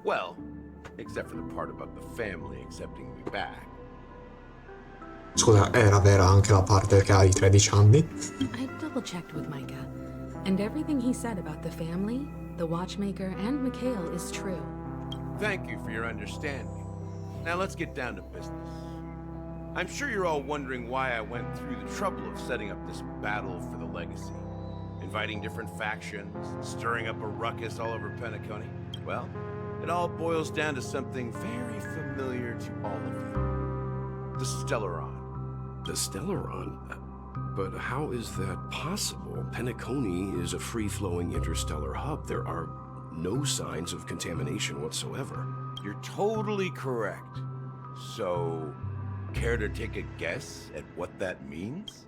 S13: Well, except for the part about the family accepting me back.
S1: Scusa, era vera anche la parte che hai 13 anni?
S16: I double-checked with Micah, and everything he said about the family, the Watchmaker, and Mikhail is true.
S13: Thank you for your understanding. Now let's get down to business. I'm sure you're all wondering why I went through the trouble of setting up this battle for the legacy. Inviting different factions, stirring up a ruckus all over Penacony. Well, it all boils down to something very familiar to all of you. The Stellaron.
S15: The Stellaron? But how is that possible? Penacony is a free-flowing interstellar hub. There are no signs of contamination whatsoever.
S13: You're totally correct. So, care to take a guess at what that means?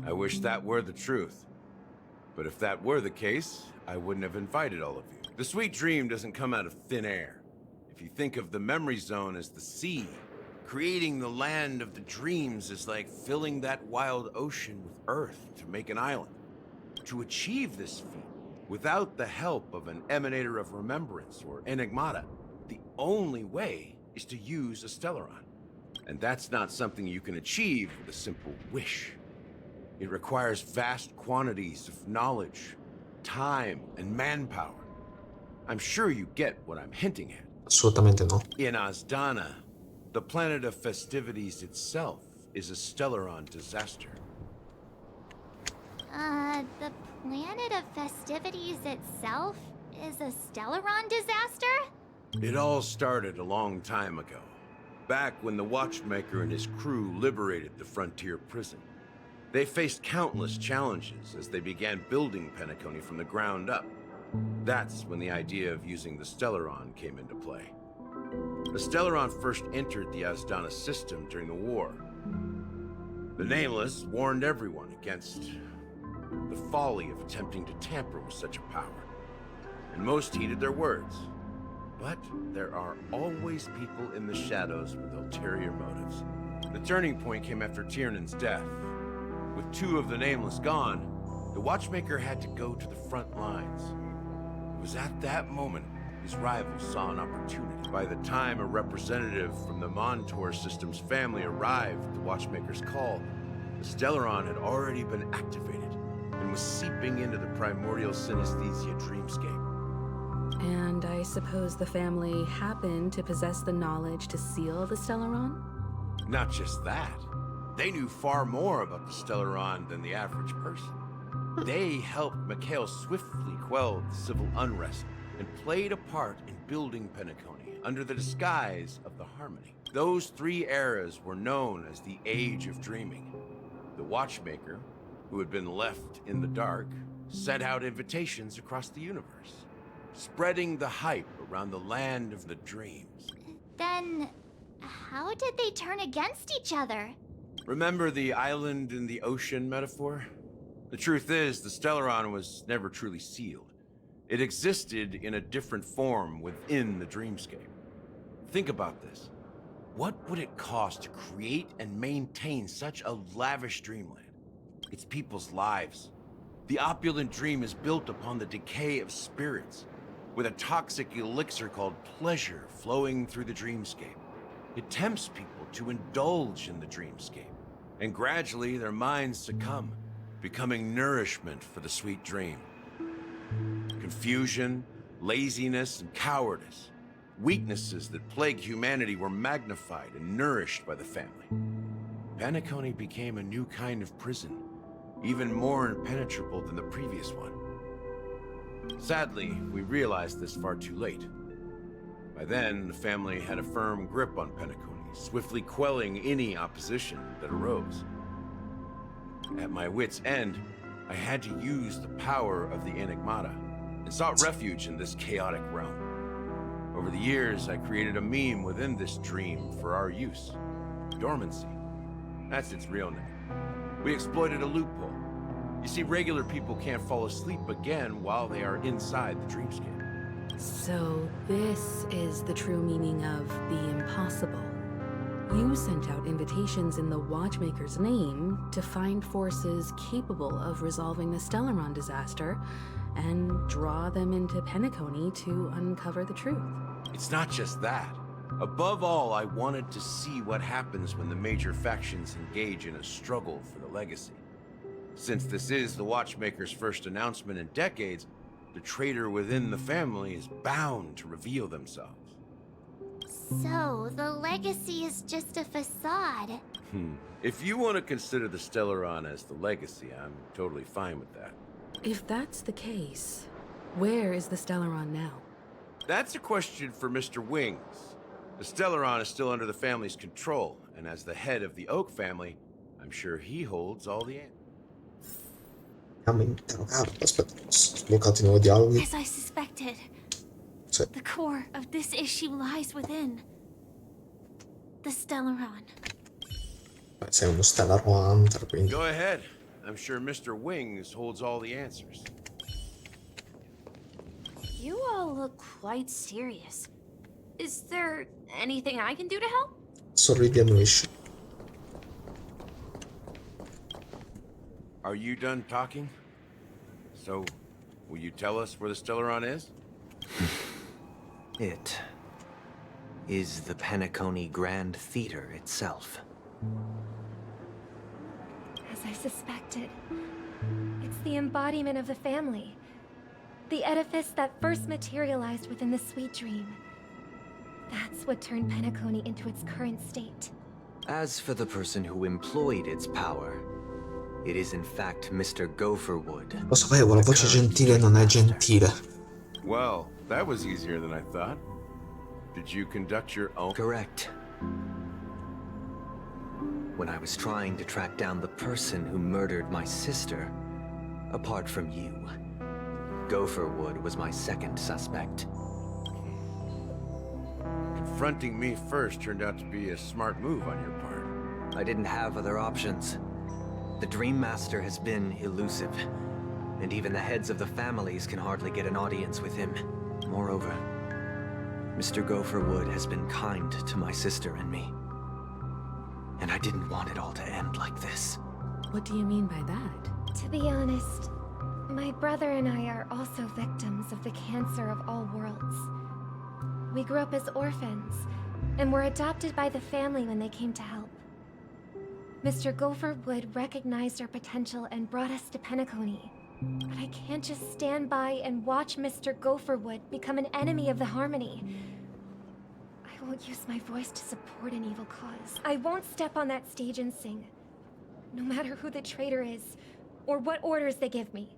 S13: I wish that were the truth. But if that were the case, I wouldn't have invited all of you. The sweet dream doesn't come out of thin air. If you think of the memory zone as the sea, creating the land of the dreams is like filling that wild ocean with earth to make an island. To achieve this feat, without the help of an emanator of remembrance or enigmata, the only way is to use a Stellaron. And that's not something you can achieve with a simple wish. It requires vast quantities of knowledge, time, and manpower. I'm sure you get what I'm hinting at.
S1: Assolutamente no.
S13: In Asdana, the planet of festivities itself is a Stellaron disaster.
S21: The planet of festivities itself is a Stellaron disaster?
S13: It all started a long time ago, back when the Watchmaker and his crew liberated the frontier prison. They faced countless challenges as they began building Penacony from the ground up. That's when the idea of using the Stellaron came into play. The Stellaron first entered the Asdana system during the war. The Nameless warned everyone against the folly of attempting to tamper with such a power, and most heeded their words. But there are always people in the shadows with ulterior motives. The turning point came after Tiernan's death. With two of the Nameless gone, the Watchmaker had to go to the front lines. It was at that moment his rivals saw an opportunity. By the time a representative from the Montour System's family arrived at the Watchmaker's call, the Stellaron had already been activated and was seeping into the primordial synesthesia dreamscape.
S16: And I suppose the family happened to possess the knowledge to seal the Stellaron?
S13: Not just that. They knew far more about the Stellaron than the average person. They helped Mikhail swiftly quell the civil unrest and played a part in building Penacony under the disguise of the Harmony. Those three eras were known as the Age of Dreaming. The Watchmaker, who had been left in the dark, sent out invitations across the universe, spreading the hype around the land of the dreams.
S21: Then, how did they turn against each other?
S13: Remember the island in the ocean metaphor? The truth is, the Stellaron was never truly sealed. It existed in a different form within the dreamscape. Think about this. What would it cost to create and maintain such a lavish dreamland? It's people's lives. The opulent dream is built upon the decay of spirits, with a toxic elixir called pleasure flowing through the dreamscape. It tempts people to indulge in the dreamscape, and gradually their minds succumb, becoming nourishment for the sweet dream. Confusion, laziness, and cowardice, weaknesses that plague humanity, were magnified and nourished by the family. Penacony became a new kind of prison, even more impenetrable than the previous one. Sadly, we realized this far too late. By then, the family had a firm grip on Penacony, swiftly quelling any opposition that arose. At my wit's end, I had to use the power of the Enigmata, and sought refuge in this chaotic realm. Over the years, I created a meme within this dream for our use. Dormancy. That's its real name. We exploited a loophole. You see, regular people can't fall asleep again while they are inside the dreamscape.
S16: So this is the true meaning of the impossible. You sent out invitations in the Watchmaker's name to find forces capable of resolving the Stellaron disaster and draw them into Penacony to uncover the truth.
S13: It's not just that. Above all, I wanted to see what happens when the major factions engage in a struggle for the legacy. Since this is the Watchmaker's first announcement in decades, the traitor within the family is bound to reveal themselves.
S21: So, the legacy is just a facade.
S13: If you want to consider the Stellaron as the legacy, I'm totally fine with that.
S16: If that's the case, where is the Stellaron now?
S13: That's a question for Mr. Wings. The Stellaron is still under the family's control, and as the head of the Oak family, I'm sure he holds all the answers.
S1: Aspetta, sbloccati nuovi dialoghi.
S21: As I suspected,
S1: Sì.
S21: the core of this issue lies within the Stellaron.
S1: Sei uno Stellar Hunter, quindi.
S13: Go ahead. I'm sure Mr. Wings holds all the answers.
S10: You all look quite serious. Is there anything I can do to help?
S1: Sorridi e annuisci.
S13: Are you done talking? So, will you tell us where the Stellaron is?
S17: It is the Penacony Grand Theater itself.
S10: As I suspected, it's the embodiment of the family. The edifice that first materialized within the Sweet Dream. That's what turned Penacony into its current state.
S17: As for the person who employed its power, it is in fact Mr. Gopherwood.
S1: Lo sapevo, la voce gentile non è gentile.
S13: Well, that was easier than I thought. Did you conduct your own?
S17: Correct. When I was trying to track down the person who murdered my sister, apart from you, Gopherwood was my second suspect.
S13: Confronting me first turned out to be a smart move on your part.
S17: I didn't have other options. The Dream Master has been elusive, and even the heads of the families can hardly get an audience with him. Moreover, Mr. Gopherwood has been kind to my sister and me. And I didn't want it all to end like this.
S16: What do you mean by that?
S10: To be honest, my brother and I are also victims of the cancer of all worlds. We grew up as orphans, and were adopted by the family when they came to help. Mr. Gopherwood recognized our potential and brought us to Penacony. But I can't just stand by and watch Mr. Gopherwood become an enemy of the Harmony. I won't use my voice to support an evil cause. I won't step on that stage and sing, no matter who the traitor is, or what orders they give me.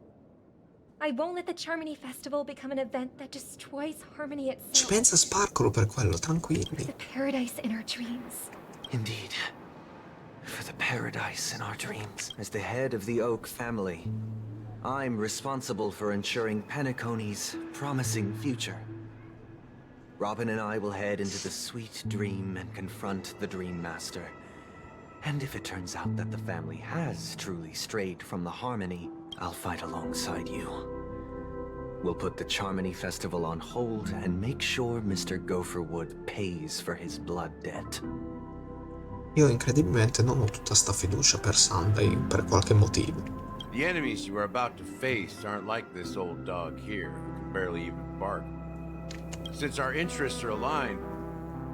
S10: I won't let the Charmony Festival become an event that destroys Harmony itself.
S1: Ci pensa Sparkolo per quello, tranquilli.
S10: The paradise in our dreams.
S17: Indeed. For the paradise in our dreams. As the head of the Oak family, I'm responsible for ensuring Penacony's promising future. Robin and I will head into the Sweet Dream and confront the Dream Master. And if it turns out that the family has truly strayed from the Harmony, I'll fight alongside you. We'll put the Charmony Festival on hold and make sure Mr. Gopherwood pays for his blood debt.
S1: Io incredibilmente non ho tutta sta fiducia per Sunday per qualche motivo.
S13: The enemies you are about to face aren't like this old dog here, who can barely even bark. Since our interests are aligned,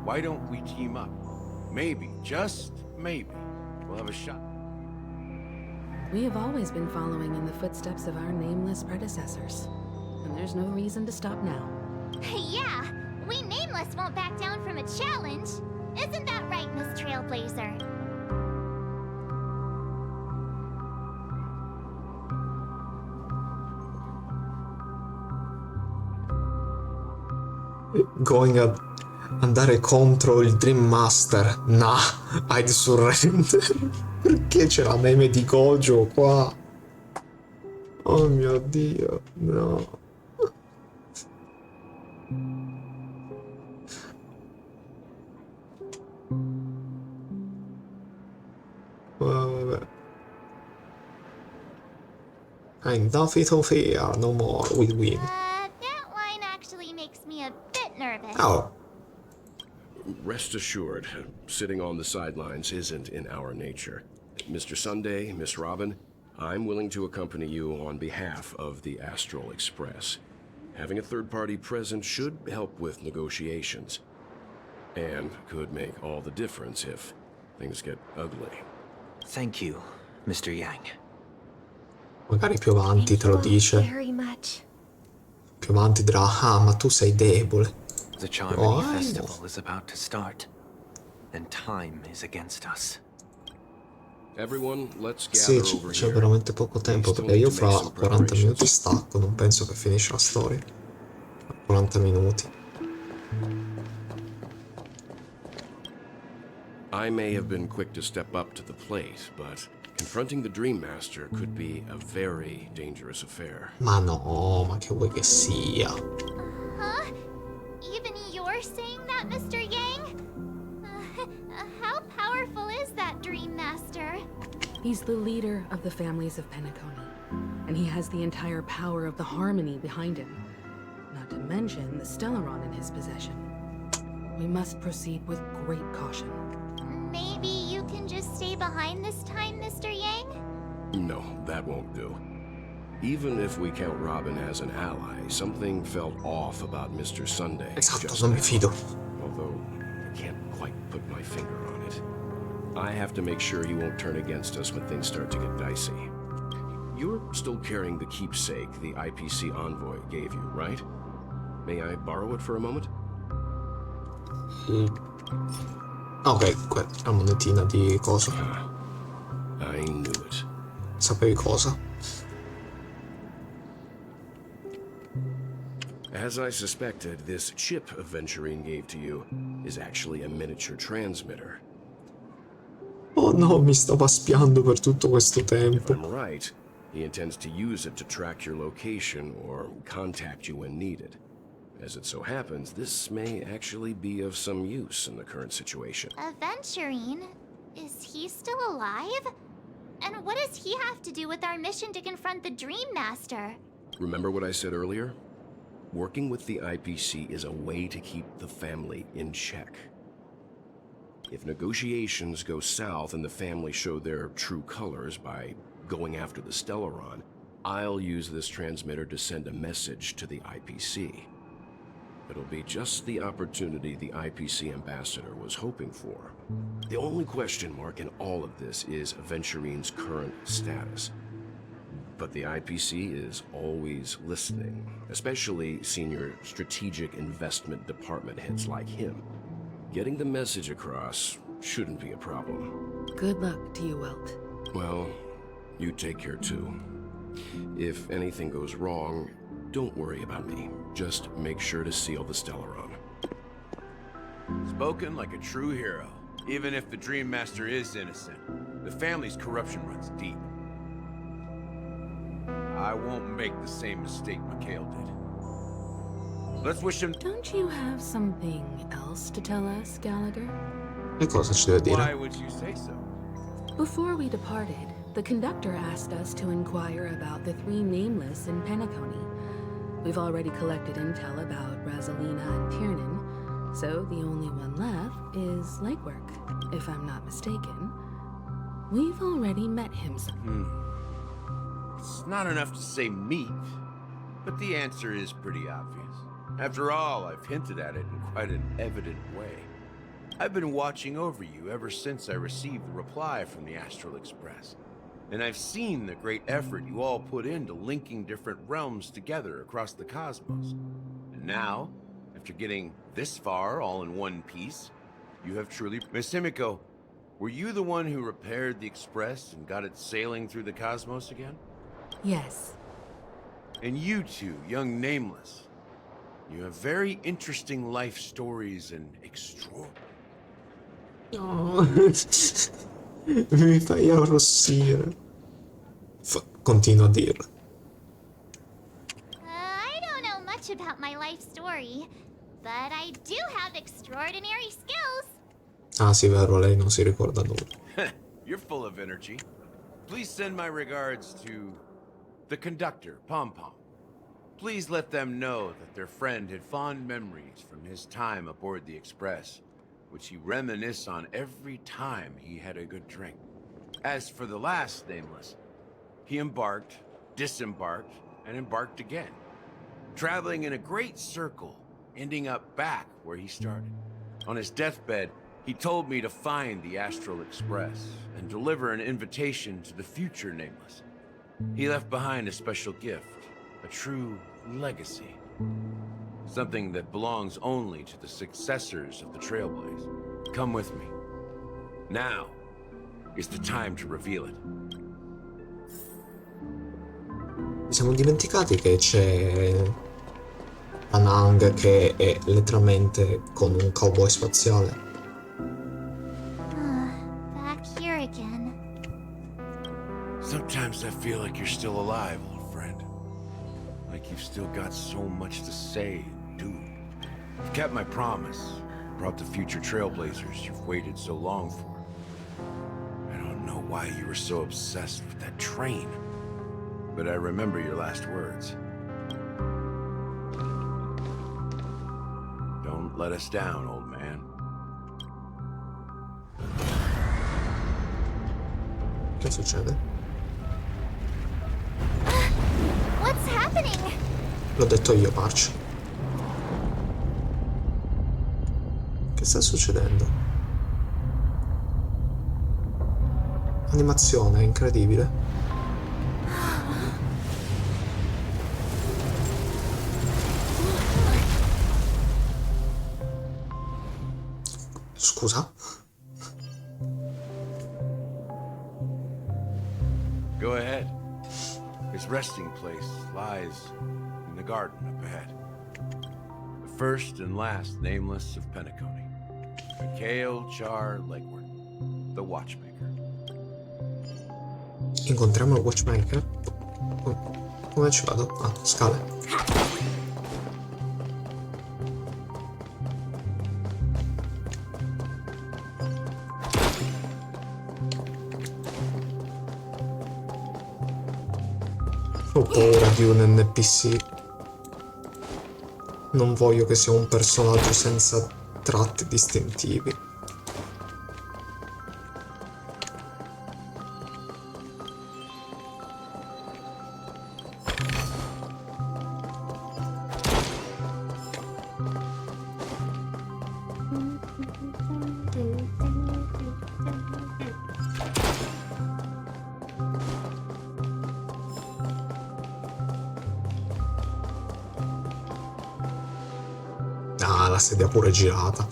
S13: why don't we team up? Maybe, just maybe, we'll have a shot.
S16: We have always been following in the footsteps of our nameless predecessors, and there's no reason to stop now.
S21: Yeah, we Nameless won't back down from a challenge. Isn't that right, Miss Trailblazer?
S1: andare contro il Dream Master. Nah, I'd surrender. Perché c'è la meme di Gojo qua? Oh mio Dio, no. Vabbè. I'm nothing to fear, no more, we win.
S21: That line actually makes me a bit nervous.
S1: Oh.
S15: Rest assured, sitting on the sidelines isn't in our nature. Mr. Sunday, Miss Robin, I'm willing to accompany you on behalf of the Astral Express. Having a third party present should help with negotiations. And could make all the difference if things get ugly.
S17: Thank you, Mr. Yang.
S1: Magari più avanti te lo dice.
S21: Very much.
S1: Più avanti dirà, ah, ma tu sei debole.
S17: The Charmony Festival is about to start, and time is against us.
S15: Everyone, let's
S1: Sì,
S15: gather over
S1: c'è
S15: here.
S1: veramente poco tempo perché io fra 40 minuti stacco, non penso che finisce la storia. 40 minuti.
S15: I may have been quick to step up to the plate, but confronting the Dream Master could be a very dangerous affair.
S1: Ma no, ma che vuoi che sia?
S21: Huh? Even you're saying that, Mr. Yang? How powerful is that Dream Master?
S16: He's the leader of the families of Penacony, and he has the entire power of the Harmony behind him. Not to mention the Stellaron in his possession. We must proceed with great caution.
S21: Maybe you can just stay behind this time, Mr. Yang?
S15: No, that won't do. Even if we count Robin as an ally, something felt off about Mr. Sunday.
S1: Esatto, non mi fido.
S15: Although I can't quite put my finger on it. I have to make sure he won't turn against us when things start to get dicey. You're still carrying the keepsake the IPC envoy gave you, right? May I borrow it for a moment?
S1: Ok, la monetina di cosa?
S15: I knew it.
S1: Sapevi cosa?
S15: As I suspected, this chip Aventurine gave to you is actually a miniature transmitter.
S1: Oh no, mi stava spiando per tutto questo
S15: If
S1: tempo.
S15: I'm right, he intends to use it to track your location or contact you when needed. As it so happens, this may actually be of some use in the current situation.
S21: Aventurine? Is he still alive? And what does he have to do with our mission to confront the Dream Master?
S15: Remember what I said earlier? Working with the IPC is a way to keep the family in check. If negotiations go south and the family show their true colors by going after the Stellaron, I'll use this transmitter to send a message to the IPC. It'll be just the opportunity the IPC ambassador was hoping for. The only question mark in all of this is Aventurine's current status. But the IPC is always listening, especially senior strategic investment department heads like him. Getting the message across shouldn't be a problem.
S16: Good luck to you, Welt.
S15: Well, you take care too. If anything goes wrong, don't worry about me. Just make sure to seal the Stellaron.
S13: Spoken like a true hero. Even if the Dream Master is innocent, the family's corruption runs deep. I won't make the same mistake Mikhail did. Let's wish him...
S16: Don't you have something else to tell us, Gallagher?
S1: E cosa ci deve dire?
S13: Why would you say so?
S16: Before we departed, the conductor asked us to inquire about the three nameless in Penacony. We've already collected intel about Razelina and Tiernan, so the only one left is Legwork, if I'm not mistaken. We've already met him.
S13: It's not enough to say meet, but the answer is pretty obvious. After all, I've hinted at it in quite an evident way. I've been watching over you ever since I received the reply from the Astral Express. And I've seen the great effort you all put into linking different realms together across the cosmos. And now, after getting this far all in one piece, you have truly... Miss Himiko, were you the one who repaired the Express and got it sailing through the cosmos again?
S16: Yes.
S13: And you two, young Nameless, You have very interesting life stories and extraordinary.
S1: No. Mi fai arrossire. Continua a dirlo.
S21: I don't know much about my life story, but I do have extraordinary skills.
S1: Ah sì, vero, lei non si ricorda nulla.
S13: You're full of energy. Please send my regards to the conductor, Pom Pom. Please let them know that their friend had fond memories from his time aboard the Express, which he reminisced on every time he had a good drink. As for the last nameless, he embarked, disembarked, and embarked again, traveling in a great circle, ending up back where he started. On his deathbed, he told me to find the Astral Express and deliver an invitation to the future nameless. He left behind a special gift, a true legacy. Something that belongs only to the successors of the Trailblaze. Come with me. Now is the time to reveal it.
S1: Ci siamo dimenticati che c'è Anang che è letteralmente con un cowboy spaziale.
S21: Back here again.
S13: Sometimes I feel like you're still alive, old friend. Like you've still got so much to say and do. You've kept my promise. Brought the future Trailblazers you've waited so long for. I don't know why you were so obsessed with that train. But I remember your last words. Don't let us down, old man.
S1: Che succede?
S21: What's happening?
S1: L'ho detto io, March. Che sta succedendo? Animazione incredibile. Scusa?
S13: Go ahead. His resting place lies in the garden up ahead. The first and last nameless of Penacony. Mikhail Char Legward, the Watchmaker.
S1: Incontriamo il Watchmaker? Come ci vado? Ah, scale. Ho paura di un NPC. Non voglio che sia un personaggio senza tratti distintivi. Ah, la sedia pure girata.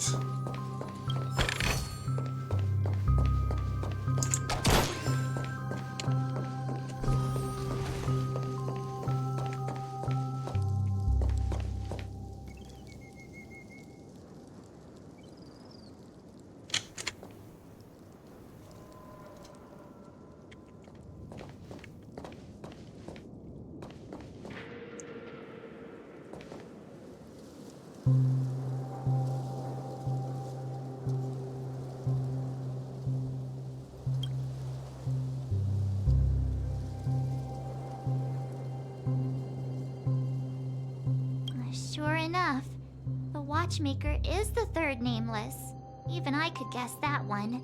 S21: Sure enough, the Watchmaker is the third nameless. Even I could guess that one.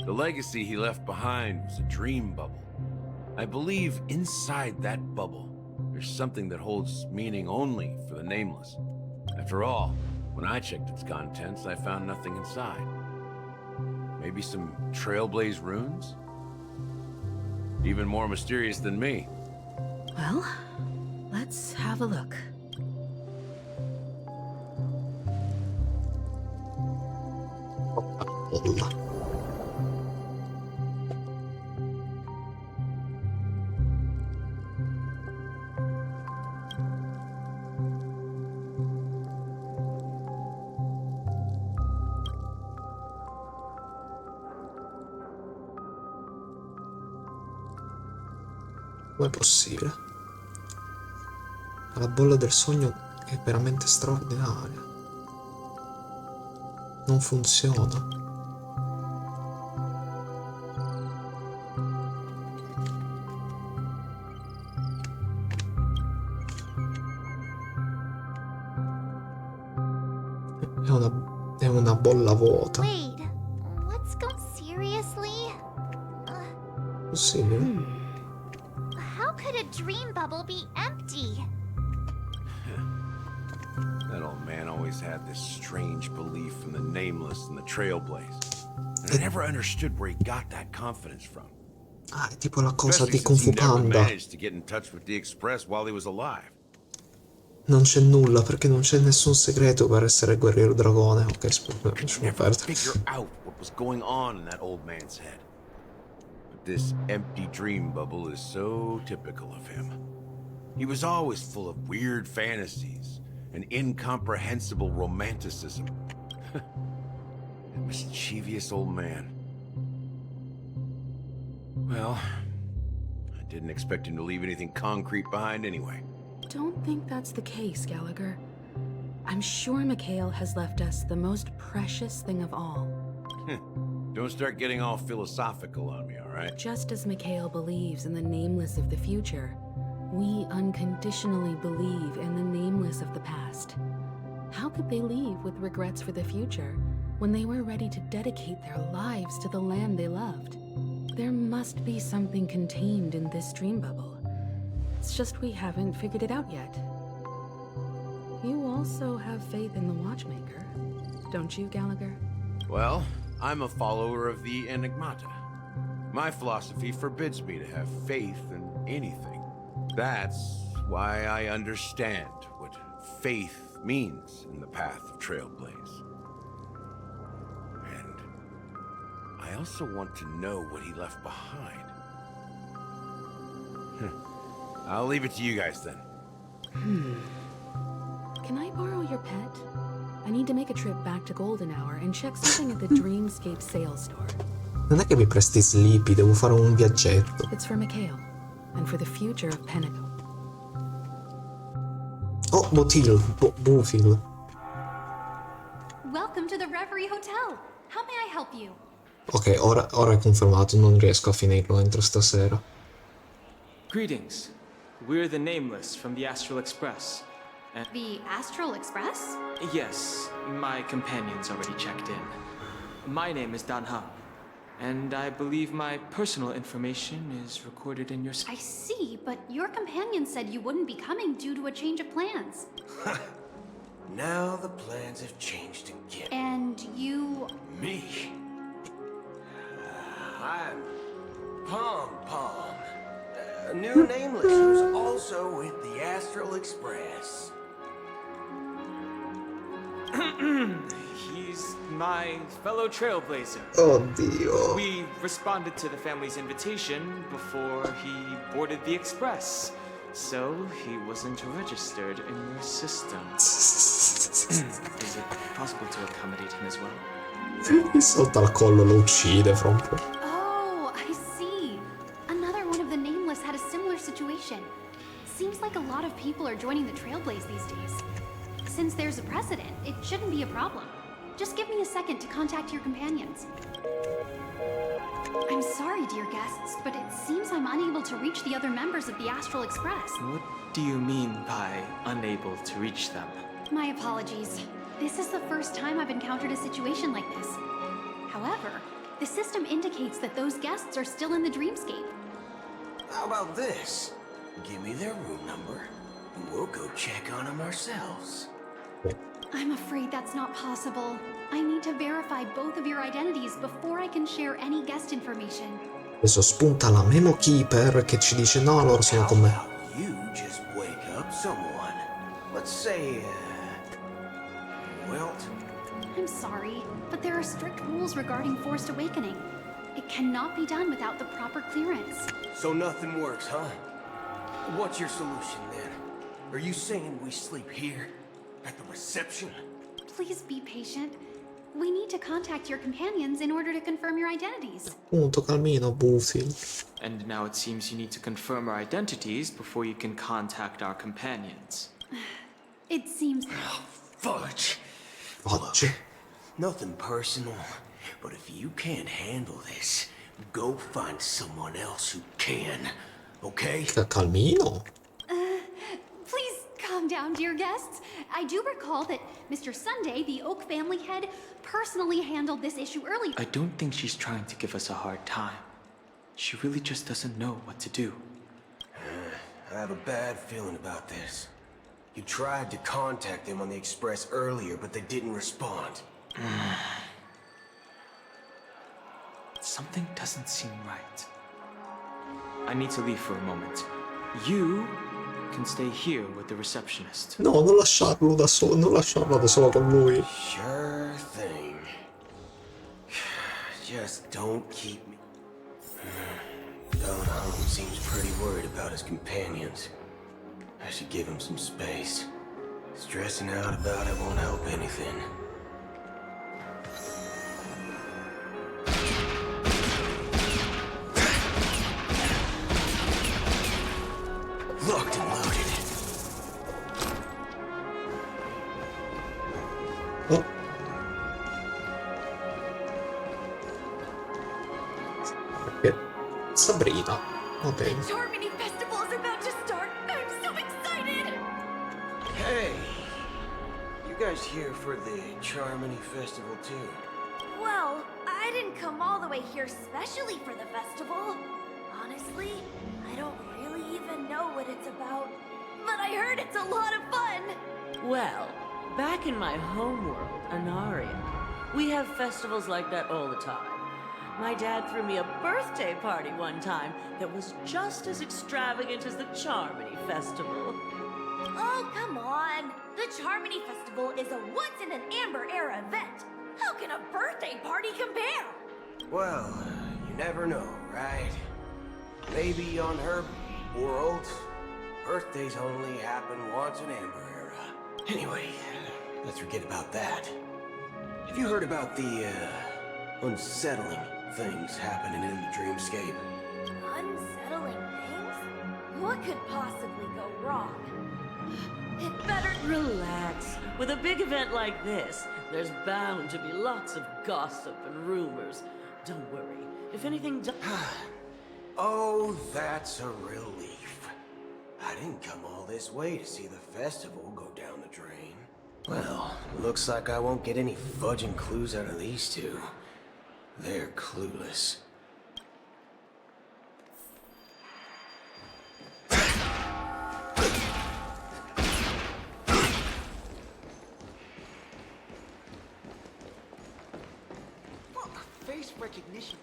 S13: The legacy he left behind was a dream bubble. I believe inside that bubble, there's something that holds meaning only for the nameless. After all, when I checked its contents, I found nothing inside. Maybe some Trailblaze runes? Even more mysterious than me.
S16: Well, let's have a look.
S1: Com'è possibile? La bolla del sogno è veramente straordinaria. Non funziona. È una bolla vuota.
S21: Wait, let's go seriously?
S1: Possibile?
S21: How could a dream bubble be empty?
S13: That old man always had this strange belief in the nameless and the trailblaze. And I never understood where he got that confidence from.
S1: Ah, è tipo la cosa
S13: Especially
S1: di Kung
S13: since
S1: Fu
S13: he never
S1: Panda.
S13: managed to get in touch with the Express while he was alive.
S1: Non c'è nulla perché non c'è nessun segreto per essere guerriero dragone. Ok, lasciamo
S13: Never
S1: perdere.
S13: figure out what was going on in that old man's head. But this empty dream bubble is so typical of him. He was always full of weird fantasies and incomprehensible romanticism. A mischievous old man. Well, I didn't expect him to leave anything concrete behind anyway.
S16: Don't think that's the case, Gallagher. I'm sure Mikhail has left us the most precious thing of all.
S13: Don't start getting all philosophical on me, all right?
S16: Just as Mikhail believes in the nameless of the future, we unconditionally believe in the nameless of the past. How could they leave with regrets for the future when they were ready to dedicate their lives to the land they loved? There must be something contained in this dream bubble. It's just we haven't figured it out yet. You also have faith in the Watchmaker, don't you, Gallagher?
S13: Well, I'm a follower of the Enigmata. My philosophy forbids me to have faith in anything. That's why I understand what faith means in the path of Trailblaze. And I also want to know what he left behind. I'll leave it to you guys then.
S16: Can I borrow your pet? I need to make a trip back to Golden Hour and check something at the Dreamscape sales store.
S1: Non è che mi presti Sleepy, devo fare un viaggetto.
S16: It's for Mikhail, and for the future of Penacony.
S1: Oh, Botil, Bufil.
S2: Welcome to the Reverie Hotel. How may I help you?
S1: Ok, ora è confermato, non riesco a finirlo entro stasera.
S4: Greetings. We're the Nameless from the Astral Express. And
S2: The Astral Express?
S4: yes, my companion's already checked in. My name is Dan Ha, and I believe my personal information is recorded in your...
S2: I see, but your companion said you wouldn't be coming due to a change of plans.
S7: Now the plans have changed again.
S2: And you...
S7: Me? I'm Pom Pom, a new Nameless who's also with the Astral Express.
S4: He's my fellow trailblazer.
S1: Oddio.
S4: We responded to the family's invitation before he boarded the express, so he wasn't registered in your system. Is it possible to accommodate him as well?
S1: Mi salta al collo, lo uccide fra un po'.
S2: Oh, I see. Another one of the Nameless had a similar situation. Seems like a lot of people are joining the Trailblaze these days. Since there's a precedent, it shouldn't be a problem. Just give me a second to contact your companions. I'm sorry, dear guests, but it seems I'm unable to reach the other members of the Astral Express.
S4: What do you mean by unable to reach them?
S2: My apologies. This is the first time I've encountered a situation like this. However, the system indicates that those guests are still in the dreamscape.
S7: How about this? Give me their room number, and we'll go check on them ourselves.
S2: I'm afraid that's not possible. I need to verify both of your identities before I can share any guest information.
S1: Adesso spunta la Memo Keeper che ci dice no, loro sono con me.
S7: You just wake up someone. Let's say, Welt.
S2: I'm sorry, but there are strict rules regarding forced awakening. It cannot be done without the proper clearance.
S7: So nothing works, huh? What's your solution then? Are you saying we sleep here? At the reception?
S2: Please be patient.
S8: We need to contact your companions in order to confirm your identities.
S1: Appunto, Calmino, Bufil.
S4: And now it seems you need to confirm our identities before you can contact our companions.
S8: It seems...
S7: Fudge.
S1: Fudge.
S7: Look, nothing personal, but if you can't handle this, go find someone else who can, okay?
S1: Calmino?
S8: Please calm down, dear guests. I do recall that Mr. Sunday, the Oak family head, personally handled this issue earlier.
S4: I don't think she's trying to give us a hard time. She really just doesn't know what to do.
S7: I have a bad feeling about this. You tried to contact them on the Express earlier, but they didn't respond.
S4: Something doesn't seem right. I need to leave for a moment. You can stay here with the receptionist.
S1: No, non lasciarlo da solo, non lasciarla da sola con lui.
S7: Sure thing. Just don't keep me... Going home seems pretty worried about his companions. I should give him some space. Stressing out about it won't help anything. Locked and loaded.
S1: Oh. Perché? Sabrina. Ok.
S5: Charmony Festival is about to start. I'm so excited.
S7: Hey, you guys here for the Charmony Festival too?
S22: Well, I didn't come all the way here specially for the festival. Honestly, I don't really even know what it's about. But I heard it's a lot of fun.
S23: Well, back in my homeworld, Anaria, we have festivals like that all the time. My dad threw me a birthday party one time that was just as extravagant as the Charmony Festival.
S22: Oh, come on. The Charmony Festival is a once-in-an-Amber Era event. How can a birthday party compare?
S7: Well, you never know, right? Maybe on her world, birthdays only happen once in Amber Era. Anyway, let's forget about that. Have you heard about the, unsettling things happening in the dreamscape?
S22: Unsettling things? What could possibly go wrong? It better...
S23: Relax. With a big event like this, there's bound to be lots of gossip and rumors. Don't worry. If anything does...
S7: Oh, that's a relief. I didn't come all this way to see the festival go down the drain. Well, looks like I won't get any fudging clues out of these two. They're clueless.
S24: Face recognition.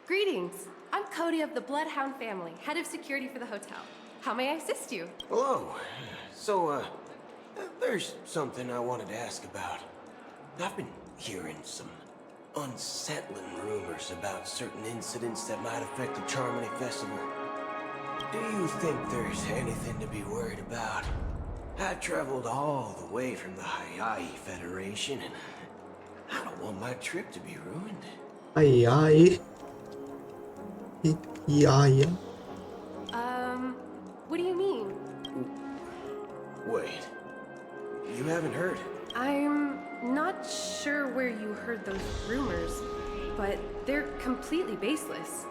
S25: Greetings. I'm Cody of the Bloodhound family, head of security for the hotel. How may I assist you?
S7: Hello. So, there's something I wanted to ask about. I've been hearing some unsettling rumors about certain incidents that might affect the Charmony Festival. Do you think there's anything to be worried about? I've traveled all the way from the Hawaii Federation, and I don't want my trip to be ruined.
S1: Ai ai. Iaia.
S25: What do you mean?
S7: Wait. You haven't heard?
S25: I'm not sure where you heard those rumors, but they're completely baseless.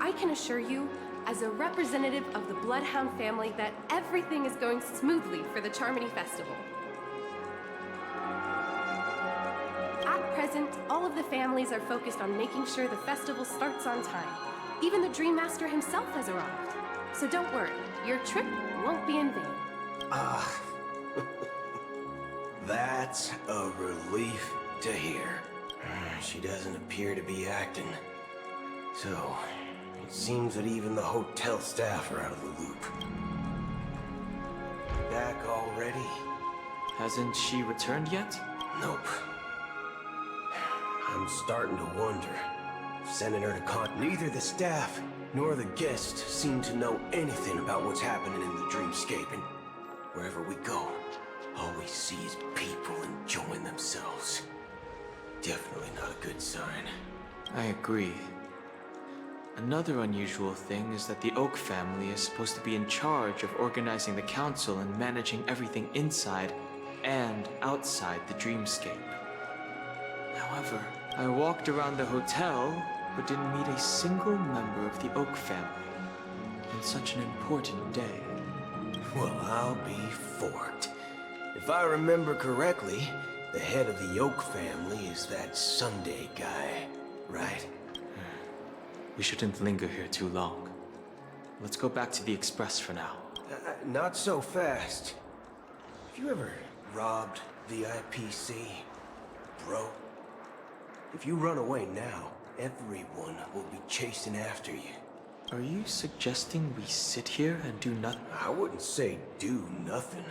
S25: I can assure you, as a representative of the Bloodhound family, that everything is going smoothly for the Charmony Festival. At present, all of the families are focused on making sure the festival starts on time. Even the Dream Master himself has arrived. So don't worry, your trip won't be in vain.
S7: That's a relief to hear. She doesn't appear to be acting. So, it seems that even the hotel staff are out of the loop. Back already?
S4: Hasn't she returned yet?
S7: Nope. I'm starting to wonder. Sending her to neither the staff nor the guests seem to know anything about what's happening in the dreamscape, and wherever we go, all we see is people enjoying themselves. Definitely not a good sign.
S4: I agree. Another unusual thing is that the Oak family is supposed to be in charge of organizing the council and managing everything inside and outside the dreamscape. However, I walked around the hotel, but didn't meet a single member of the Oak family on such an important day.
S7: Well, I'll be forked. If I remember correctly, the head of the Oak family is that Sunday guy, right?
S4: We shouldn't linger here too long. Let's go back to the Express for now.
S7: Not so fast. Have you ever robbed VIPC, bro? If you run away now, everyone will be chasing after you.
S4: Are you suggesting we sit here and do nothing?
S7: I wouldn't say do nothing.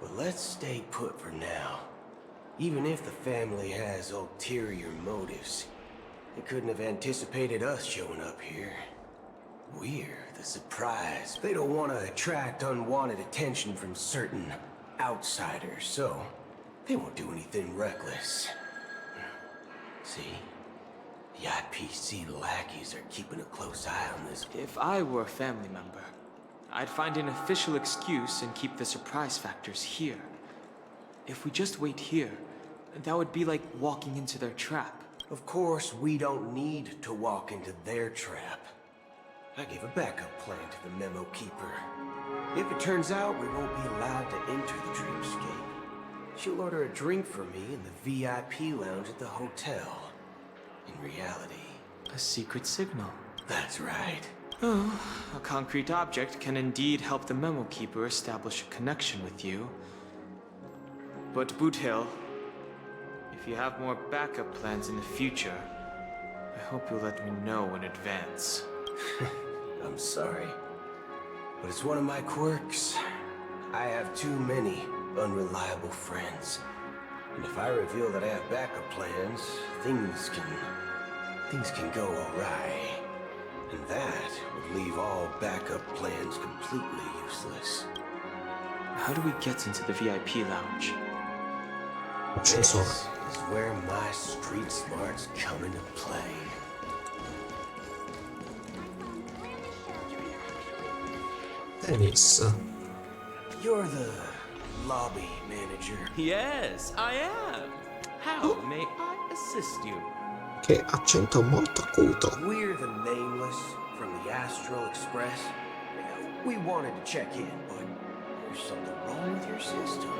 S7: But let's stay put for now. Even if the family has ulterior motives, they couldn't have anticipated us showing up here. We're the surprise. They don't want to attract unwanted attention from certain outsiders, so they won't do anything reckless. See? The IPC lackeys are keeping a close eye on this.
S4: If I were a family member, I'd find an official excuse and keep the surprise factors here. If we just wait here, that would be like walking into their trap.
S7: Of course, we don't need to walk into their trap. I gave a backup plan to the memo keeper. If it turns out we won't be allowed to enter the dreamscape, she'll order a drink for me in the VIP lounge at the hotel. In reality,
S4: a secret signal.
S7: That's right.
S4: Oh, a concrete object can indeed help the memo keeper establish a connection with you. But Boothill, if you have more backup plans in the future, I hope you'll let me know in advance.
S7: I'm sorry, but it's one of my quirks. I have too many unreliable friends. And if I reveal that I have backup plans, things can go awry. And that would leave all backup plans completely useless.
S4: How do we get into the VIP lounge?
S7: This is where my street smarts come into play.
S1: Dennis.
S7: You're the lobby manager.
S9: Yes, I am. How may I assist you?
S1: Che accento molto acuto.
S7: We're the Nameless from the Astral Express. We wanted to check in, but there's something wrong with your system.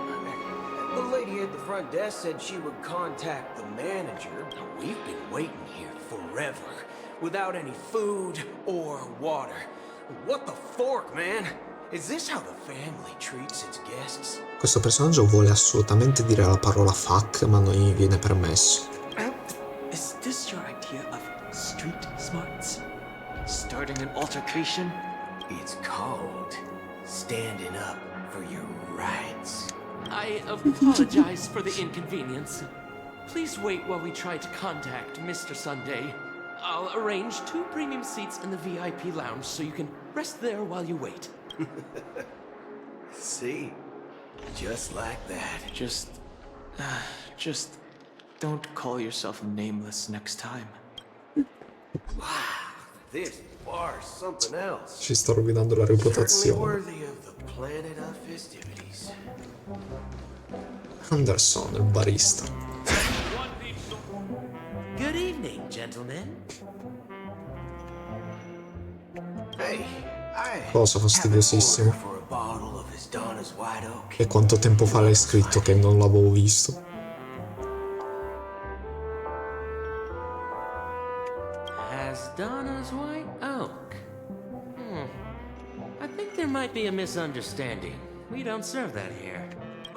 S7: The lady at the front desk said she would contact the manager. We've been waiting here forever, without any food or water. What the fork, man? Is this how the family treats its guests?
S1: Questo personaggio vuole assolutamente dire la parola fuck, ma non gli viene permesso.
S4: Is this your idea of street smarts? Starting an altercation?
S7: It's called standing up for your rights.
S9: I apologize for the inconvenience. Please wait while we try to contact Mr. Sunday. I'll arrange 2 premium seats in the VIP lounge so you can rest there while you wait.
S7: See? Just like that.
S4: Just don't call yourself Nameless next time.
S7: Wow, this bar's something else.
S1: Ci sto rovinando la
S7: Certainly
S1: reputazione.
S7: worthy of the planet of festivities.
S1: Anderson, il barista.
S9: Good evening, gentlemen.
S7: Hey,
S1: Cosa fastidiosissima.
S7: for a bottle of his Donna's White Oak.
S1: E quanto tempo fa l'hai scritto che non l'avevo visto?
S9: Has Donna's White Oak? I think there might be a misunderstanding. We don't serve that here.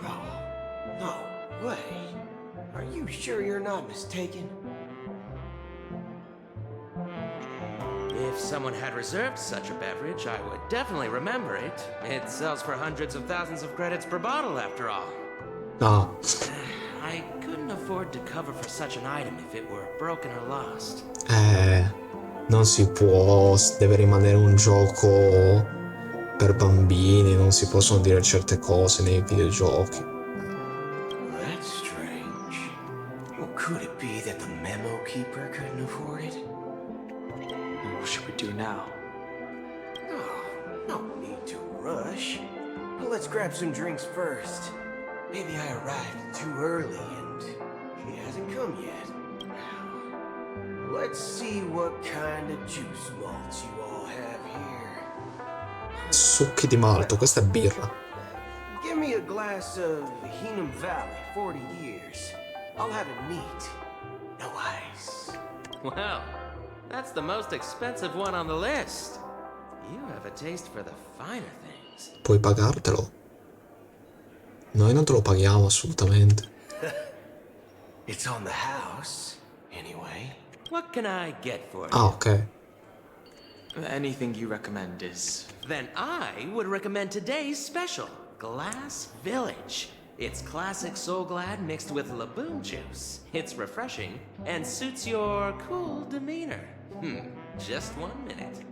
S7: Oh, no way. Are you sure you're not mistaken?
S9: If someone had reserved such a beverage, I would definitely remember it. It sells for hundreds of thousands of credits per bottle, after all.
S1: Ah,
S9: I couldn't afford to cover for such an item if it were broken or lost.
S1: non si può, deve rimanere un gioco per bambini, non si possono dire certe cose nei videogiochi.
S7: That's strange. Well, could it
S4: now.
S7: Oh, no need to rush. Well, let's grab some drinks first. Maybe I arrived too early and he hasn't come yet. Let's see what kind of juice malts you all have here.
S1: Succhi di malto, questa è birra.
S7: Give me a glass of Heenum Valley, 40 years. I'll have it neat. No ice.
S9: Well, that's the most expensive one on the list. You have a taste for the finer things.
S1: Puoi pagartelo? Noi non te lo paghiamo assolutamente.
S7: It's on the house, anyway.
S9: What can I get for you?
S1: Ah, ok.
S4: Anything you recommend is...
S9: Then I would recommend today's special, Glass Village. It's classic Soul Glad mixed with Laboon juice. It's refreshing and suits your cool demeanor. Just 1 minute.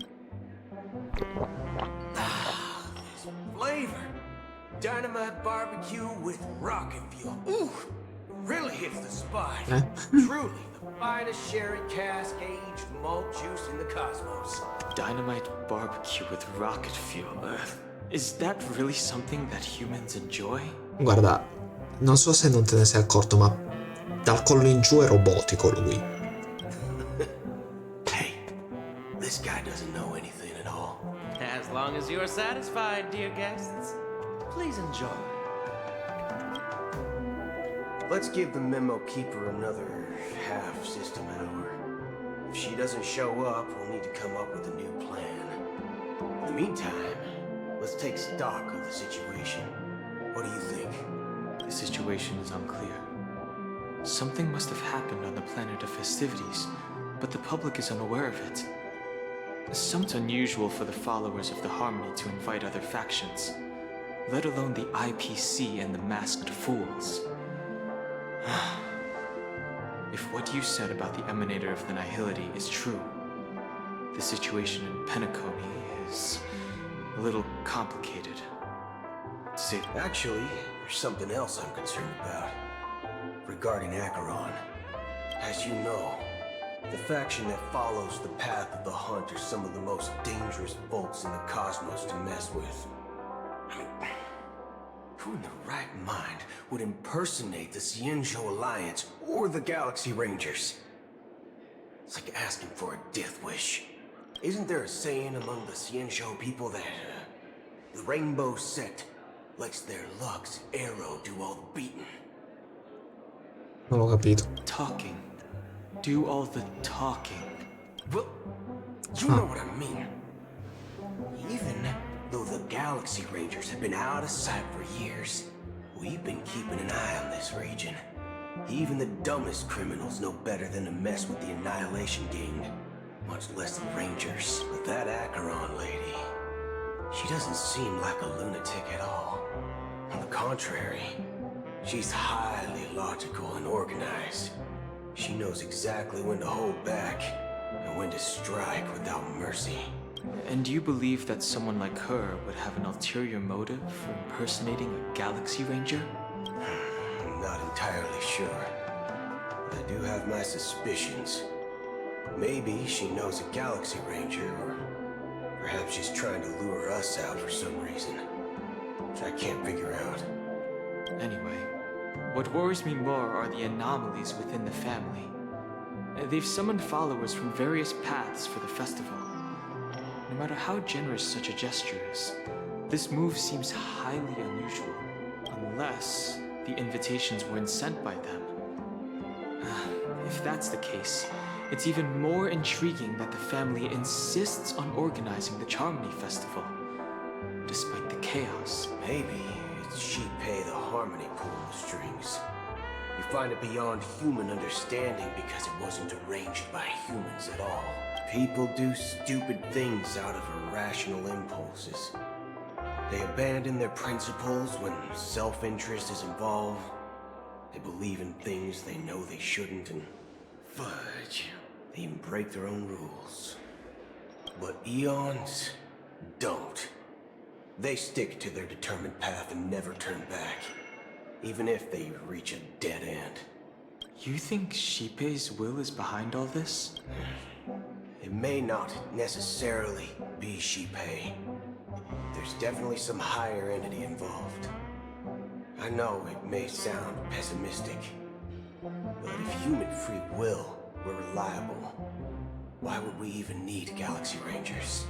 S7: Flavor. Dynamite barbecue with rocket fuel. Ooh, really hits the spot. Truly the finest sherry cask aged malt juice in the cosmos.
S4: Dynamite barbecue with rocket fuel. Is that really something that humans enjoy?
S1: Guarda, non so se non te ne sei accorto, ma dal collo in giù è robotico lui.
S7: Hey, this guy doesn't know anything at all.
S9: As long as you're satisfied, dear guests, please enjoy.
S7: Let's give the memo keeper another half system hour. If she doesn't show up, we'll need to come up with a new plan. In the meantime, let's take stock of the situation. What do you think?
S4: The situation is unclear. Something must have happened on the planet of festivities, but the public is unaware of it. Somewhat unusual for the followers of the Harmony to invite other factions, let alone the IPC and the Masked Fools. If what you said about the Emanator of the Nihility is true, the situation in Penacony is a little complicated. See,
S7: actually, there's something else I'm concerned about. Regarding Acheron. As you know, the faction that follows the path of the Hunt are some of the most dangerous folks in the cosmos to mess with. I mean, who in the right mind would impersonate the Xianzhou Alliance or the Galaxy Rangers? It's like asking for a death wish. Isn't there a saying among the Xianzhou people that the Rainbow Sect lets their Lux arrow do all the beating?
S1: Non ho capito.
S4: Talking. Do all the talking.
S7: Well, you know what I mean. Even though the Galaxy Rangers have been out of sight for years, we've been keeping an eye on this region. Even the dumbest criminals know better than to mess with the Annihilation Gang, much less the Rangers. But that Acheron lady, she doesn't seem like a lunatic at all. On the contrary, she's highly logical and organized. She knows exactly when to hold back and when to strike without mercy.
S4: And do you believe that someone like her would have an ulterior motive for impersonating a Galaxy Ranger?
S7: I'm not entirely sure. But I do have my suspicions. Maybe she knows a Galaxy Ranger, or perhaps she's trying to lure us out for some reason, which I can't figure out.
S4: Anyway, what worries me more are the anomalies within the family. They've summoned followers from various paths for the festival. No matter how generous such a gesture is, this move seems highly unusual, unless the invitations weren't sent by them. If that's the case, it's even more intriguing that the family insists on organizing the Charmony Festival, despite the chaos.
S7: Maybe it's Shipei the Harmony pulled the strings. You find it beyond human understanding because it wasn't arranged by humans at all. People do stupid things out of irrational impulses. They abandon their principles when self-interest is involved. They believe in things they know they shouldn't, and fudge, they even break their own rules. But Eons don't. They stick to their determined path and never turn back, even if they reach a dead end.
S4: You think Shipei's will is behind all this?
S7: It may not necessarily be Shipei. There's definitely some higher entity involved. I know it may sound pessimistic, but if human free will were reliable, why would we even need Galaxy Rangers?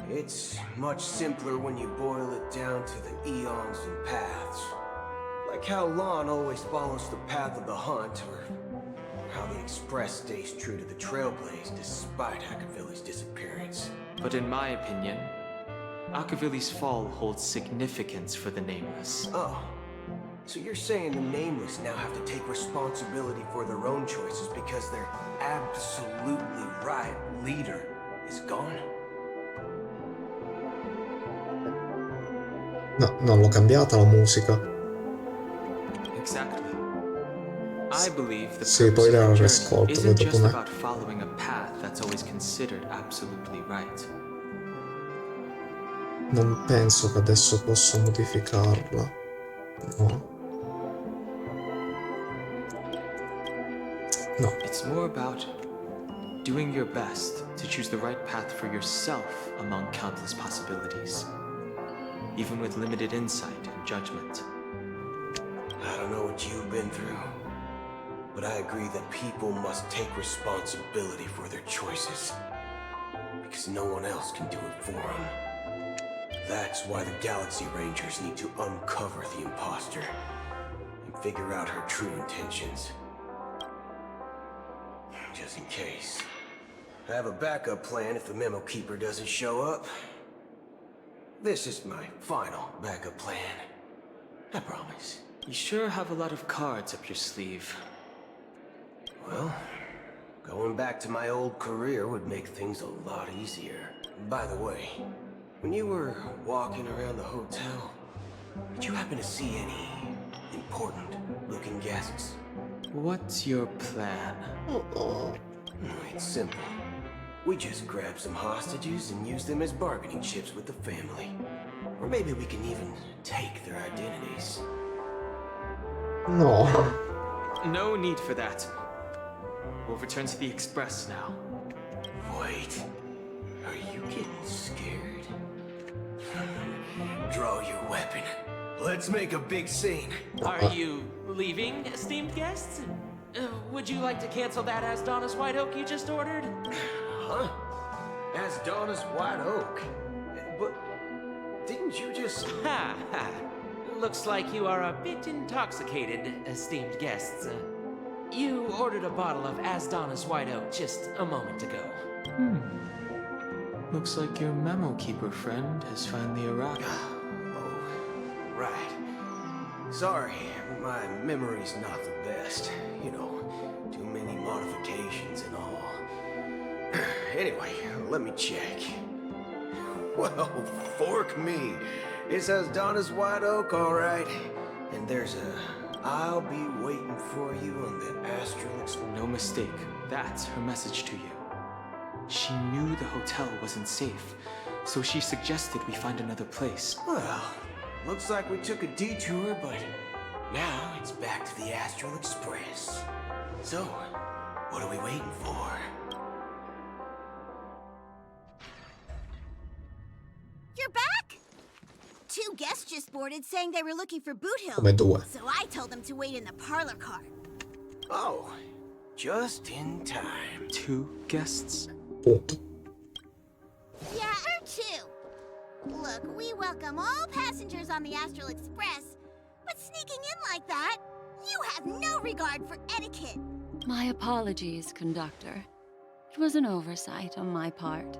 S7: It's much simpler when you boil it down to the eons and paths. Like how Lon always follows the path of the hunt, or how the Express stays true to the Trailblaze despite Akavilli's disappearance.
S4: But in my opinion, Akavilli's fall holds significance for the Nameless.
S7: Oh. So you're saying the Nameless now have to take responsibility for their own choices because their absolutely right leader is gone?
S1: No, non l'ho cambiata la musica.
S4: Exactly. I believe the
S1: Sì, poi la
S4: purpose of
S1: riascolto
S4: the
S1: poi
S4: journey isn't
S1: dopo
S4: just
S1: me.
S4: about following a path that's always considered absolutely right.
S1: Non penso che adesso posso modificarla. No. No.
S4: It's more about doing your best to choose the right path for yourself among countless possibilities, even with limited insight and judgment.
S7: I don't know what you've been through, but I agree that people must take responsibility for their choices, because no one else can do it for them. That's why the Galaxy Rangers need to uncover the imposter and figure out her true intentions. Just in case. I have a backup plan if the Memo Keeper doesn't show up. This is my final backup plan. I promise.
S4: You sure have a lot of cards up your sleeve.
S7: Well, going back to my old career would make things a lot easier. By the way, when you were walking around the hotel, did you happen to see any important-looking guests?
S4: What's your plan?
S7: It's simple. We just grab some hostages and use them as bargaining chips with the family. Or maybe we can even take their identities.
S1: No.
S4: No need for that. We'll return to the Express now.
S7: Wait. Are you getting scared? Draw your weapon. Let's make a big scene.
S9: Are you leaving, esteemed guests? Would you like to cancel that Asdonis White Oak you just ordered?
S7: Huh? Asdonis White Oak? But didn't you just...
S9: Ha ha. Looks like you are a bit intoxicated, esteemed guests. You ordered a bottle of Asdonis White Oak just a moment ago.
S4: Looks like your Memo Keeper friend has finally arrived.
S7: Oh, right. Sorry, my memory's not the best. You know, too many modifications and all. Anyway, let me check. Well, fork me. It says Donna's White Oak, all right. And there's a "I'll be waiting for you on the Astral Express."
S4: No mistake. That's her message to you. She knew the hotel wasn't safe, so she suggested we find another place.
S7: Well, looks like we took a detour, but now it's back to the Astral Express. So, what are we waiting for?
S22: You're back? Two guests just boarded saying they were looking for Boot Hill.
S1: Come due.
S22: So I told them to wait in the parlor car.
S7: Oh, just in time.
S4: Two guests?
S1: Punto.
S22: Yeah, or two. Look, we welcome all passengers on the Astral Express, but sneaking in like that, you have no regard for etiquette.
S6: My apologies, conductor. It was an oversight on my part.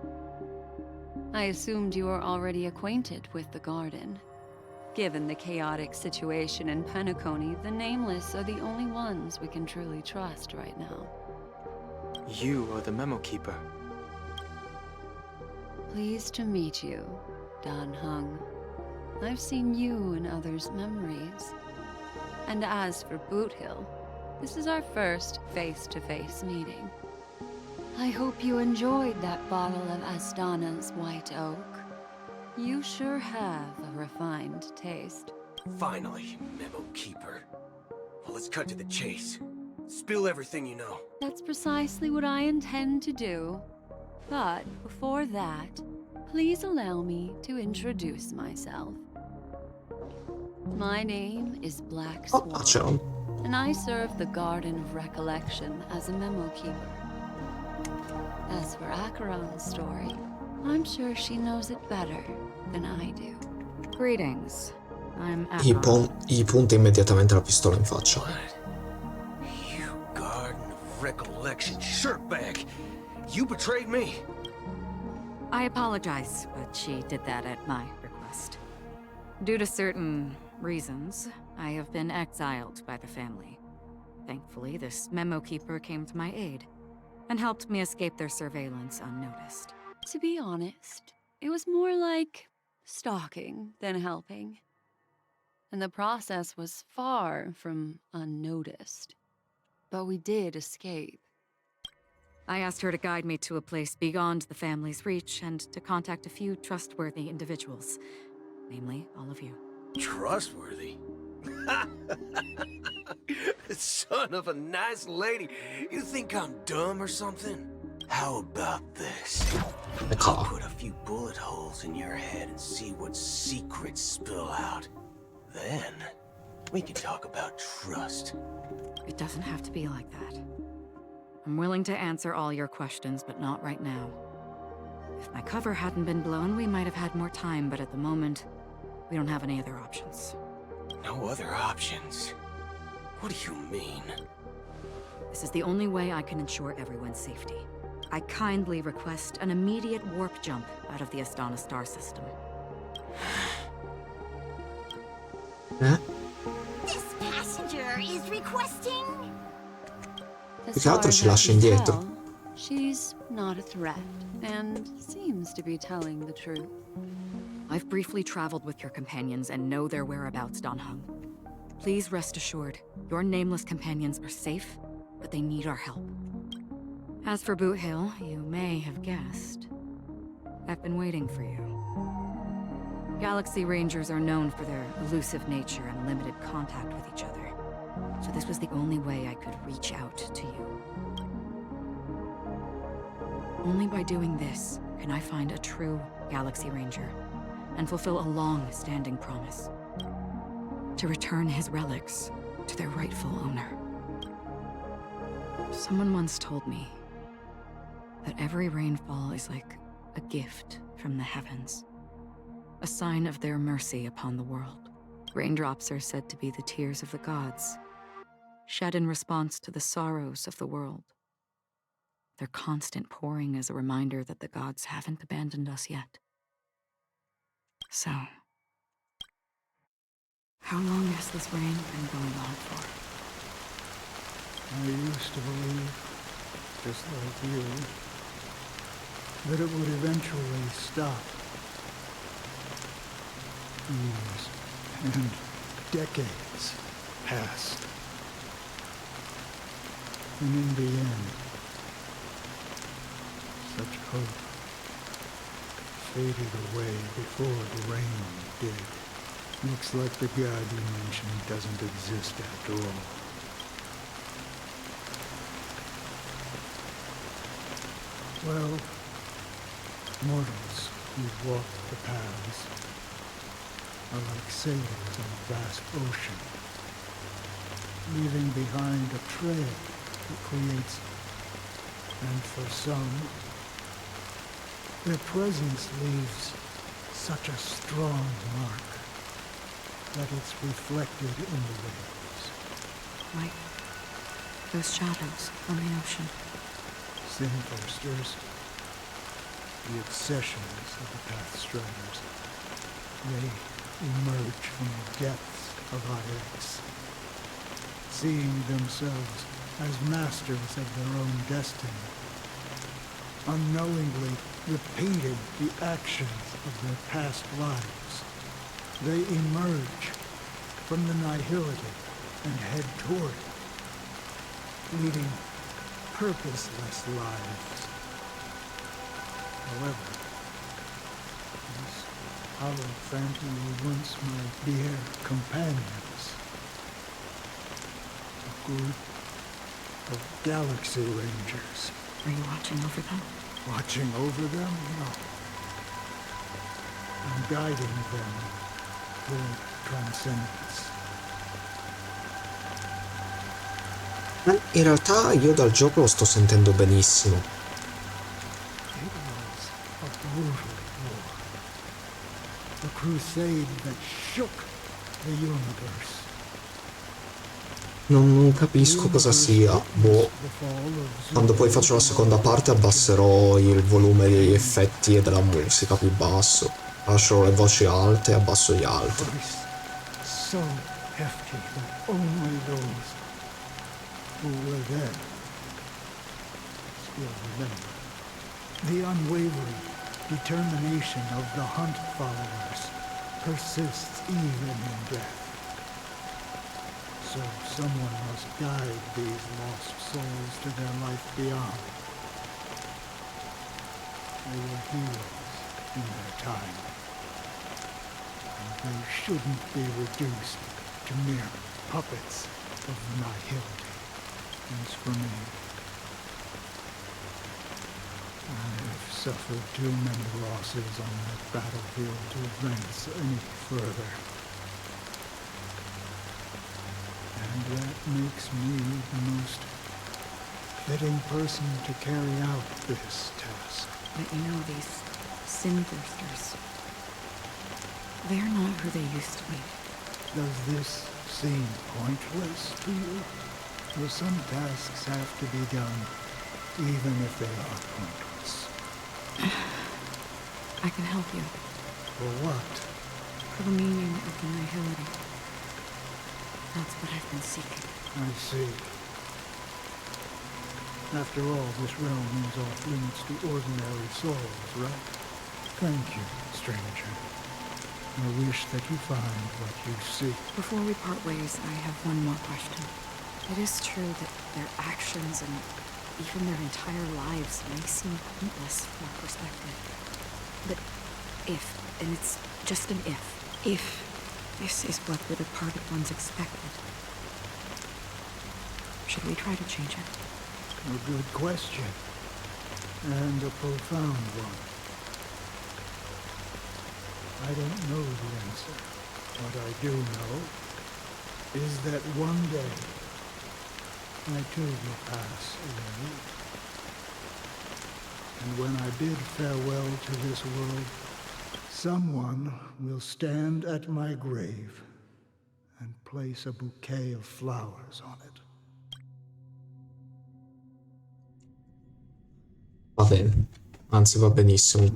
S6: I assumed you were already acquainted with the garden. Given the chaotic situation in Penacony, the Nameless are the only ones we can truly trust right now.
S4: You are the Memo Keeper.
S6: Pleased to meet you, Dan Hung. I've seen you in others' memories. And as for Boot Hill, this is our first face-to-face meeting. I hope you enjoyed that bottle of Astana's White Oak. You sure have a refined taste.
S7: Finally, Memo Keeper. Well, let's cut to the chase. Spill everything you know.
S6: That's precisely what I intend to do. But before that, please allow me to introduce myself. My name is Black Swan, and I serve the Garden of Recollection as a memo keeper. As for Acheron's story, I'm sure she knows it better than I do.
S11: Greetings. I'm Acheron.
S1: Gli punta immediatamente la pistola in faccia.
S7: You Garden of Recollection shirtbag! You betrayed me!
S11: I apologize, but she did that at my request. Due to certain reasons, I have been exiled by the family. Thankfully, this memo keeper came to my aid and helped me escape their surveillance unnoticed.
S6: To be honest, it was more like stalking than helping. And the process was far from unnoticed. But we did escape.
S11: I asked her to guide me to a place beyond the family's reach and to contact a few trustworthy individuals. Namely, all of you.
S7: Trustworthy? Son of a nice lady. You think I'm dumb or something? How about this? I'll put a few bullet holes in your head and see what secrets spill out. Then, we can talk about trust.
S11: It doesn't have to be like that. I'm willing to answer all your questions, but not right now. If my cover hadn't been blown, we might have had more time, but at the moment, we don't have any other options.
S7: No other options? What do you mean?
S11: This is the only way I can ensure everyone's safety. I kindly request an immediate warp jump out of the Astana star system.
S22: This passenger is requesting.
S6: As far as I can tell, she's not a threat, and seems to be telling the truth.
S11: I've briefly traveled with your companions and know their whereabouts, Dan Heng. Please rest assured, your nameless companions are safe, but they need our help. As for Boot Hill, you may have guessed. I've been waiting for you. Galaxy Rangers are known for their elusive nature and limited contact with each other. So this was the only way I could reach out to you. Only by doing this can I find a true Galaxy Ranger and fulfill a long-standing promise. To return his relics to their rightful owner. Someone once told me that every rainfall is like a gift from the heavens. A sign of their mercy upon the world. Raindrops are said to be the tears of the gods, shed in response to the sorrows of the world. Their constant pouring is a reminder that the gods haven't abandoned us yet. So, how long has this rain been going on for?
S12: I used to believe, just like you, that it would eventually stop. Years and decades passed. And in the end, such hope faded away before the rain did. Looks like the god you mentioned doesn't exist after all. Well, mortals who walk the paths are like sailors on a vast ocean, leaving behind a trail that creates, and for some, their presence leaves such a strong mark that it's reflected in the waves.
S11: Like those shadows on the ocean.
S12: Sinthirsters, the obsessions of the Pathstriders. They emerge from the depths of IX, seeing themselves as masters of their own destiny, unknowingly repeating the actions of their past lives. They emerge from the nihility and head toward it, leading purposeless lives. However, these hollow phantom were once my dear companions. A group of Galaxy Rangers.
S11: Are you watching over them?
S12: Watching over them? No. I'm guiding them toward transcendence.
S1: In realtà io dal gioco lo sto sentendo benissimo.
S12: It was a brutal war. A crusade that shook the universe.
S1: Non capisco cosa sia. Boh. Quando poi faccio la seconda parte abbasserò il volume degli effetti e della musica più basso. Lascio le voci alte e abbasso gli altri.
S12: So hefty that only those who were there still remember. The unwavering determination of the Hunt followers persists even in death. So someone must guide these lost souls to their life beyond. They were heroes in their time. And they shouldn't be reduced to mere puppets of nihility. As for me, I have suffered too many losses on that battlefield to advance any further. And that makes me the most fitting person to carry out this task.
S11: But you know, these sin thirsters, they're not who they used to be.
S12: Does this seem pointless to you? Well, some tasks have to be done, even if they are pointless.
S11: I can help you.
S12: For what?
S11: For the meaning of the nihility. That's what I've been seeking.
S12: I see. After all, this realm is off limits to ordinary souls, right? Thank you, stranger. I wish that you find what you seek.
S11: Before we part ways, I have one more question. It is true that their actions and even their entire lives may seem pointless from our perspective. But if, and it's just an if this is what the departed ones expected, should we try to change it?
S12: A good question. And a profound one. I don't know the answer. What I do know is that one day I too will pass away. And when I bid farewell to this world, someone will stand at my grave and place a bouquet of flowers on it.
S1: Va bene, anzi va benissimo.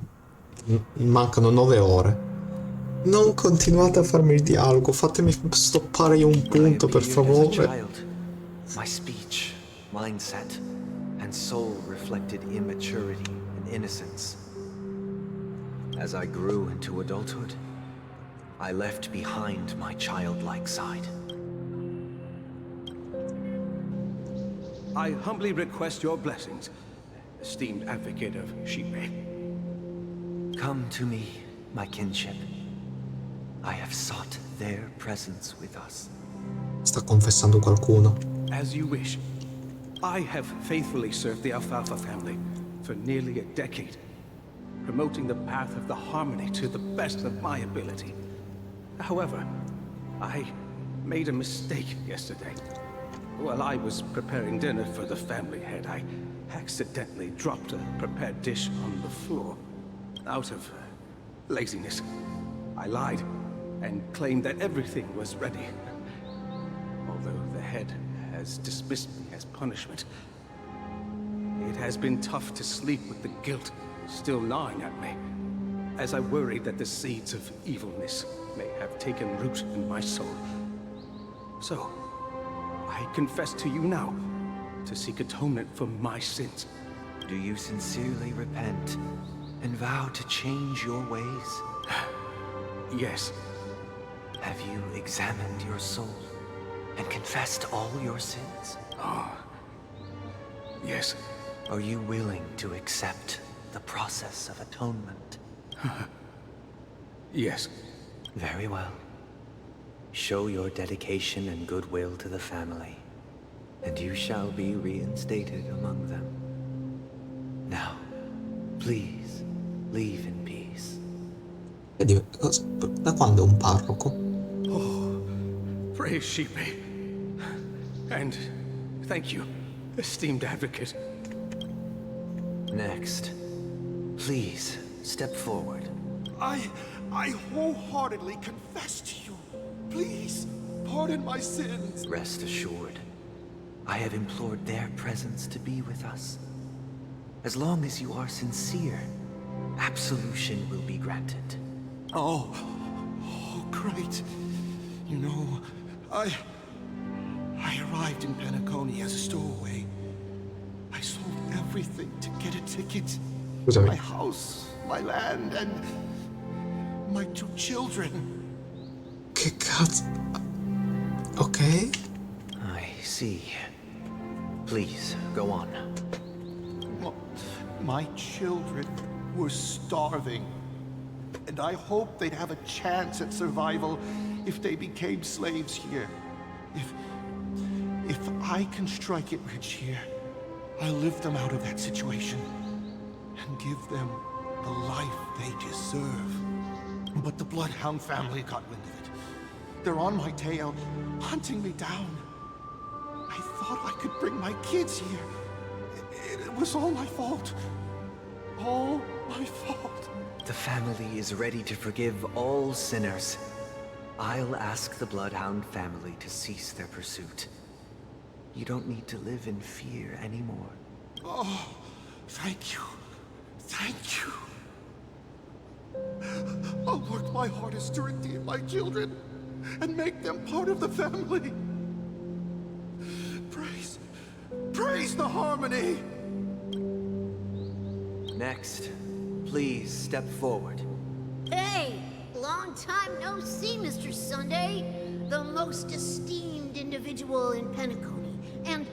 S1: Mancano 9 ore. Non continuate a farmi il dialogo, fatemi stoppare io un punto, per favore.
S17: My speech, mindset, and soul reflected immaturity and innocence. As I grew into adulthood, I left behind my childlike side.
S3: I humbly request your blessings, esteemed advocate of Shime.
S17: Come to me, my kinship. I have sought their presence with us.
S1: Sta confessando qualcuno.
S3: As you wish. I have faithfully served the Alfalfa family for nearly a decade, promoting the path of the harmony to the best of my ability. However, I made a mistake yesterday. While I was preparing dinner for the family head, I accidentally dropped a prepared dish on the floor. Out of laziness, I lied and claimed that everything was ready. Although the head has dismissed me as punishment, it has been tough to sleep with the guilt still gnawing at me, as I worried that the seeds of evilness may have taken root in my soul. So, I confess to you now to seek atonement for my sins.
S17: Do you sincerely repent and vow to change your ways?
S3: Yes.
S17: Have you examined your soul and confessed all your sins?
S3: Yes.
S17: Are you willing to accept the process of atonement?
S3: Yes.
S17: Very well. Show your dedication and goodwill to the family, and you shall be reinstated among them. Now, Please, leave in peace.
S1: Da quando è un parroco?
S3: Oh, praise Sheepy. And thank you, esteemed advocate.
S17: Next, please step forward.
S10: I wholeheartedly confess to you. Please, pardon my sins.
S17: Rest assured, I have implored their presence to be with us. As long as you are sincere, absolution will be granted.
S10: Oh, great. You know, I arrived in Penacony as a stowaway. I sold everything to get a ticket. My house, my land, and my 2 children.
S1: Che cazzo? Ok.
S17: I see. Please, go on.
S10: My children were starving, and I hoped they'd have a chance at survival if they became slaves here. If I can strike it rich here, I'll lift them out of that situation and give them the life they deserve. But the Bloodhound family got wind of it. They're on my tail, hunting me down. I thought I could bring my kids here. It was all my fault. All my fault.
S17: The family is ready to forgive all sinners. I'll ask the Bloodhound family to cease their pursuit. You don't need to live in fear anymore.
S10: Oh, thank you. Thank you. I'll work my hardest to redeem my children and make them part of the family. Praise the harmony!
S17: Next, please step forward.
S14: Hey! Long time no see, Mr. Sunday. The most esteemed individual in Penacony, and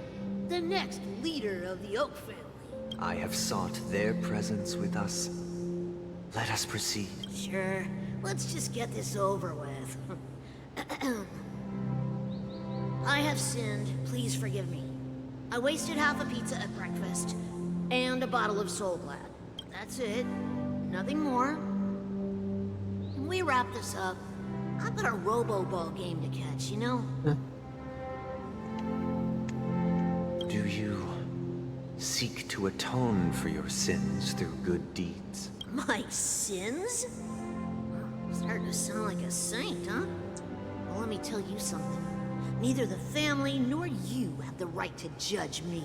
S14: the next leader of the Oak family.
S17: I have sought their presence with us. Let us proceed.
S14: Sure. Let's just get this over with. I have sinned. Please forgive me. I wasted half a pizza at breakfast, and a bottle of Soul Glad. That's it. Nothing more. When we wrap this up, I've got a robo-ball game to catch, you know?
S17: Do you seek to atone for your sins through good deeds?
S14: My sins? Starting to sound like a saint, huh? Well, let me tell you something. Neither the family nor you have the right to judge me.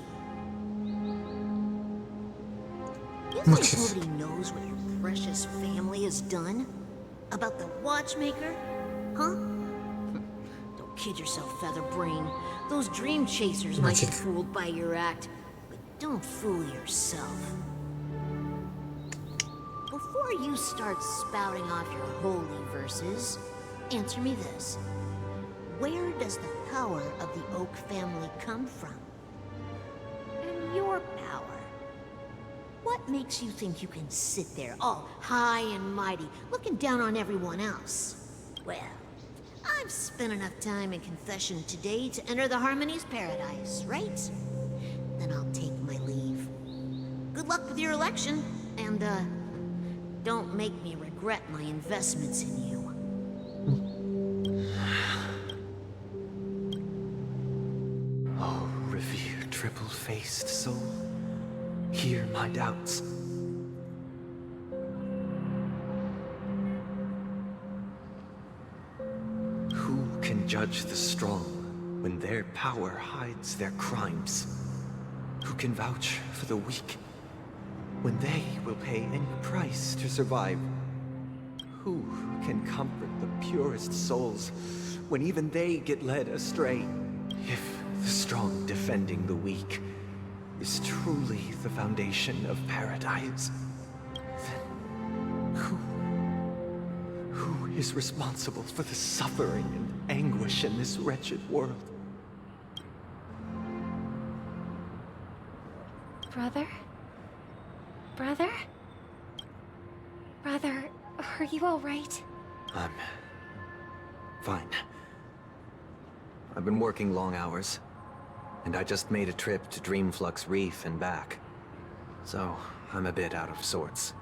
S14: You think nobody knows what your precious family has done? About the watchmaker? Huh? Don't kid yourself, Featherbrain. Those dream chasers might be fooled by your act, but don't fool yourself. Before you start spouting off your holy verses, answer me this. Where does the power of the Oak family come from? And your power? What makes you think you can sit there all high and mighty, looking down on everyone else? Well, I've spent enough time in confession today to enter the Harmony's paradise, right? Then I'll take my leave. Good luck with your election, and, don't make me regret my investments in you.
S17: Oh, revered triple-faced soul, hear my doubts. Who can judge the strong when their power hides their crimes? Who can vouch for the weak when they will pay any price to survive? Who can comfort the purest souls when even they get led astray? If the strong defending the weak is truly the foundation of paradise, then who is responsible for the suffering and anguish in this wretched world?
S2: Brother? Brother? Brother, are you all right?
S17: I'm fine. I've been working long hours, and I just made a trip to Dreamflux Reef and back. So, I'm a bit out of sorts.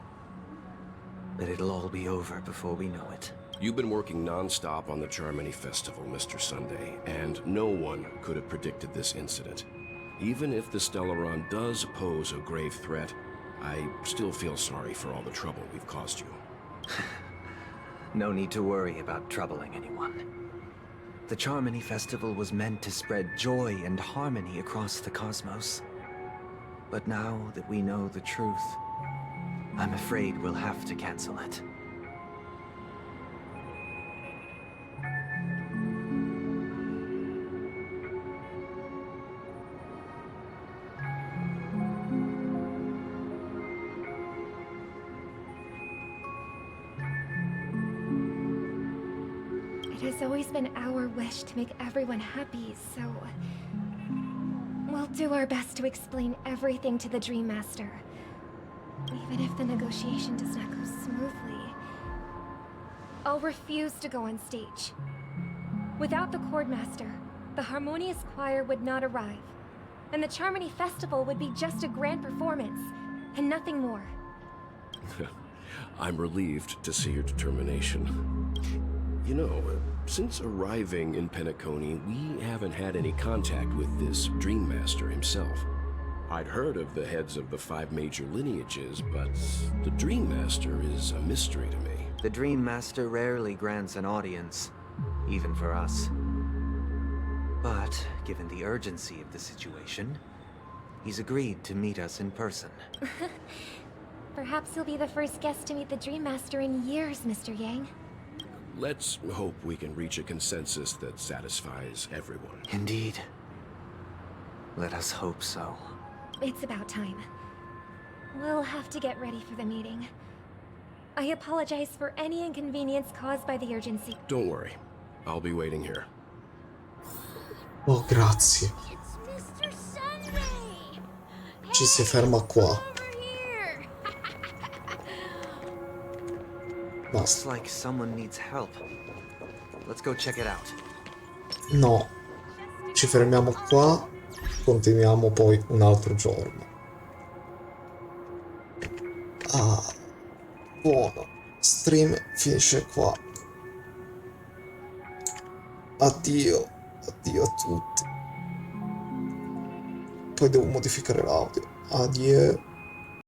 S17: But it'll all be over before we know it.
S15: You've been working non-stop on the Charmony Festival, Mr. Sunday, and no one could have predicted this incident. Even if the Stellaron does pose a grave threat, I still feel sorry for all the trouble we've caused you.
S17: No need to worry about troubling anyone. The Charmony Festival was meant to spread joy and harmony across the cosmos. But now that we know the truth, I'm afraid we'll have to cancel it.
S18: It has always been our wish to make everyone happy, so... we'll do our best to explain everything to the Dream Master. Even if the negotiation does not go smoothly, I'll refuse to go on stage. Without the Chord Master, the Harmonious Choir would not arrive, and the Charmony Festival would be just a grand performance, and nothing more.
S15: I'm relieved to see your determination. You know, since arriving in Penacony, we haven't had any contact with this Dream Master himself. I'd heard of the heads of the 5 major lineages, but the Dream Master is a mystery to me.
S17: The Dream Master rarely grants an audience, even for us. But, given the urgency of the situation, he's agreed to meet us in person.
S18: Perhaps you'll be the first guest to meet the Dream Master in years, Mr. Yang.
S15: Let's hope we can reach a consensus that satisfies everyone.
S17: Indeed. Let us hope so.
S18: It's about time. We'll have to get ready for the meeting. I apologize for any inconvenience caused by the urgency.
S15: Don't worry. I'll be waiting here.
S1: Oh, grazie. Ci si ferma qua.
S17: Looks like someone needs help. Let's go check it out.
S1: No. Ci fermiamo qua. Continuiamo poi un altro giorno. Ah. Buono. Stream finisce qua. Addio. Addio a tutti. Poi devo modificare l'audio. Addio.